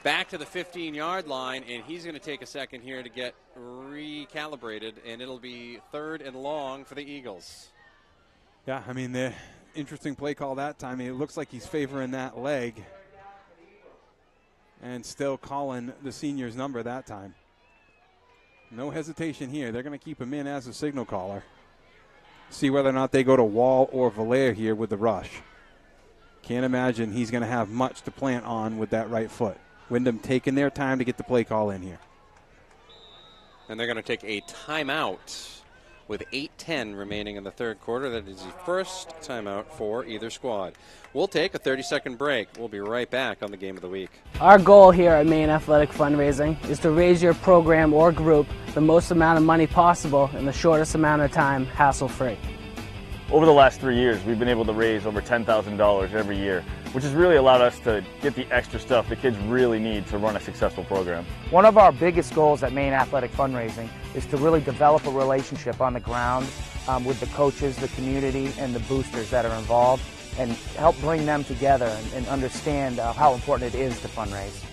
back to the 15-yard line, and he's going to take a second here to get recalibrated, and it'll be 3rd and long for the Eagles. Yeah, I mean, the interesting play call that time. It looks like he's favoring that leg. And still calling the senior's number that time. No hesitation here. They're going to keep him in as a signal caller. See whether or not they go to Wall or Valaire here with the rush. Can't imagine he's going to have much to plant on with that right foot. Windham taking their time to get the play call in here. And they're going to take a timeout with 8:10 remaining in the third quarter. That is the first timeout for either squad. We'll take a 30-second break. We'll be right back on the Game of the Week. Our goal here at Maine Athletic Fundraising is to raise your program or group the most amount of money possible in the shortest amount of time, hassle-free. Over the last 3 years, we've been able to raise over $10,000 every year, which has really allowed us to get the extra stuff the kids really need to run a successful program. One of our biggest goals at Maine Athletic Fundraising is to really develop a relationship on the ground with the coaches, the community, and the boosters that are involved, and help bring them together and understand how important it is to fundraise.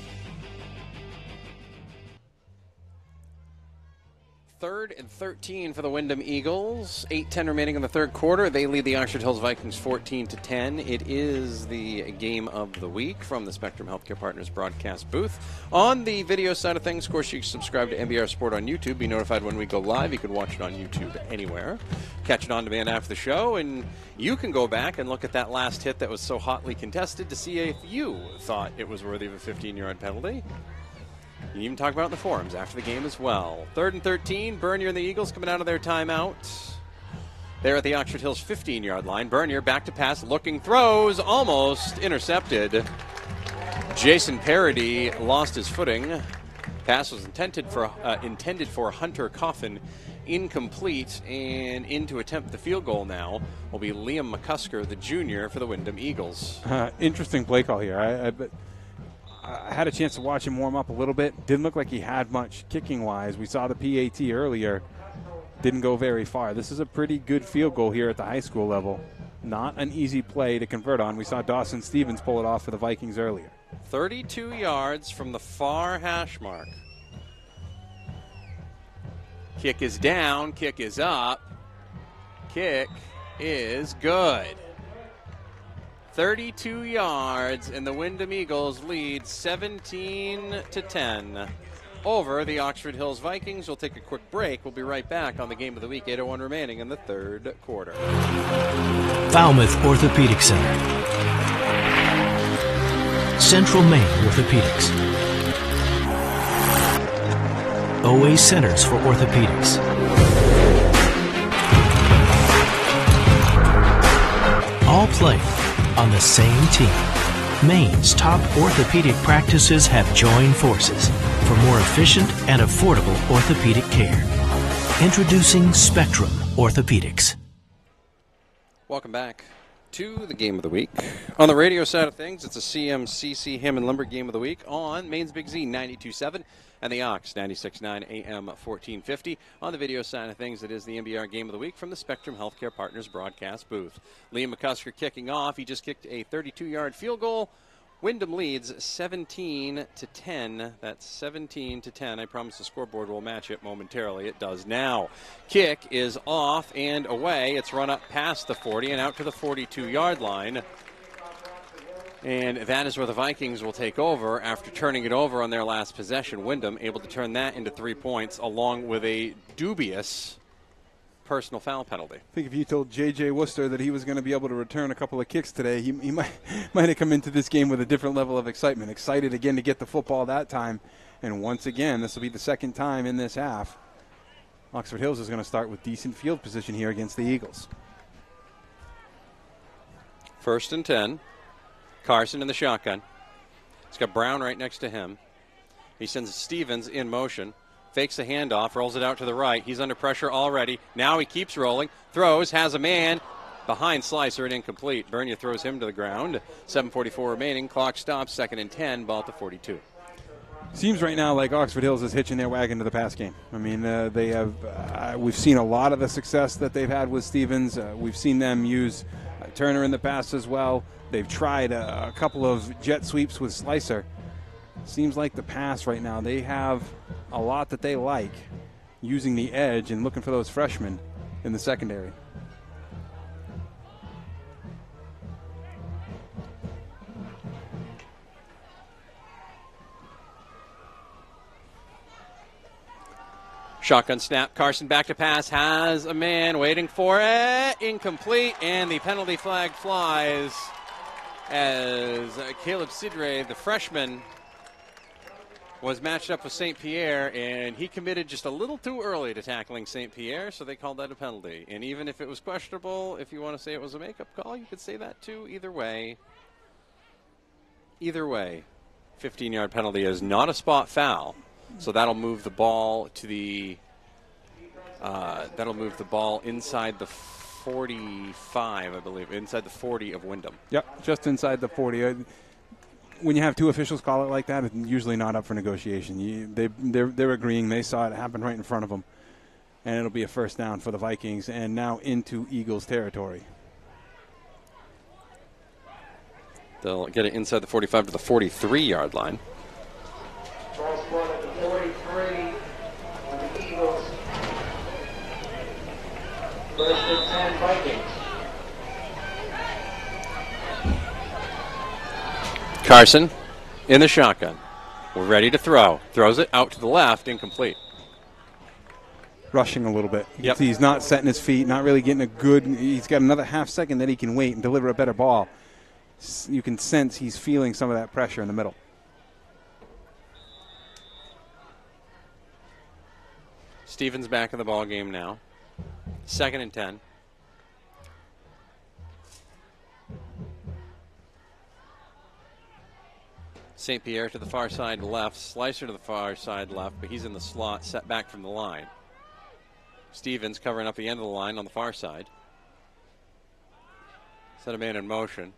3rd and 13 for the Windham Eagles. 8:10 remaining in the third quarter. They lead the Oxford Hills Vikings 14-10. It is the game of the week from the Spectrum Healthcare Partners broadcast booth. On the video side of things, of course, you can subscribe to MBR Sport on YouTube. Be notified when we go live. You can watch it on YouTube anywhere. Catch it on demand after the show, and you can go back and look at that last hit that was so hotly contested to see if you thought it was worthy of a 15-yard penalty. You can even talk about it in the forums after the game as well. 3rd and 13, Bernier and the Eagles coming out of their timeout. They're at the Oxford Hills 15-yard line. Bernier back to pass, looking, throws, almost intercepted. Jason Parody lost his footing. Pass was intended for Hunter Coffin, incomplete, and in to attempt the field goal now will be Liam McCusker, the junior, for the Windham Eagles. Interesting play call here. I had a chance to watch him warm up a little bit. Didn't look like he had much kicking-wise. We saw the PAT earlier. Didn't go very far. This is a pretty good field goal here at the high school level. Not an easy play to convert on. We saw Dawson Stevens pull it off for the Vikings earlier. 32 yards from the far hash mark. Kick is down. Kick is up. Kick is good. 32 yards, and the Windham Eagles lead 17-10 over the Oxford Hills Vikings. We'll take a quick break. We'll be right back on the Game of the Week. 8:01 remaining in the third quarter. Falmouth Orthopedic Center. Central Maine Orthopedics. OA Centers for Orthopedics. All play on the same team. Maine's top orthopedic practices have joined forces for more efficient and affordable orthopedic care. Introducing Spectrum Orthopedics. Welcome back to the Game of the Week. On the radio side of things, it's a CMCC Hammond Lumber Game of the Week on Maine's Big Z 92.7 and the Ox 96.9 AM 1450. On the video side of things, it is the MBR Game of the Week from the Spectrum Healthcare Partners broadcast booth. Liam McCusker kicking off. He just kicked a 32-yard field goal. Windham leads 17-10. That's 17-10. I promise the scoreboard will match it momentarily. It does now. Kick is off and away. It's run up past the 40 and out to the 42-yard line. And that is where the Vikings will take over after turning it over on their last possession. Windham able to turn that into 3 points along with a dubious personal foul penalty. I think if you told J.J. Worcester that he was going to be able to return a couple of kicks today, he might have come into this game with a different level of excitement. Excited again to get the football that time. And once again, this will be the second time in this half. Oxford Hills is going to start with decent field position here against the Eagles. 1st and 10. Carson in the shotgun. He's got Brown right next to him. He sends Stevens in motion. Fakes the handoff, rolls it out to the right. He's under pressure already. Now he keeps rolling. Throws, has a man. Behind Slicer and incomplete. Bernier throws him to the ground. 7:44 remaining. Clock stops. 2nd and 10. Ball at the 42. Seems right now like Oxford Hills is hitching their wagon to the pass game. I mean, they have. We've seen a lot of the success that they've had with Stevens. We've seen them use Turner in the past as well. They've tried a couple of jet sweeps with Slicer. Seems like the pass right now, they have a lot that they like, using the edge and looking for those freshmen in the secondary. Shotgun snap. Carson back to pass. Has a man waiting for it. Incomplete. And the penalty flag flies as Caleb Sidre, the freshman, was matched up with St. Pierre, and he committed just a little too early to tackling St. Pierre, so they called that a penalty. And even if it was questionable, if you want to say it was a makeup call, you could say that too. Either way, 15-yard penalty is not a spot foul, so that'll move the ball to the inside the 45, I believe, inside the 40 of Windham. Yep, just inside the 40. When you have two officials call it like that, it's usually not up for negotiation. They're agreeing. They saw it happen right in front of them, and it'll be a first down for the Vikings, and now into Eagles territory. They'll get it inside the 45 to the 43-yard line. Ball scored at the 43 on the Eagles. First and 10 Vikings. Carson in the shotgun. We're ready to throw. Throws it out to the left, incomplete. Rushing a little bit. Yep. He's not setting his feet, not really getting a good. He's got another half second that he can wait and deliver a better ball. You can sense he's feeling some of that pressure in the middle. Stevens back in the ball game now. 2nd and 10. St. Pierre to the far side left, Slicer to the far side left, but he's in the slot, set back from the line. Stevens covering up the end of the line on the far side. Set a man in motion.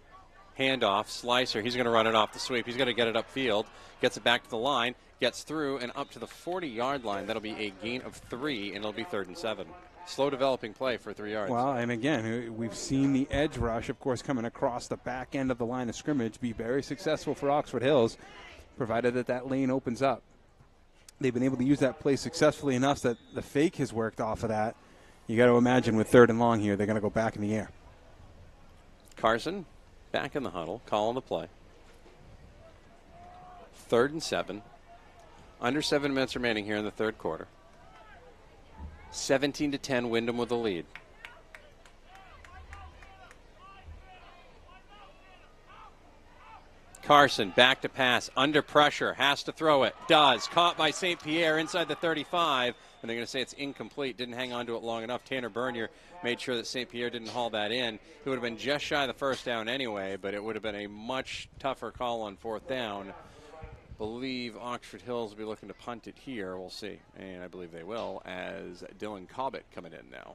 Handoff, Slicer, he's going to run it off the sweep. He's going to get it upfield, gets it back to the line, gets through and up to the 40-yard line. That'll be a gain of 3, and it'll be 3rd and 7. Slow developing play for 3 yards. Well, and again, we've seen the edge rush, of course, coming across the back end of the line of scrimmage be very successful for Oxford Hills, provided that lane opens up. They've been able to use that play successfully enough that the fake has worked off of that. You got to imagine with 3rd and long here, they're going to go back in the air. Carson back in the huddle, calling the play. 3rd and 7. Under 7 minutes remaining here in the third quarter. 17-10, Windham with the lead. Carson back to pass, under pressure, has to throw it, does. Caught by St. Pierre inside the 35, and they're going to say it's incomplete. Didn't hang on to it long enough. Tanner Bernier made sure that St. Pierre didn't haul that in. It would have been just shy of the first down anyway, but it would have been a much tougher call on 4th down. Believe Oxford Hills will be looking to punt it here. We'll see, and I believe they will, as Dylan Cobbett coming in now.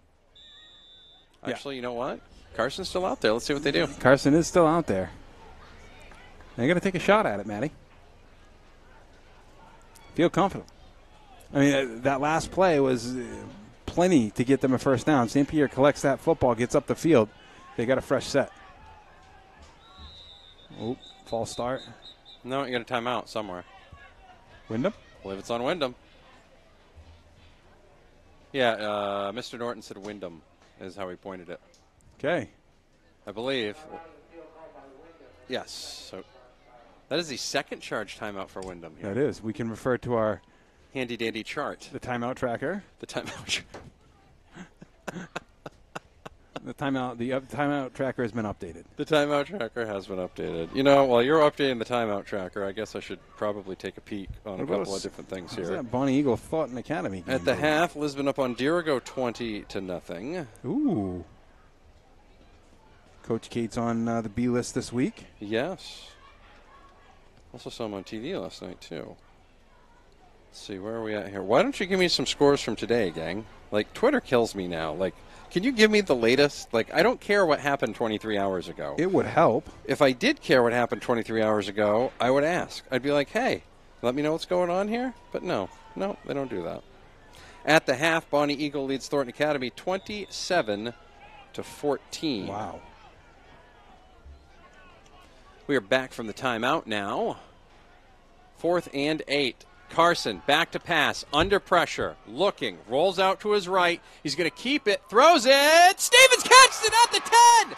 Actually, You know what? Carson's still out there. Let's see what they do. Carson is still out there. They're going to take a shot at it, Matty. Feel confident. I mean, that last play was plenty to get them a first down. St. Pierre collects that football, gets up the field. They got a fresh set. Oop, false start. No, you got a timeout somewhere. Windham? I believe it's on Windham. Yeah, Mr. Norton said Windham is how he pointed it. Okay. I believe. Yes. So that is the second charge timeout for Windham here. That is. We can refer to our handy-dandy chart. The timeout tracker. The timeout The timeout tracker has been updated. The timeout tracker has been updated. You know, while you're updating the timeout tracker, I guess I should probably take a peek on a couple of different things here. That Bonnie Eagle Thoughton Academy game? At the half, Lisbon up on Dirigo 20-0. Ooh. Coach Kate's on the B list this week. Yes. Also saw him on TV last night, too. Let's see, where are we at here? Why don't you give me some scores from today, gang? Like, Twitter kills me now. Like, can you give me the latest? Like, I don't care what happened 23 hours ago. It would help. If I did care what happened 23 hours ago, I would ask. I'd be like, hey, let me know what's going on here. But no, they don't do that. At the half, Bonnie Eagle leads Thornton Academy 27-14. Wow. We are back from the timeout now. 4th and 8. Carson back to pass, under pressure, looking, rolls out to his right. He's going to keep it, throws it. Stevens catches it at the 10.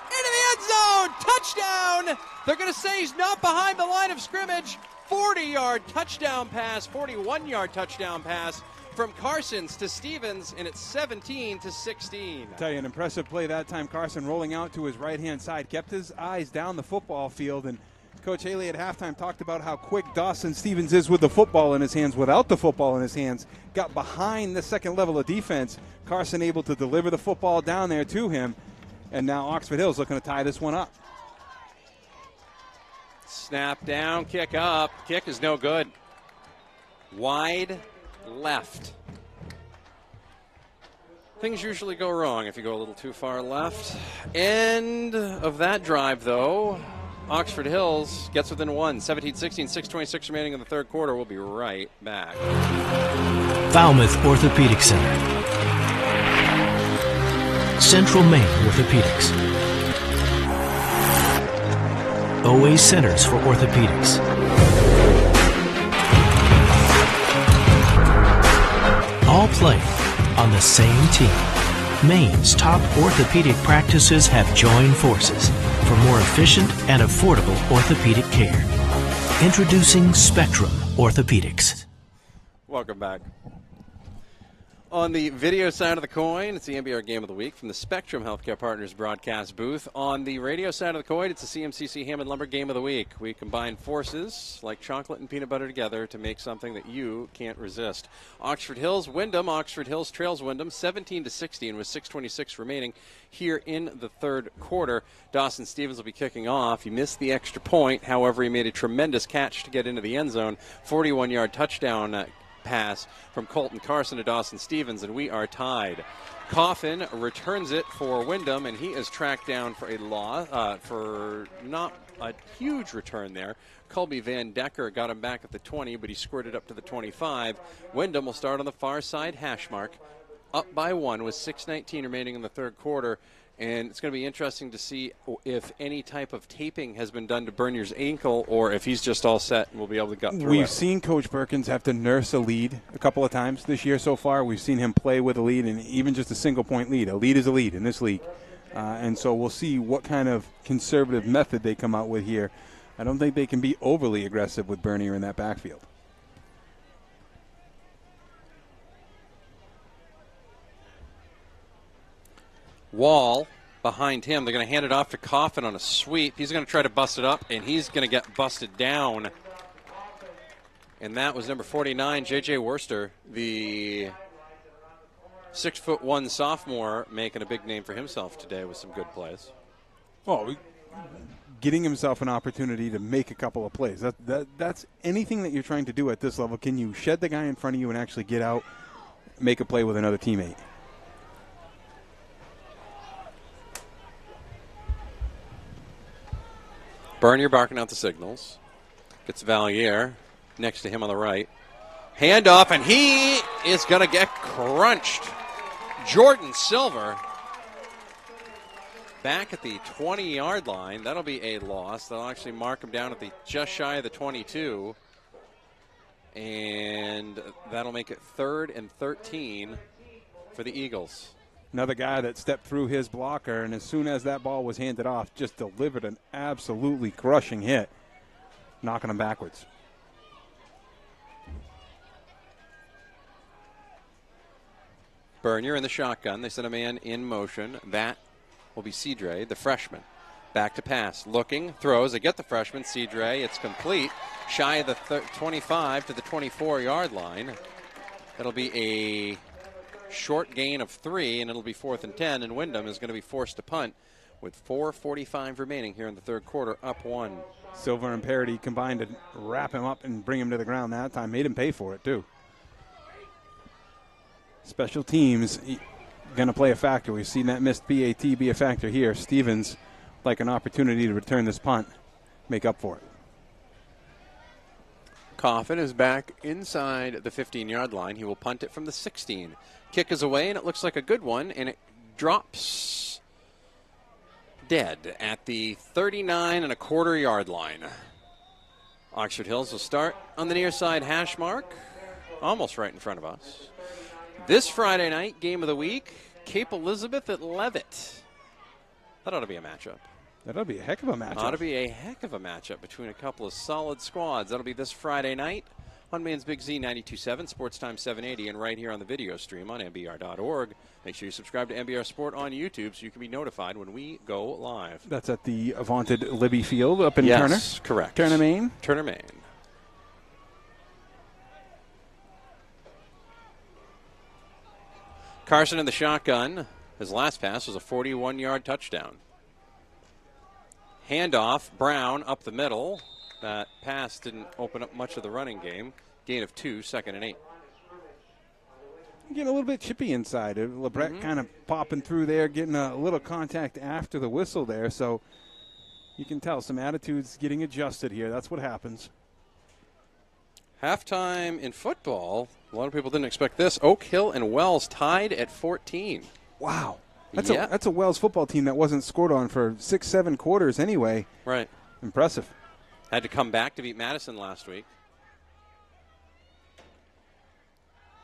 Into the end zone. Touchdown. They're going to say he's not behind the line of scrimmage. 40-yard touchdown pass, 41-yard touchdown pass from Carson's to Stevens, and it's 17-16. I'll tell you, an impressive play that time. Carson rolling out to his right-hand side, kept his eyes down the football field and Coach Haley at halftime talked about how quick Dawson Stevens is with the football in his hands, without the football in his hands. Got behind the second level of defense. Carson able to deliver the football down there to him. And now Oxford Hills looking to tie this one up. Snap down, kick up. Kick is no good. Wide left. Things usually go wrong if you go a little too far left. End of that drive, though. Oxford Hills gets within one. 17-16, 6:26 remaining in the third quarter. We'll be right back. Falmouth Orthopedic Center. Central Maine Orthopedics. OA Centers for Orthopedics. All play on the same team. Maine's top orthopedic practices have joined forces for more efficient and affordable orthopedic care. Introducing Spectrum Orthopedics. Welcome back. On the video side of the coin, it's the MBR Game of the Week from the Spectrum Healthcare Partners broadcast booth. On the radio side of the coin, it's the CMCC Hammond Lumber Game of the Week. We combine forces like chocolate and peanut butter together to make something that you can't resist. Oxford Hills, Windham. Oxford Hills trails Windham 17-16 with 6:26 remaining here in the third quarter. Dawson Stevens will be kicking off. He missed the extra point. However, he made a tremendous catch to get into the end zone. 41-yard touchdown pass from Colton Carson to Dawson Stevens, and we are tied. Coffin returns it for Windham, and he is tracked down for a loss, for not a huge return there. Colby Van Decker got him back at the 20, but he squirted up to the 25. Windham will start on the far side hash mark, up by one with 6:19 remaining in the third quarter. And it's going to be interesting to see if any type of taping has been done to Bernier's ankle or if he's just all set and will be able to get through We've seen Coach Perkins have to nurse a lead a couple of times this year so far. We've seen him play with a lead, and even just a single-point lead. A lead is a lead in this league. And so we'll see what kind of conservative method they come out with here. I don't think they can be overly aggressive with Bernier in that backfield. Wall behind him. They're going to hand it off to Coffin on a sweep. He's going to try to bust it up, and he's going to get busted down. And that was number 49, J.J. Worcester, the 6'1" sophomore, making a big name for himself today with some good plays. Oh, getting himself an opportunity to make a couple of plays. That's anything that you're trying to do at this level. Can you shed the guy in front of you and actually get out, make a play with another teammate? Bernier barking out the signals. Gets Valier next to him on the right. Handoff, and he is going to get crunched. Jordan Silver back at the 20-yard line. That'll be a loss. They'll actually mark him down at the just shy of the 22. And that'll make it 3rd and 13 for the Eagles. Another guy that stepped through his blocker, and as soon as that ball was handed off, just delivered an absolutely crushing hit, knocking him backwards. Bernier in the shotgun. They send a man in motion. That will be Cedre, the freshman. Back to pass. Looking, throws. They get the freshman, Cedre. It's complete. Shy of the 25 to the 24-yard line. That'll be a short gain of 3, and it'll be 4th and 10, and Windham is going to be forced to punt with 4:45 remaining here in the third quarter, up 1. Silver and Parity combined to wrap him up and bring him to the ground that time. Made him pay for it, too. Special teams going to play a factor. We've seen that missed PAT be a factor here. Stevens like an opportunity to return this punt, make up for it. Coffin is back inside the 15-yard line. He will punt it from the 16. Kick is away, and it looks like a good one, and it drops dead at the 39.25-yard line. Oxford Hills will start on the near side hash mark, almost right in front of us. This Friday night, game of the week, Cape Elizabeth at Leavitt. That ought to be a matchup. That'll be a heck of a matchup. Ought to be a heck of a matchup between a couple of solid squads. That'll be this Friday night on Maine's Big Z 92.7, Sports Time 780, and right here on the video stream on MBR.org. Make sure you subscribe to MBR Sport on YouTube so you can be notified when we go live. That's at the vaunted Libby Field up in Turner. Yes, correct. Turner, Maine. Turner, Maine. Carson in the shotgun. His last pass was a 41-yard touchdown. Handoff, Brown up the middle. That pass didn't open up much of the running game. Gain of 2, 2nd and 8. Getting a little bit chippy inside. LeBret kind of popping through there, getting a little contact after the whistle there. So you can tell some attitudes getting adjusted here. That's what happens. Halftime in football, a lot of people didn't expect this. Oak Hill and Wells tied at 14. Wow. That's a Wells football team that wasn't scored on for 6-7 quarters anyway. Right. Impressive. Had to come back to beat Madison last week.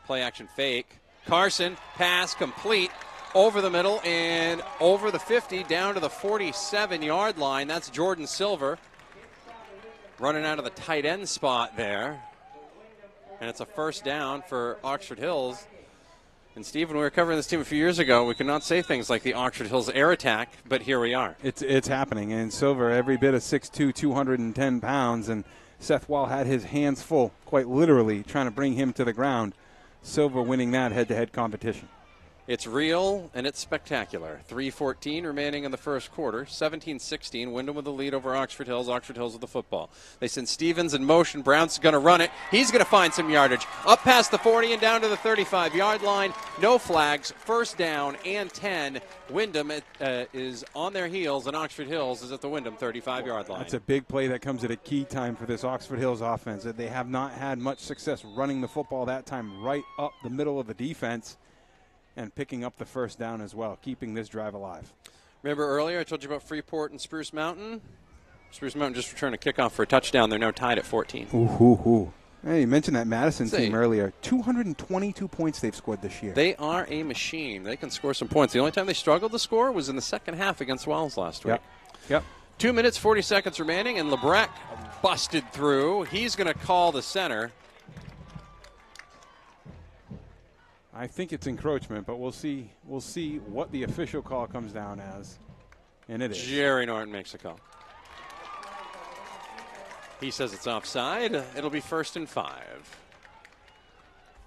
Play action fake. Carson, pass complete. Over the middle and over the 50 down to the 47-yard line. That's Jordan Silver running out of the tight end spot there. And it's a first down for Oxford Hills. And, Steve, when we were covering this team a few years ago, we could not say things like the Oxford Hills air attack, but here we are. It's happening. And Silver, every bit of 6'2", 210 pounds. And Seth Wall had his hands full, quite literally, trying to bring him to the ground. Silver winning that head-to-head competition. It's real, and it's spectacular. 3:14 remaining in the first quarter. 17-16. Windham with the lead over Oxford Hills. Oxford Hills with the football. They send Stevens in motion. Brown's going to run it. He's going to find some yardage. Up past the 40 and down to the 35-yard line. No flags. First down and 10. Windham is on their heels, and Oxford Hills is at the Windham 35-yard line. That's a big play that comes at a key time for this Oxford Hills offense. They have not had much success running the football that time right up the middle of the defense. And picking up the first down as well, keeping this drive alive. Remember earlier I told you about Freeport and Spruce Mountain? Spruce Mountain just returned a kickoff for a touchdown. They're now tied at 14. Ooh. Hey, you mentioned that Madison team earlier. 222 points they've scored this year. They are a machine. They can score some points. The only time they struggled to score was in the second half against Wells last week. Yep. 2 minutes, 40 seconds remaining, and LeBret busted through. He's going to call the center. I think it's encroachment, but we'll see. We'll see what the official call comes down as, and it is. Jerry Norton makes a call. He says it's offside. It'll be 1st and 5.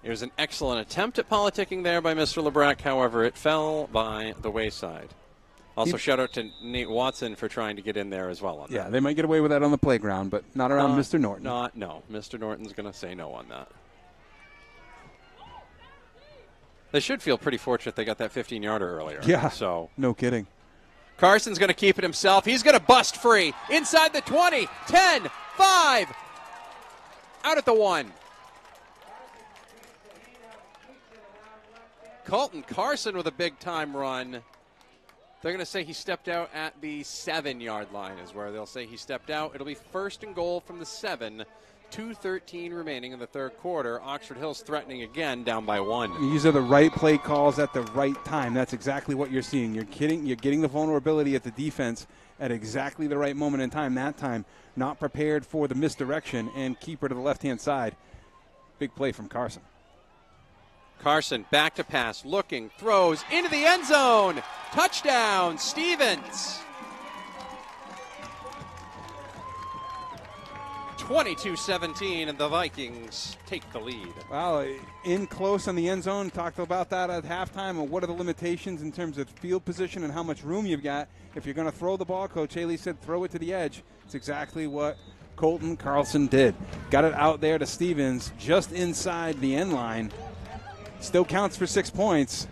It was an excellent attempt at politicking there by Mr. LeBret. However, it fell by the wayside. Also, shout out to Nate Watson for trying to get in there as well on that. Yeah, they might get away with that on the playground, but not around Mr. Norton. No. Mr. Norton's going to say no on that. They should feel pretty fortunate they got that 15-yarder earlier. Yeah, so no kidding. Carson's going to keep it himself. He's going to bust free. Inside the 20, 10, 5. Out at the 1. Colton Carson with a big-time run. They're going to say he stepped out at the 7-yard line is where they'll say he stepped out. It'll be 1st and goal from the 7. 2:13 remaining in the third quarter. Oxford Hills threatening again, down by 1. These are the right play calls at the right time. That's exactly what you're seeing. You're getting the vulnerability at the defense at exactly the right moment in time. That time, not prepared for the misdirection and keeper to the left-hand side. Big play from Carson. Carson back to pass, looking, throws into the end zone. Touchdown, Stevens. 22-17, and the Vikings take the lead. Well, in close on the end zone. Talked about that at halftime, and what are the limitations in terms of field position and how much room you've got. If you're going to throw the ball, Coach Haley said throw it to the edge. It's exactly what Colton Carlson did. Got it out there to Stevens, just inside the end line. Still counts for 6 points,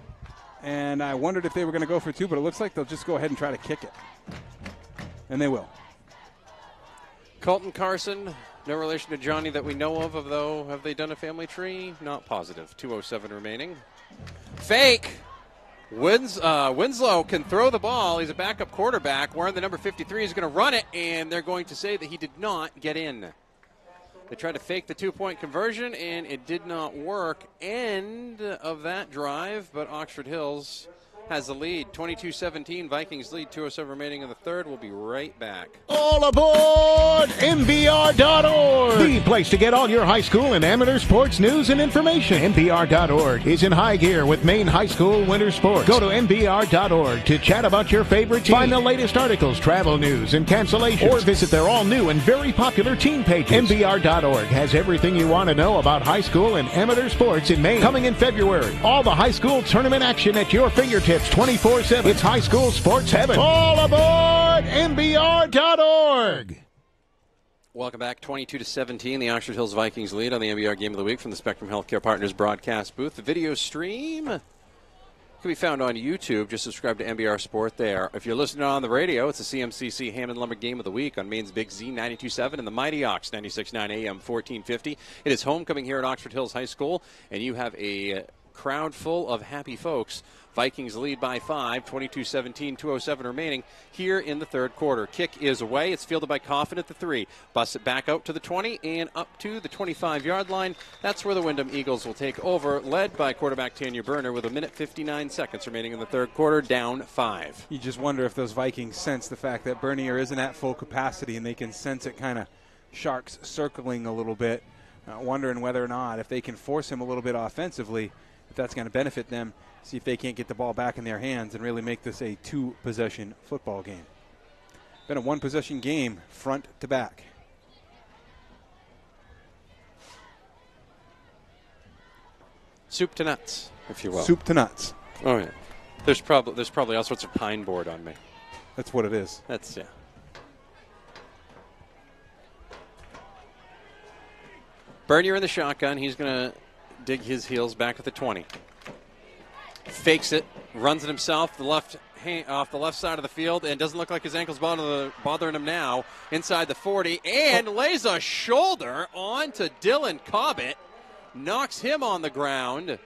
and I wondered if they were going to go for 2, but it looks like they'll just go ahead and try to kick it. And they will. Colton Carson, no relation to Johnny that we know of, though. Have they done a family tree? Not positive. 2:07 remaining. Fake. Winslow can throw the ball. He's a backup quarterback. Wearing the number 53. He's going to run it, and they're going to say that he did not get in. They tried to fake the 2-point conversion, and it did not work. End of that drive, but Oxford Hills has the lead. 22-17. Vikings lead. 2:07 remaining in the third. We'll be right back. All aboard MBR.org, the place to get all your high school and amateur sports news and information. MBR.org is in high gear with Maine high school winter sports. Go to MBR.org to chat about your favorite team. Find the latest articles, travel news, and cancellations. Or visit their all-new and very popular team pages. MBR.org has everything you want to know about high school and amateur sports in Maine. Coming in February, all the high school tournament action at your fingertips 24/7. It's high school sports heaven. All aboard MBR.org. Welcome back. 22-17. The Oxford Hills Vikings lead on the MBR Game of the Week from the Spectrum Healthcare Partners broadcast booth. The video stream can be found on YouTube. Just subscribe to MBR Sport there. If you're listening on the radio, it's the CMCC Hammond Lumber Game of the Week on Maine's Big Z 92.7 and the Mighty Ox 96.9 AM 1450. It is homecoming here at Oxford Hills High School, and you have a crowd full of happy folks. Vikings lead by 5, 22-17, 2:07 remaining here in the third quarter. Kick is away. It's fielded by Coffin at the 3. Busts it back out to the 20 and up to the 25-yard line. That's where the Windham Eagles will take over, led by quarterback Tanya Berner with 1:59 remaining in the third quarter, down 5. You just wonder if those Vikings sense the fact that Bernier isn't at full capacity, and they can sense it kind of Sharks circling a little bit, wondering whether or not if they can force him a little bit offensively, if that's going to benefit them. See if they can't get the ball back in their hands and really make this a 2-possession football game. Been a 1-possession game, front to back. Soup to nuts, if you will. Soup to nuts. Oh, yeah. There's probably all sorts of pine board on me. That's what it is. That's, yeah. Bernier in the shotgun. He's going to dig his heels back at the 20. Fakes it, runs it himself off the left side of the field, and doesn't look like his ankle's bothering him now. Inside the 40, and lays a shoulder onto Dylan Cobbett, knocks him on the ground,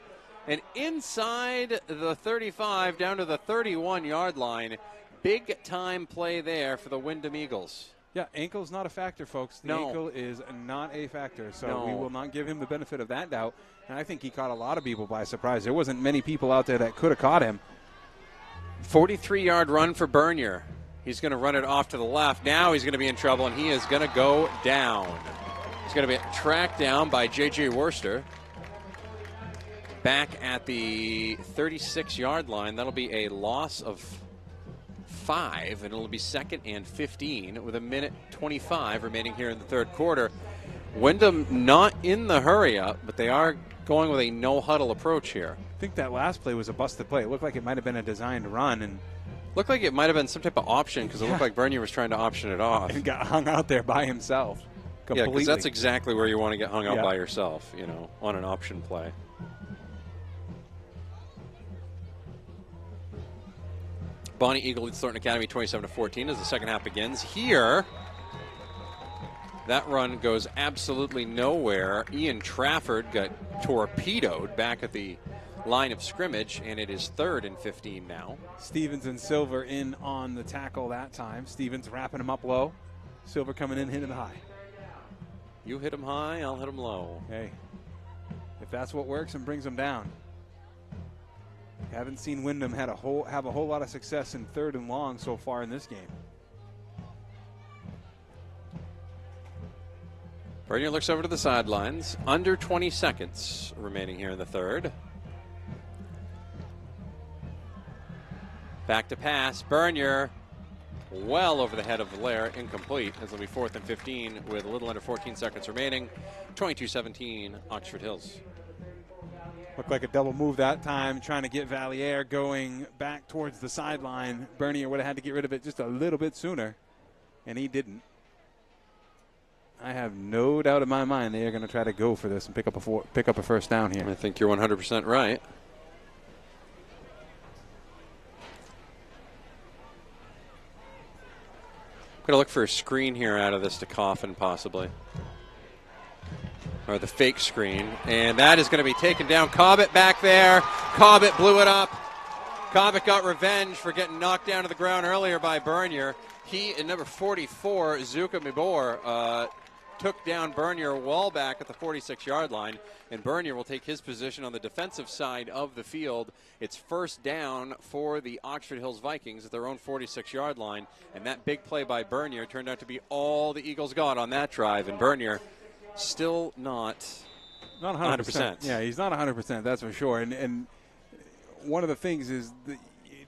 and inside the 35 down to the 31-yard line. Big time play there for the Windham Eagles. Yeah, ankle's not a factor, folks. The ankle is not a factor, so we will not give him the benefit of that doubt. And I think he caught a lot of people by surprise. There wasn't many people out there that could have caught him. 43-yard run for Bernier. He's going to run it off to the left. Now he's going to be in trouble, and he is going to go down. He's going to be tracked down by J.J. Worcester. Back at the 36-yard line. That'll be a loss of 5, and it'll be 2nd and 15 with 1:25 remaining here in the third quarter. Windham not in the hurry up, but they are going with a no-huddle approach here. I think that last play was a busted play. It looked like it might have been a designed run, and looked like it might have been some type of option, because it looked like Bernier was trying to option it off. And got hung out there by himself. Completely. Yeah, because that's exactly where you want to get hung out by yourself, on an option play. Bonnie Eagle leads Thornton Academy 27-14 as the second half begins. Here, that run goes absolutely nowhere. Ian Trafford got torpedoed back at the line of scrimmage, and it is 3rd and 15 now. Stevens and Silver in on the tackle that time. Stevens wrapping him up low. Silver coming in, hitting high. You hit him high, I'll hit him low. Hey, if that's what works and brings him down. Haven't seen Windham have a whole lot of success in 3rd and long so far in this game. Bernier looks over to the sidelines. Under 20 seconds remaining here in the third. Back to pass. Bernier well over the head of Valaire. Incomplete. This will be 4th and 15 with a little under 14 seconds remaining. 22-17 Oxford Hills. Looked like a double move that time, trying to get Valliere going back towards the sideline. Bernier would have had to get rid of it just a little bit sooner, and he didn't. I have no doubt in my mind they are going to try to go for this and pick up a first down here. I think you're 100% right. I'm going to look for a screen here out of this to Coffin, possibly. Or the fake screen. And that is going to be taken down. Cobbett back there. Cobbett blew it up. Cobbett got revenge for getting knocked down to the ground earlier by Bernier. He and number 44, Zuka Mibor, took down Bernier well back at the 46-yard line, and Bernier will take his position on the defensive side of the field. It's first down for the Oxford Hills Vikings at their own 46-yard line, and that big play by Bernier turned out to be all the Eagles got on that drive, and Bernier still not 100%. Yeah, he's not 100%, that's for sure. And one of the things is the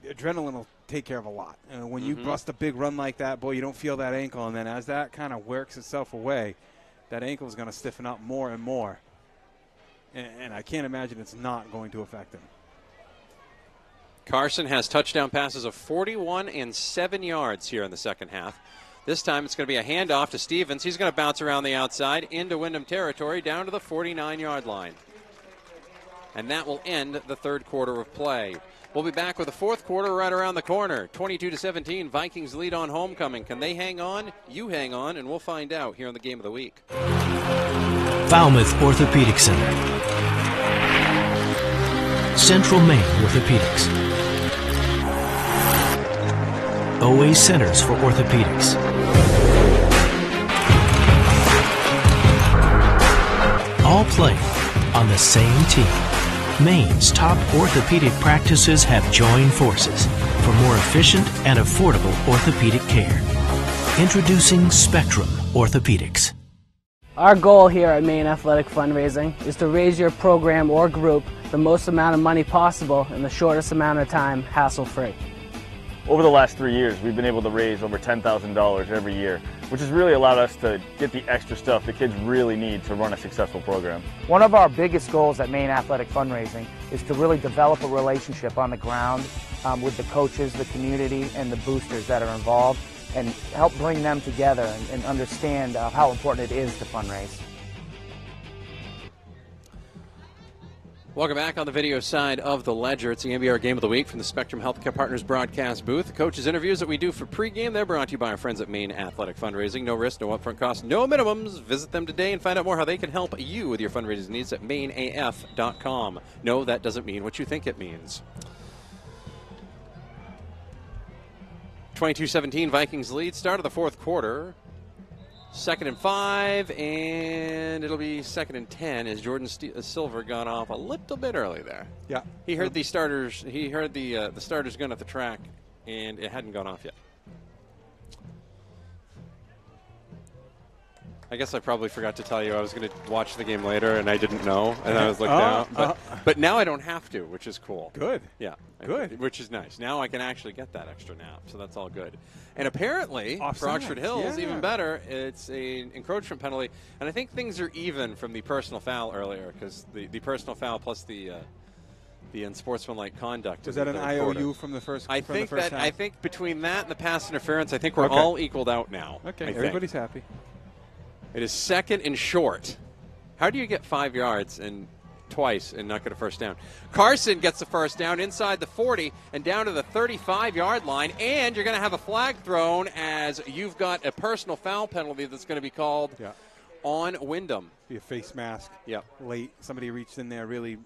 adrenaline will take care of a lot. When you bust a big run like that, boy, you don't feel that ankle, and then as that kind of works itself away, that ankle is going to stiffen up more and more. And I can't imagine it's not going to affect him. Carson has touchdown passes of 41 and 7 yards here in the second half. This time it's going to be a handoff to Stevens. He's going to bounce around the outside into Windham territory down to the 49-yard line. And that will end the third quarter of play. We'll be back with the fourth quarter right around the corner. 22-17, Vikings lead on homecoming. Can they hang on? You hang on, and we'll find out here on the Game of the Week. Falmouth Orthopedic Center. Central Maine Orthopedics. OA Centers for Orthopedics. All playing on the same team. Maine's top orthopedic practices have joined forces for more efficient and affordable orthopedic care. Introducing Spectrum Orthopedics. Our goal here at Maine Athletic Fundraising is to raise your program or group the most amount of money possible in the shortest amount of time, hassle-free. Over the last 3 years, we've been able to raise over $10,000 every year, which has really allowed us to get the extra stuff the kids really need to run a successful program. One of our biggest goals at Maine Athletic Fundraising is to really develop a relationship on the ground with the coaches, the community, and the boosters that are involved, and help bring them together and understand how important it is to fundraise. Welcome back on the video side of the ledger. It's the MBR Game of the Week from the Spectrum Healthcare Partners broadcast booth. The coaches' interviews that we do for pregame, they're brought to you by our friends at Maine Athletic Fundraising. No risk, no upfront cost, no minimums. Visit them today and find out more how they can help you with your fundraising needs at maineaf.com. No, that doesn't mean what you think it means. 22-17, Vikings lead. Start of the fourth quarter. 2nd and 5, and it'll be 2nd and 10 as Jordan Silver got off a little bit early there. Yeah, he heard the starters. He heard the starters gun at the track, and it hadn't gone off yet. I guess I probably forgot to tell you I was going to watch the game later, and I didn't know, and I was looking out. But now I don't have to, which is cool. Good. Yeah. Good. Which is nice. Now I can actually get that extra nap, so that's all good. And apparently, Offsides, for Oxford Hills, even better, it's an encroachment penalty. And I think things are even from the personal foul earlier, because the personal foul plus the unsportsmanlike conduct. Was that an IOU from the first? I think between that and the pass interference, I think we're all equaled out now. Okay, everybody's happy. It is 2nd and short. How do you get 5 yards and twice and not get a first down? Carson gets the first down inside the 40 and down to the 35-yard line, and you're going to have a flag thrown as you've got a personal foul penalty that's going to be called on Windham. Be a face mask. Yep. Late. Somebody reached in there, really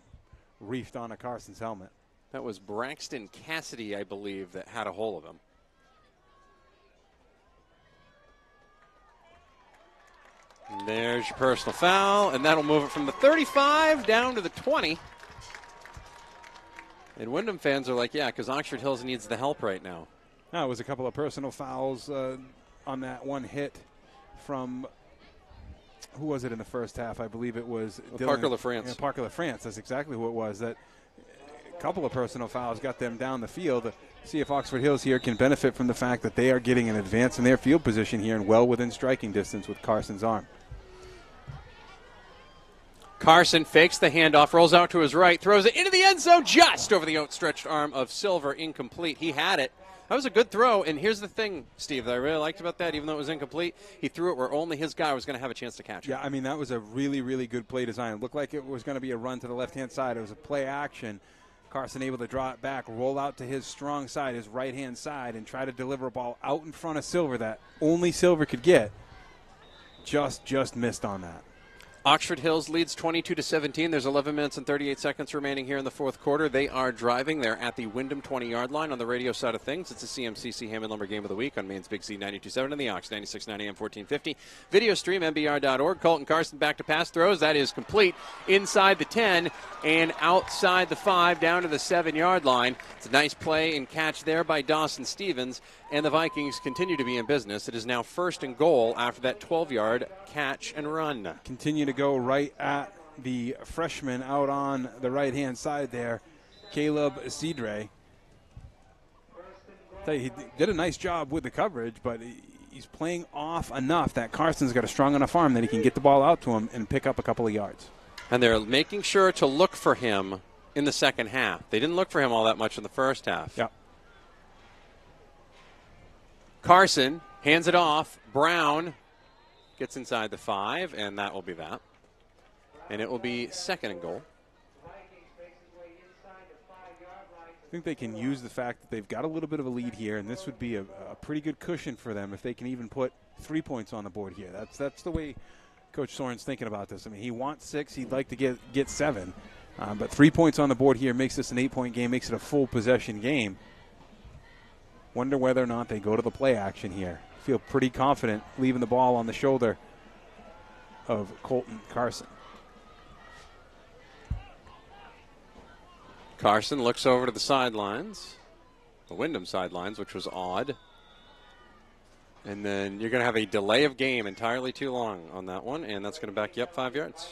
reefed on a Carson's helmet. That was Braxton Cassidy, I believe, that had a hold of him. And there's your personal foul, and that'll move it from the 35 down to the 20. And Windham fans are like, yeah, because Oxford Hills needs the help right now. No, it was a couple of personal fouls on that one hit from, who was it in the first half? I believe it was Parker LaFrance. Yeah, Parker LaFrance. That's exactly who it was. That a couple of personal fouls got them down the field. See if Oxford Hills here can benefit from the fact that they are getting an advance in their field position here and well within striking distance with Carson's arm. Carson fakes the handoff, rolls out to his right, throws it into the end zone just over the outstretched arm of Silver, incomplete. He had it. That was a good throw, and here's the thing, Steve, that I really liked about that, even though it was incomplete, he threw it where only his guy was going to have a chance to catch it. Yeah, I mean, that was a really, really good play design. It looked like it was going to be a run to the left-hand side. It was a play action. Carson able to draw it back, roll out to his strong side, his right-hand side, and try to deliver a ball out in front of Silver that only Silver could get. Just missed on that. Oxford Hills leads 22-17. There's 11 minutes and 38 seconds remaining here in the fourth quarter. They are driving. They're at the Windham 20-yard line. On the radio side of things, it's a CMCC Hammond Lumber Game of the Week on Maine's Big Z 92.7 and the Ox 96.9 AM 1450. Video stream, MBR.org. Colton Carson back to pass throws. That is complete inside the 10 and outside the 5 down to the 7-yard line. It's a nice play and catch there by Dawson Stevens, and the Vikings continue to be in business. It is now 1st and goal after that 12-yard catch and run. Continue to go right at the freshman out on the right-hand side there, Caleb Cedre. Tell you, he did a nice job with the coverage, but he's playing off enough that Carson's got a strong enough arm that he can get the ball out to him and pick up a couple of yards. And they're making sure to look for him in the second half. They didn't look for him all that much in the first half. Yep. Carson hands it off. Brown gets inside the 5, and that will be that. And it will be 2nd and goal. I think they can use the fact that they've got a little bit of a lead here, and this would be a pretty good cushion for them if they can even put 3 points on the board here. That's the way Coach Soren's thinking about this. I mean, he wants 6. He'd like to get 7. But 3 points on the board here makes this an 8-point game, makes it a full possession game. Wonder whether or not they go to the play action here. Feel pretty confident leaving the ball on the shoulder of Colton Carson. Carson looks over to the sidelines, the Windham sidelines, which was odd. And then you're going to have a delay of game entirely too long on that one, and that's going to back you up 5 yards.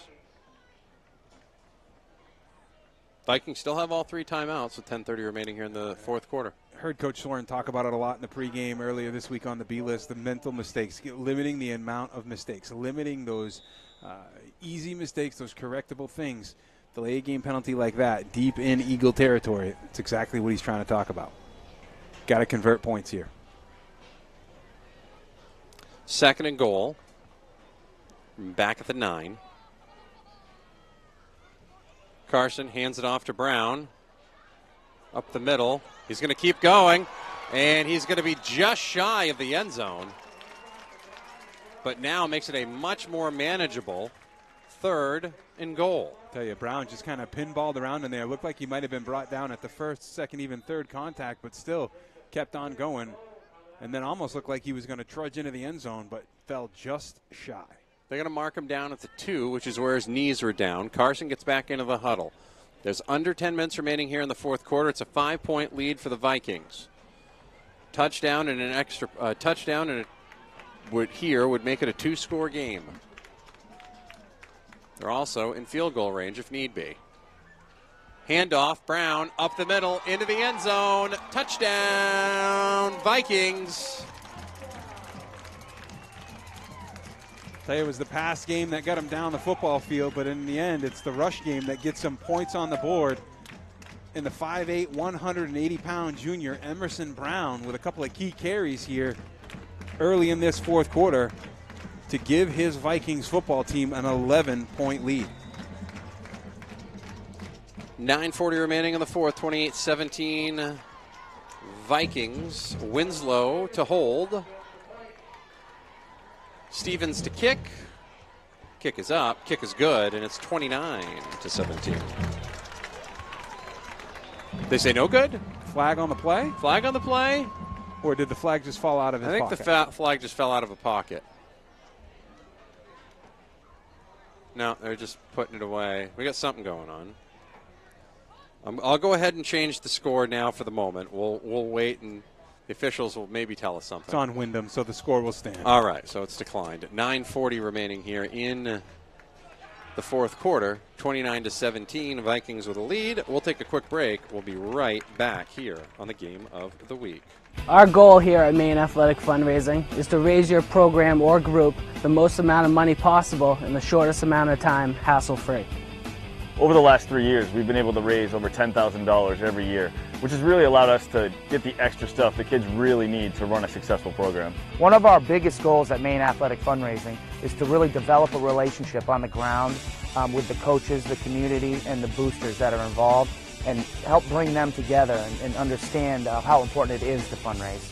Vikings still have all 3 timeouts with 10:30 remaining here in the fourth quarter. Heard Coach Soren talk about it a lot in the pregame earlier this week on the B list, the mental mistakes, limiting the amount of mistakes, limiting those easy mistakes, those correctable things. Delay a game penalty like that, deep in Eagle territory, it's exactly what he's trying to talk about. Got to convert points here. 2nd and goal. Back at the 9. Carson hands it off to Brown. Up the middle. He's going to keep going, and he's going to be just shy of the end zone. But now makes it a much more manageable 3rd and goal. Tell you, Brown just kind of pinballed around in there. Looked like he might have been brought down at the 1st, 2nd, even 3rd contact, but still kept on going. And then almost looked like he was going to trudge into the end zone, but fell just shy. They're going to mark him down at the 2, which is where his knees were down. Carson gets back into the huddle. There's under 10 minutes remaining here in the fourth quarter. It's a 5-point lead for the Vikings. Touchdown and an extra touchdown, and it would make it a 2-score game. They're also in field goal range if need be. Handoff, Brown up the middle into the end zone. Touchdown, Vikings. Tell you, it was the pass game that got him down the football field, but in the end, it's the rush game that gets some points on the board. And the 5'8", 180-pound junior Emerson Brown with a couple of key carries here early in this fourth quarter to give his Vikings football team an 11-point lead. 9:40 remaining in the fourth, 28-17 Vikings. Winslow to hold. Stevens to kick. Kick is up. Kick is good, and it's 29-17. They say no good? Flag on the play? Flag on the play? Or did the flag just fall out of his pocket? I think the flag just fell out of a pocket. No, they're just putting it away. We got something going on. I'll go ahead and change the score now for the moment. We'll wait, and the officials will maybe tell us something. It's on Windham, so the score will stand. All right, so it's declined. 9:40 remaining here in the fourth quarter. 29-17, Vikings with a lead. We'll take a quick break. We'll be right back here on the Game of the Week. Our goal here at Maine Athletic Fundraising is to raise your program or group the most amount of money possible in the shortest amount of time, hassle-free. Over the last 3 years, we've been able to raise over $10,000 every year, which has really allowed us to get the extra stuff the kids really need to run a successful program. One of our biggest goals at Maine Athletic Fundraising is to really develop a relationship on the ground with the coaches, the community, and the boosters that are involved, and help bring them together and understand how important it is to fundraise.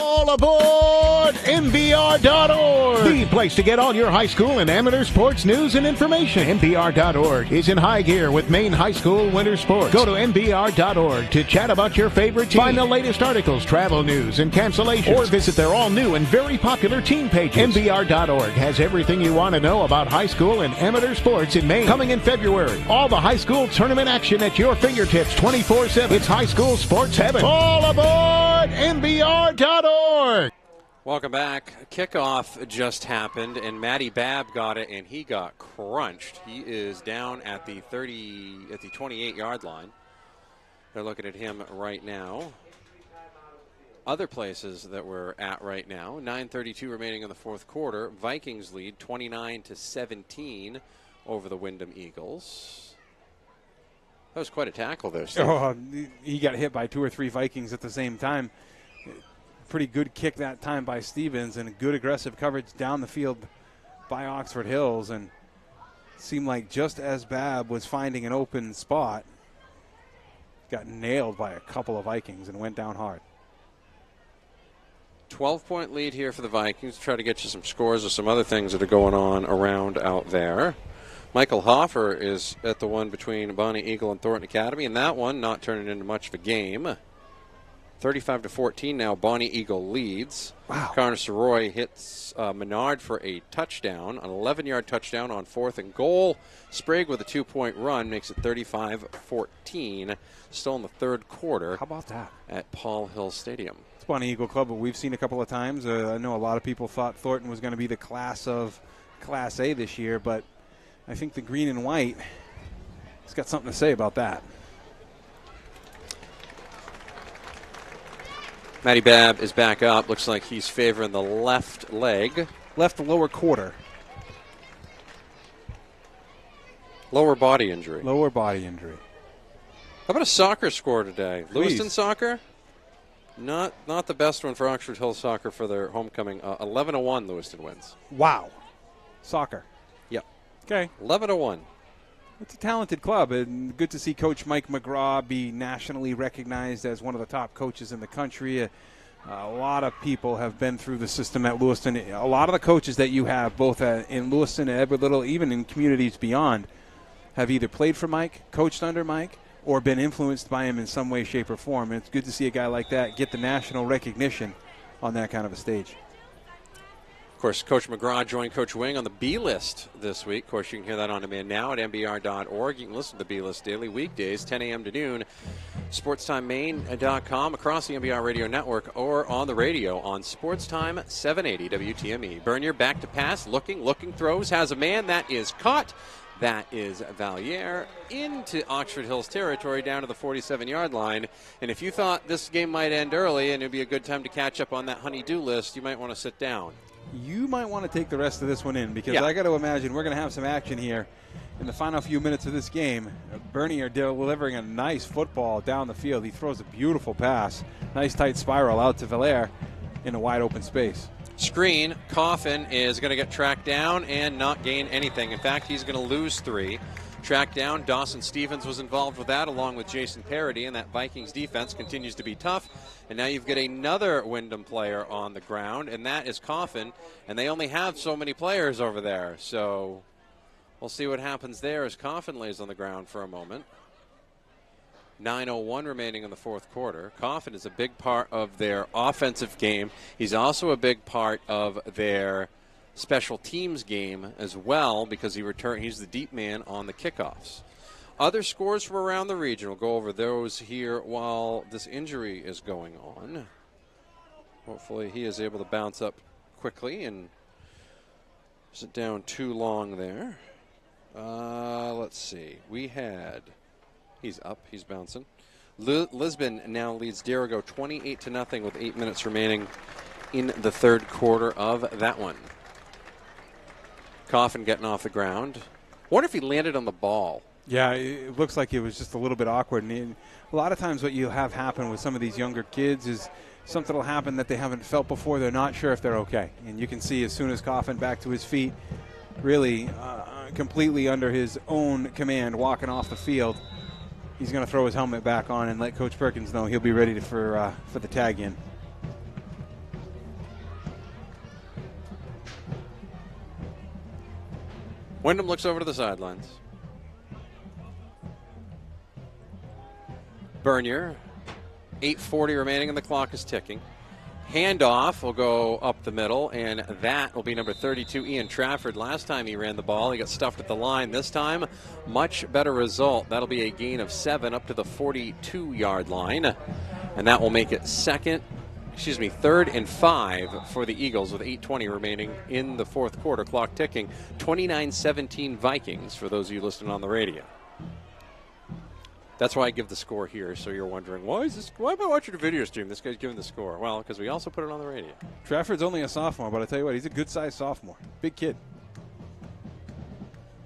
All aboard MBR.org, the place to get all your high school and amateur sports news and information. MBR.org is in high gear with Maine high school winter sports. Go to MBR.org to chat about your favorite team. Find the latest articles, travel news, and cancellations. Or visit their all-new and very popular team pages. MBR.org has everything you want to know about high school and amateur sports in Maine. Coming in February, all the high school tournament action at your fingertips 24/7. It's high school sports heaven. All aboard MBR.org. Welcome back. Kickoff just happened, and Matty Babb got it, and he got crunched. He is down at the 28-yard line. They're looking at him right now. Other places that we're at right now, 9:32 remaining in the fourth quarter. Vikings lead 29-17 over the Windham Eagles. That was quite a tackle there, Steve. Oh, he got hit by 2 or 3 Vikings at the same time. Pretty good kick that time by Stevens, and good aggressive coverage down the field by Oxford Hills. And it seemed like just as Babb was finding an open spot, got nailed by a couple of Vikings and went down hard. 12-point lead here for the Vikings. Try to get you some scores or some other things that are going on around out there. Michael Hoffer is at the one between Bonnie Eagle and Thornton Academy, and that one not turning into much of a game. 35-14 now, Bonnie Eagle leads. Wow. Connor Soroy hits Menard for a touchdown, an 11-yard touchdown on 4th and goal. Sprague with a 2-point run makes it 35-14. Still in the third quarter. How about that? At Paul Hill Stadium. It's Bonnie Eagle Club, but we've seen a couple of times. I know a lot of people thought Thornton was going to be the class of Class A this year, but I think the green and white has got something to say about that. Matty Babb is back up. Looks like he's favoring the left leg. Left lower quarter. Lower body injury. Lower body injury. How about a soccer score today? Please. Lewiston soccer? Not the best one for Oxford Hill Soccer for their homecoming. 11-1 Lewiston wins. Wow. Soccer. Yep. Okay. 11-1. It's a talented club, and good to see Coach Mike McGraw be nationally recognized as one of the top coaches in the country. A lot of people have been through the system at Lewiston. A lot of the coaches that you have, both in Lewiston and Edward Little, even in communities beyond, have either played for Mike, coached under Mike, or been influenced by him in some way, shape, or form. And it's good to see a guy like that get the national recognition on that kind of a stage. Of course, Coach McGraw joined Coach Wing on the B List this week. Of course, you can hear that on demand now at MBR.org. You can listen to the B List daily weekdays, 10 a.m. to noon, SportsTimeMaine.com, across the MBR radio network, or on the radio on SportsTime 780 WTME. Bernier back to pass, looking, throws, has a man that is caught. That is Valier into Oxford Hills territory down to the 47-yard line. And if you thought this game might end early and it would be a good time to catch up on that honey-do list, you might want to sit down. You might want to take the rest of this one in, because I got to imagine we're going to have some action here in the final few minutes of this game. Bernier delivering a nice football down the field. He throws a beautiful pass. Nice tight spiral out to Valier in a wide open space. Screen, Coffin is going to get tracked down and not gain anything. In fact, he's going to lose 3. Tracked down, Dawson Stevens was involved with that, along with Jason Parody, and that Vikings defense continues to be tough. And now you've got another Windham player on the ground, and that is Coffin, and they only have so many players over there. So we'll see what happens there as Coffin lays on the ground for a moment. 9:01 remaining in the fourth quarter. Coffin is a big part of their offensive game. He's also a big part of their special teams game as well, because he's the deep man on the kickoffs. Other scores from around the region, we'll go over those here while this injury is going on. Hopefully he is able to bounce up quickly and sit down too long there. Let's see. He's up, he's bouncing. Lisbon now leads Dirigo 28-0 with 8 minutes remaining in the third quarter of that one. Coffin getting off the ground. Wonder if he landed on the ball. Yeah, it looks like it was just a little bit awkward. And a lot of times what you have happen with some of these younger kids is something will happen that they haven't felt before. They're not sure if they're okay. And you can see as soon as Coffin back to his feet, really completely under his own command, walking off the field, he's going to throw his helmet back on and let Coach Perkins know he'll be ready for the tag in. Windham looks over to the sidelines. Bernier, 8:40 remaining, and the clock is ticking. Handoff will go up the middle, and that will be number 32, Ian Trafford. Last time he ran the ball, he got stuffed at the line. This time, much better result. That'll be a gain of 7 up to the 42-yard line, and that will make it third and 5 for the Eagles with 8:20 remaining in the fourth quarter. Clock ticking. 29-17 Vikings for those of you listening on the radio. That's why I give the score here, so you're wondering, why am I watching a video stream? This guy's giving the score. Well, because we also put it on the radio. Trafford's only a sophomore, but I tell you what, he's a good-sized sophomore. Big kid.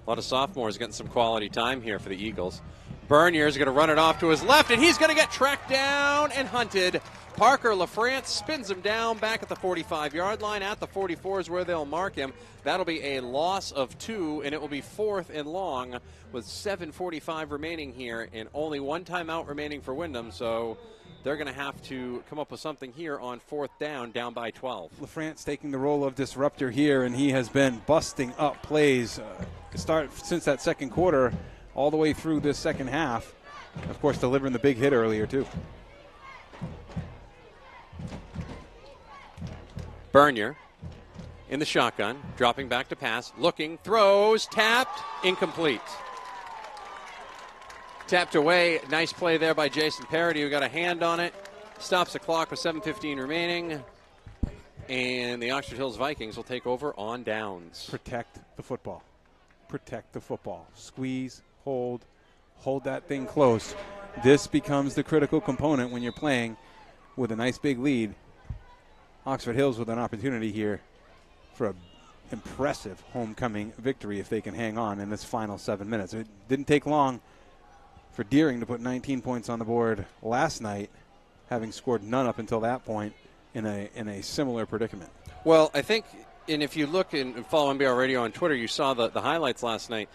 A lot of sophomores getting some quality time here for the Eagles. Bernier's going to run it off to his left, and he's going to get tracked down and hunted. Parker LaFrance spins him down back at the 45-yard line. At the 44 is where they'll mark him. That'll be a loss of 2, and it will be 4th and long with 7:45 remaining here and only one timeout remaining for Windham, so they're going to have to come up with something here on 4th down by 12. LaFrance taking the role of disruptor here, and he has been busting up plays since that second quarter all the way through this second half. Of course, delivering the big hit earlier, too. Bernier in the shotgun, dropping back to pass, looking, throws, tapped, incomplete. Tapped away. Nice play there by Jason Parody, who got a hand on it. Stops the clock with 7:15 remaining. And the Oxford Hills Vikings will take over on downs. Protect the football. Protect the football. Squeeze, hold that thing close. This becomes the critical component when you're playing with a nice big lead. Oxford Hills with an opportunity here for an impressive homecoming victory if they can hang on in this final 7 minutes. It didn't take long for Deering to put 19 points on the board last night, having scored none up until that point in a similar predicament. Well, I think, and if you look and follow MBR Radio on Twitter, you saw the highlights last night.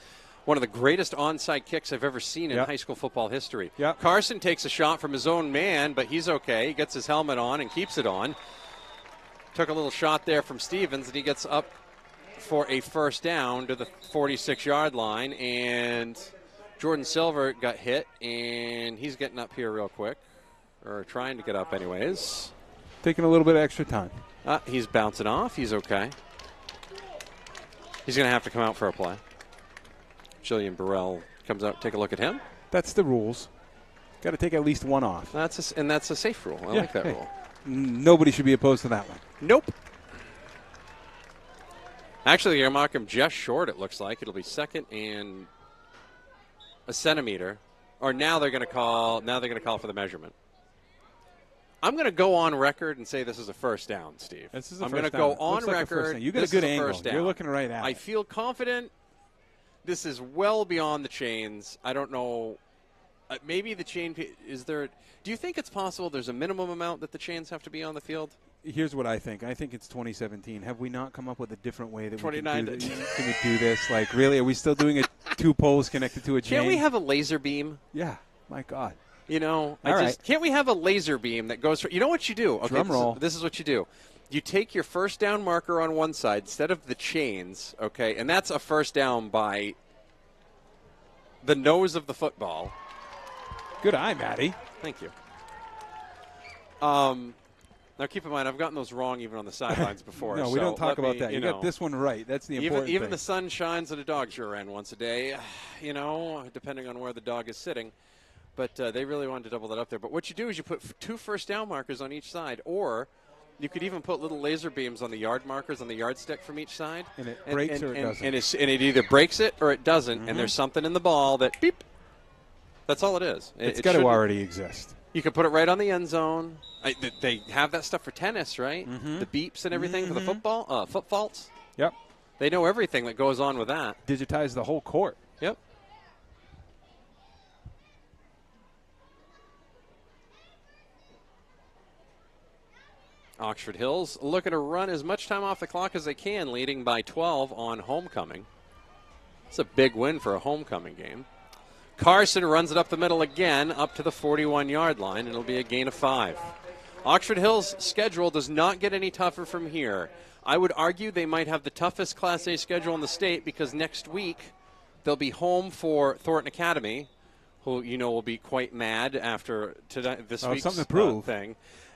One of the greatest onside kicks I've ever seen in high school football history. Yep. Carson takes a shot from his own man, but he's okay. He gets his helmet on and keeps it on. Took a little shot there from Stevens, and he gets up for a first down to the 46-yard line. And Jordan Silver got hit, and he's getting up here real quick, or trying to get up anyways. Taking a little bit of extra time. He's bouncing off. He's okay. He's going to have to come out for a play. Jillian Burrell comes out. Take a look at him. That's the rules. Got to take at least one off. That's a safe rule. I like that rule. Nobody should be opposed to that one. Nope. Actually, they're going to mark him just short, it looks like. It'll be 2nd and a centimeter. Or now they're going to call for the measurement. I'm going to go on record and say this is a first down, Steve. I'm going to go on record. You got a good angle. You're looking right at it. I feel confident. This is well beyond the chains. I don't know. Maybe the chain is there. Do you think it's possible there's a minimum amount that the chains have to be on the field? Here's what I think. I think it's 2017. Have we not come up with a different way that 29 we can we do this? Like, really? Are we still doing it 2 poles connected to a chain? Can't we have a laser beam? Yeah. My God. You know, right. Can't we have a laser beam that goes for, you know what you do? Okay, drum roll. This is what you do. You take your first down marker on one side instead of the chains, okay, and that's a first down by the nose of the football. Good eye, Matty. Thank you. Now, keep in mind, I've gotten those wrong even on the sidelines before. No, we don't talk about that. You got this one right. That's the important thing. Even the sun shines at a dog's rear end once a day, you know, depending on where the dog is sitting. But they really wanted to double that up there. But what you do is you put 2 first down markers on each side, or you could even put little laser beams on the yard markers on the yardstick from each side. And it breaks or it doesn't. And it either breaks it or it doesn't, and there's something in the ball that beep. That's all it is. It's got to already exist. You could put it right on the end zone. They have that stuff for tennis, right? The beeps and everything for the football, foot faults. Yep. They know everything that goes on with that. Digitize the whole court. Yep. Oxford Hills looking to run as much time off the clock as they can, leading by 12 on homecoming. It's a big win for a homecoming game. Carson runs it up the middle again, up to the 41-yard line, and it'll be a gain of 5. Oxford Hills' schedule does not get any tougher from here. I would argue they might have the toughest Class A schedule in the state because next week they'll be home for Thornton Academy, who will be quite mad after this week's something to prove. thing.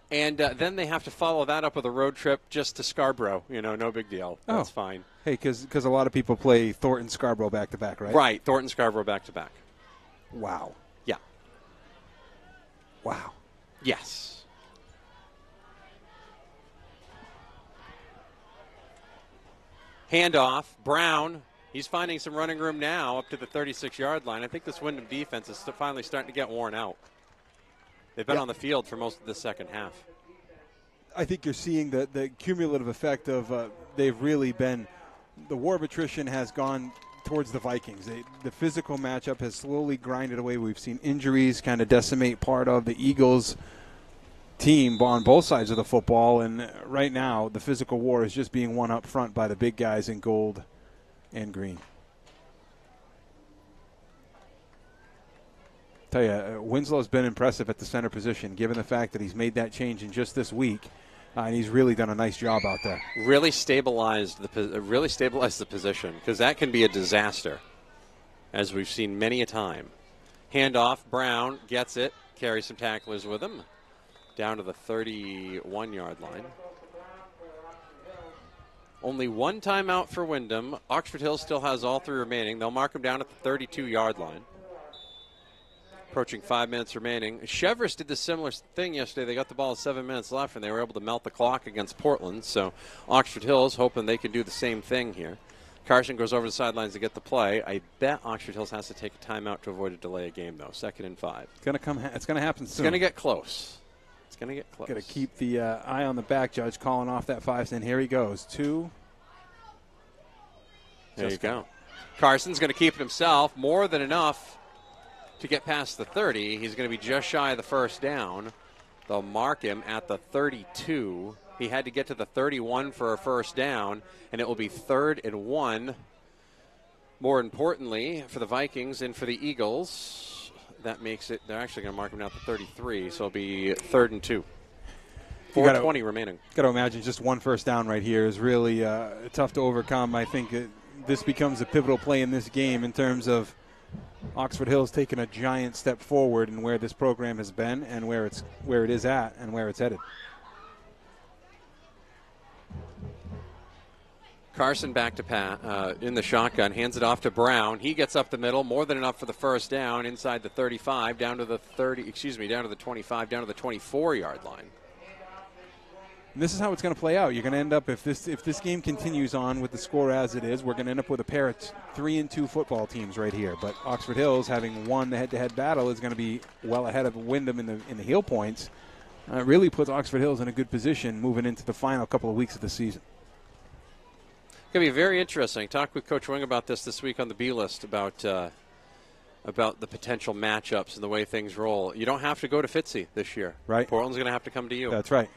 And then they have to follow that up with a road trip just to Scarborough. No big deal. That's fine. Hey, because a lot of people play Thornton Scarborough back-to-back, right? Right, Thornton Scarborough back-to-back. Wow. Yeah. Wow. Yes. Handoff. Brown. He's finding some running room now up to the 36-yard line. I think this Windham defense is finally starting to get worn out. They've been on the field for most of the second half. I think you're seeing the cumulative effect of they've really been – the war of attrition has gone towards the Vikings. The physical matchup has slowly grinded away. We've seen injuries kind of decimate part of the Eagles' team on both sides of the football, and right now the physical war is just being won up front by the big guys in gold and green. Tell you, Winslow's been impressive at the center position, given the fact that he's made that change in just this week, and he's really done a nice job out there. Really stabilized the position, because that can be a disaster, as we've seen many a time. Handoff, Brown gets it, carries some tacklers with him, down to the 31-yard line. Only one timeout for Windham. Oxford Hills still has all three remaining. They'll mark him down at the 32-yard line. Approaching 5 minutes remaining. Chevrolet did the similar thing yesterday. They got the ball with 7 minutes left, and they were able to melt the clock against Portland. So Oxford Hills hoping they can do the same thing here. Carson goes over the sidelines to get the play. I bet Oxford Hills has to take a timeout to avoid a delay of game, though. 2nd and 5. It's going to happen soon. It's going to get close. It's going to get close. Got to keep the eye on the back, Judge, calling off that 5 cent. Here he goes. 2. There you go. Carson's going to keep it himself. More than enough to get past the 30. He's going to be just shy of the first down. They'll mark him at the 32. He had to get to the 31 for a first down, and it will be 3rd and 1. More importantly, for the Vikings and for the Eagles, that makes it, they're actually going to mark him down at the 33, so it'll be 3rd and 2. 4:20 remaining. Got to imagine just one first down right here is really tough to overcome. I think this becomes a pivotal play in this game in terms of Oxford Hills taking a giant step forward in where this program has been and where it is at and where it's headed. Carson back to Pat in the shotgun, hands it off to Brown. He gets up the middle, more than enough for the first down, inside the 35, down to the 25, down to the 24-yard line. And this is how it's going to play out. You're going to end up, if this game continues on with the score as it is, we're going to end up with a pair of 3-2 football teams right here. But Oxford Hills, having won the head-to-head battle, is going to be well ahead of Windham in the heel points. Really puts Oxford Hills in a good position moving into the final couple of weeks of the season. It's going to be very interesting. Talked with Coach Wing about this week on the B-list about the potential matchups and the way things roll. You don't have to go to Fitzy this year. Right. Portland's going to have to come to you. That's right.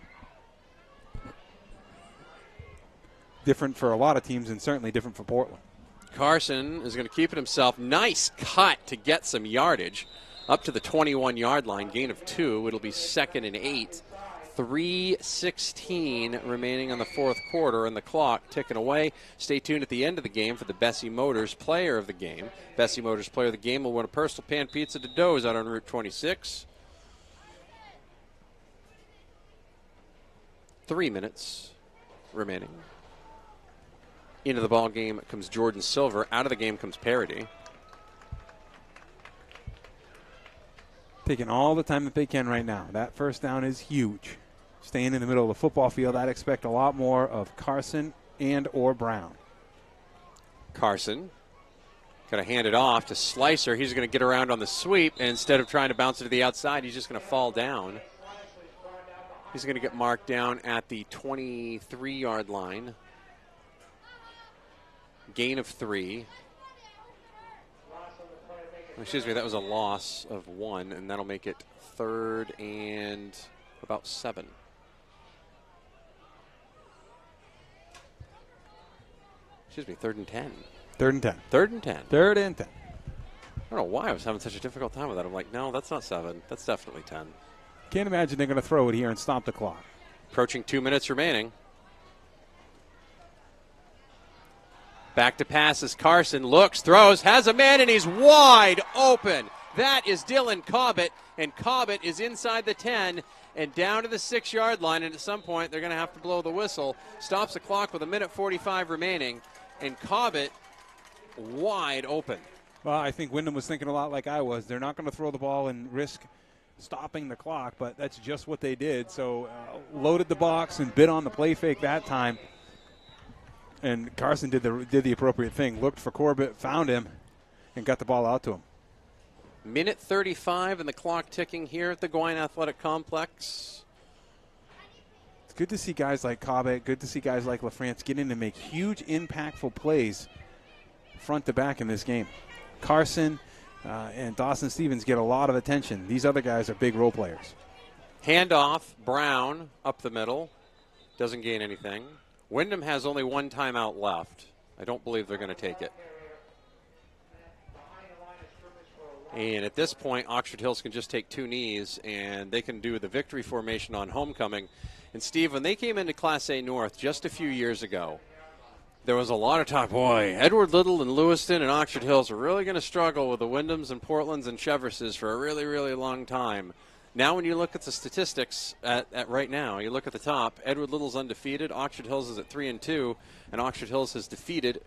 Different for a lot of teams and certainly different for Portland. Carson is going to keep it himself. Nice cut to get some yardage up to the 21-yard line. Gain of 2. It'll be 2nd and 8. 3:16 remaining on the fourth quarter, and the clock ticking away. Stay tuned at the end of the game for the Bessie Motors Player of the Game. Bessie Motors Player of the Game will win a personal pan pizza to Doe's out on Route 26. 3 minutes remaining. Into the ball game comes Jordan Silver. Out of the game comes Parody. Taking all the time that they can right now. That first down is huge. Staying in the middle of the football field, I'd expect a lot more of Carson and or Brown. Carson going to hand it off to Slicer. He's going to get around on the sweep, and instead of trying to bounce it to the outside, he's just going to fall down. He's going to get marked down at the 23-yard line. Gain of 3. Excuse me, that was a loss of 1, and that'll make it 3rd and about 7. Excuse me, 3rd and 10. 3rd and 10. 3rd and 10. 3rd and 10. I don't know why I was having such a difficult time with that. I'm like, no, that's not 7. That's definitely 10. Can't imagine they're going to throw it here and stop the clock. Approaching 2 minutes remaining. Back to passes. Carson looks, throws, has a man, and he's wide open. That is Dylan Cobbett, and Cobbett is inside the 10 and down to the 6-yard line, and at some point they're going to have to blow the whistle. Stops the clock with 1:45 remaining, and Cobbett wide open. Well, I think Windham was thinking a lot like I was. They're not going to throw the ball and risk stopping the clock, but that's just what they did. So loaded the box and bid on the play fake that time. And Carson did the appropriate thing. Looked for Corbett, found him, and got the ball out to him. 1:35 and the clock ticking here at the Gouin Athletic Complex. It's good to see guys like Cobbett, good to see guys like LaFrance get in and make huge, impactful plays front to back in this game. Carson and Dawson Stevens get a lot of attention. These other guys are big role players. Handoff, Brown up the middle. Doesn't gain anything. Windham has only one timeout left. I don't believe they're going to take it. And at this point, Oxford Hills can just take 2 knees, and they can do the victory formation on homecoming. And, Steve, when they came into Class A North just a few years ago, there was a lot of talk, boy, Edward Little and Lewiston and Oxford Hills are really going to struggle with the Windhams and Portlands and Cheverses for a really, really long time. Now when you look at the statistics at right now, you look at the top, Edward Little's undefeated, Oxford Hills is at 3-2, and Oxford Hills has defeated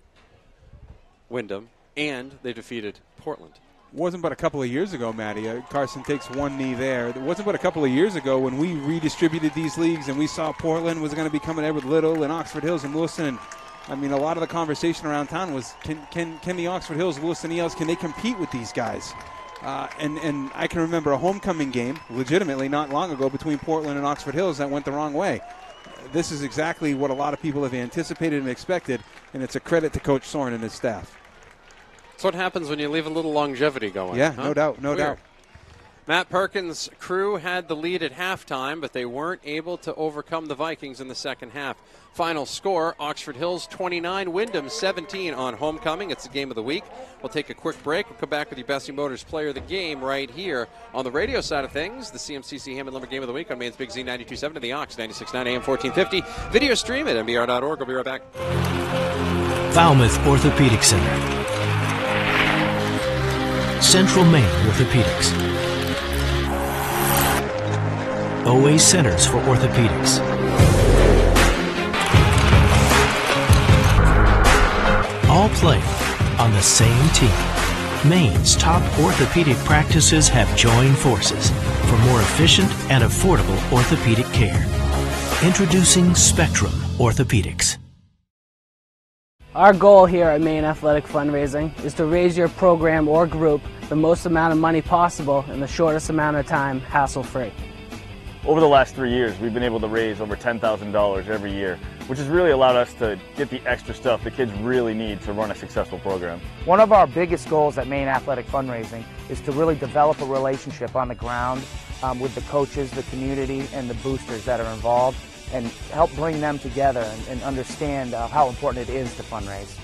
Windham, and they defeated Portland. Wasn't but a couple of years ago, Matty. Carson takes 1 knee there. It wasn't but a couple of years ago when we redistributed these leagues and we saw Portland was going to become an Edward Little and Oxford Hills and Lewiston. And, I mean, a lot of the conversation around town was, can the Oxford Hills, Lewiston ELs, can they compete with these guys? And I can remember a homecoming game, legitimately not long ago, between Portland and Oxford Hills that went the wrong way. This is exactly what a lot of people have anticipated and expected, and it's a credit to Coach Soren and his staff. That's what happens when you leave a little longevity going. Yeah, huh? No doubt. Matt Perkins' crew had the lead at halftime, but they weren't able to overcome the Vikings in the second half. Final score, Oxford Hills 29, Windham 17 on homecoming. It's the game of the week. We'll take a quick break. We'll come back with your Bessie Motors player of the game right here on the radio side of things. The CMCC Hammond Lumber game of the week on Maine's Big Z 92.7 and the Ox 96.9 AM 1450. Video stream at MBR.org. We'll be right back. Falmouth Orthopedic Center. Central Maine Orthopedics. OA Centers for Orthopedics. All play on the same team. Maine's top orthopedic practices have joined forces for more efficient and affordable orthopedic care. Introducing Spectrum Orthopedics. Our goal here at Maine Athletic Fundraising is to raise your program or group the most amount of money possible in the shortest amount of time, hassle-free. Over the last 3 years, we've been able to raise over $10,000 every year, which has really allowed us to get the extra stuff the kids really need to run a successful program. One of our biggest goals at Maine Athletic Fundraising is to really develop a relationship on the ground with the coaches, the community, and the boosters that are involved, and help bring them together and understand how important it is to fundraise.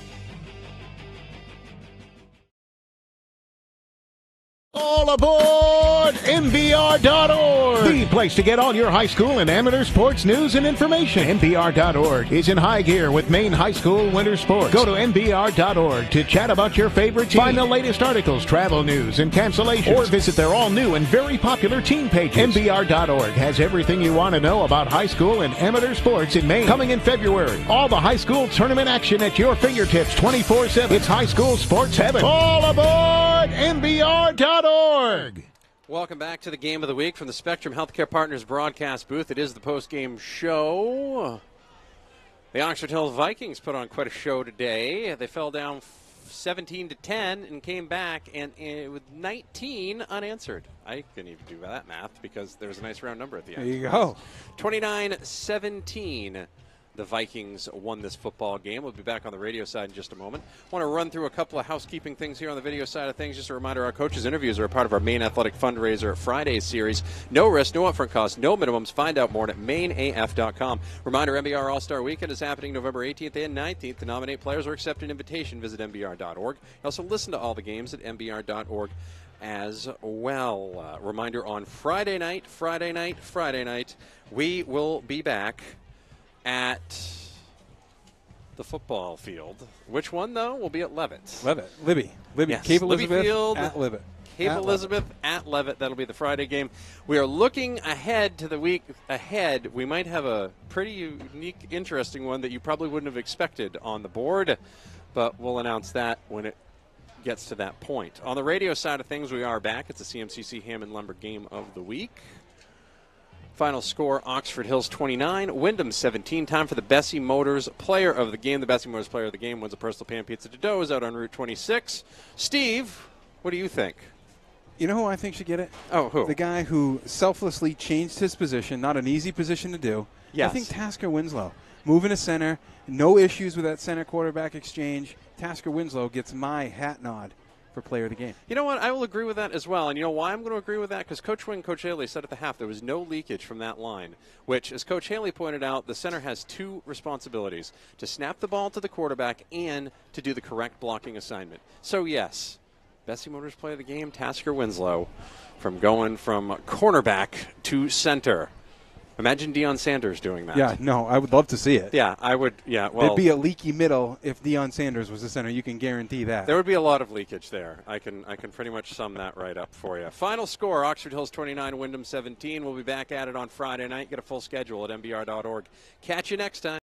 All aboard MBR.org, the place to get all your high school and amateur sports news and information. MBR.org is in high gear with Maine high school winter sports. Go to MBR.org to chat about your favorite team. Find the latest articles, travel news, and cancellations. Or visit their all-new and very popular team pages. MBR.org has everything you want to know about high school and amateur sports in Maine. Coming in February, all the high school tournament action at your fingertips 24/7. It's high school sports heaven. All aboard MBR.org. Welcome back to the game of the week from the Spectrum Healthcare Partners broadcast booth. It is the post-game show. The Oxford Hills Vikings put on quite a show today. They fell down 17-10 and came back and with 19 unanswered. I couldn't even do that math because there was a nice round number at the end. There you go. 29-17. The Vikings won this football game. We'll be back on the radio side in just a moment. I want to run through a couple of housekeeping things here on the video side of things. Just a reminder, our coaches' interviews are a part of our Maine Athletic Fundraiser Friday series. No risk, no upfront cost, no minimums. Find out more at maineaf.com. Reminder, MBR All-Star Weekend is happening November 18th and 19th. To nominate players or accept an invitation, visit mbr.org. Also listen to all the games at mbr.org as well. Reminder on Friday night, we will be back at the football field. Which one, though, will be at Levitt? Libby. Yes, Cape Libby Elizabeth Field, at Levitt. Cape Elizabeth at Levitt. That'll be the Friday game. We are looking ahead to the week ahead. We might have a pretty unique, interesting one that you probably wouldn't have expected on the board, but we'll announce that when it gets to that point. On the radio side of things, we are back. It's the CMCC Hammond Lumber Game of the Week. Final score, Oxford Hills 29, Windham 17. Time for the Bessie Motors Player of the Game. The Bessie Motors Player of the Game wins a personal pan pizza to Doe's out on Route 26. Steve, what do you think? You know who I think should get it? Oh, who? The guy who selflessly changed his position, not an easy position to do. Yes. I think Tasker Winslow. Moving to center, no issues with that center quarterback exchange. Tasker Winslow gets my hat nod for player of the game. You know what? I will agree with that as well. And you know why I'm going to agree with that? Because Coach Wynn, Coach Haley said at the half there was no leakage from that line, which, as Coach Haley pointed out, the center has two responsibilities, to snap the ball to the quarterback and to do the correct blocking assignment. So, yes, Bessie Motors Player of the Game, Tasker Winslow, from going from cornerback to center. Imagine Deion Sanders doing that. Yeah, no, I would love to see it. Yeah, I would. Yeah, well, there'd be a leaky middle if Deion Sanders was the center. You can guarantee that. There would be a lot of leakage there. I can pretty much sum that right up for you. Final score, Oxford Hills 29, Windham 17. We'll be back at it on Friday night. Get a full schedule at mbr.org. Catch you next time.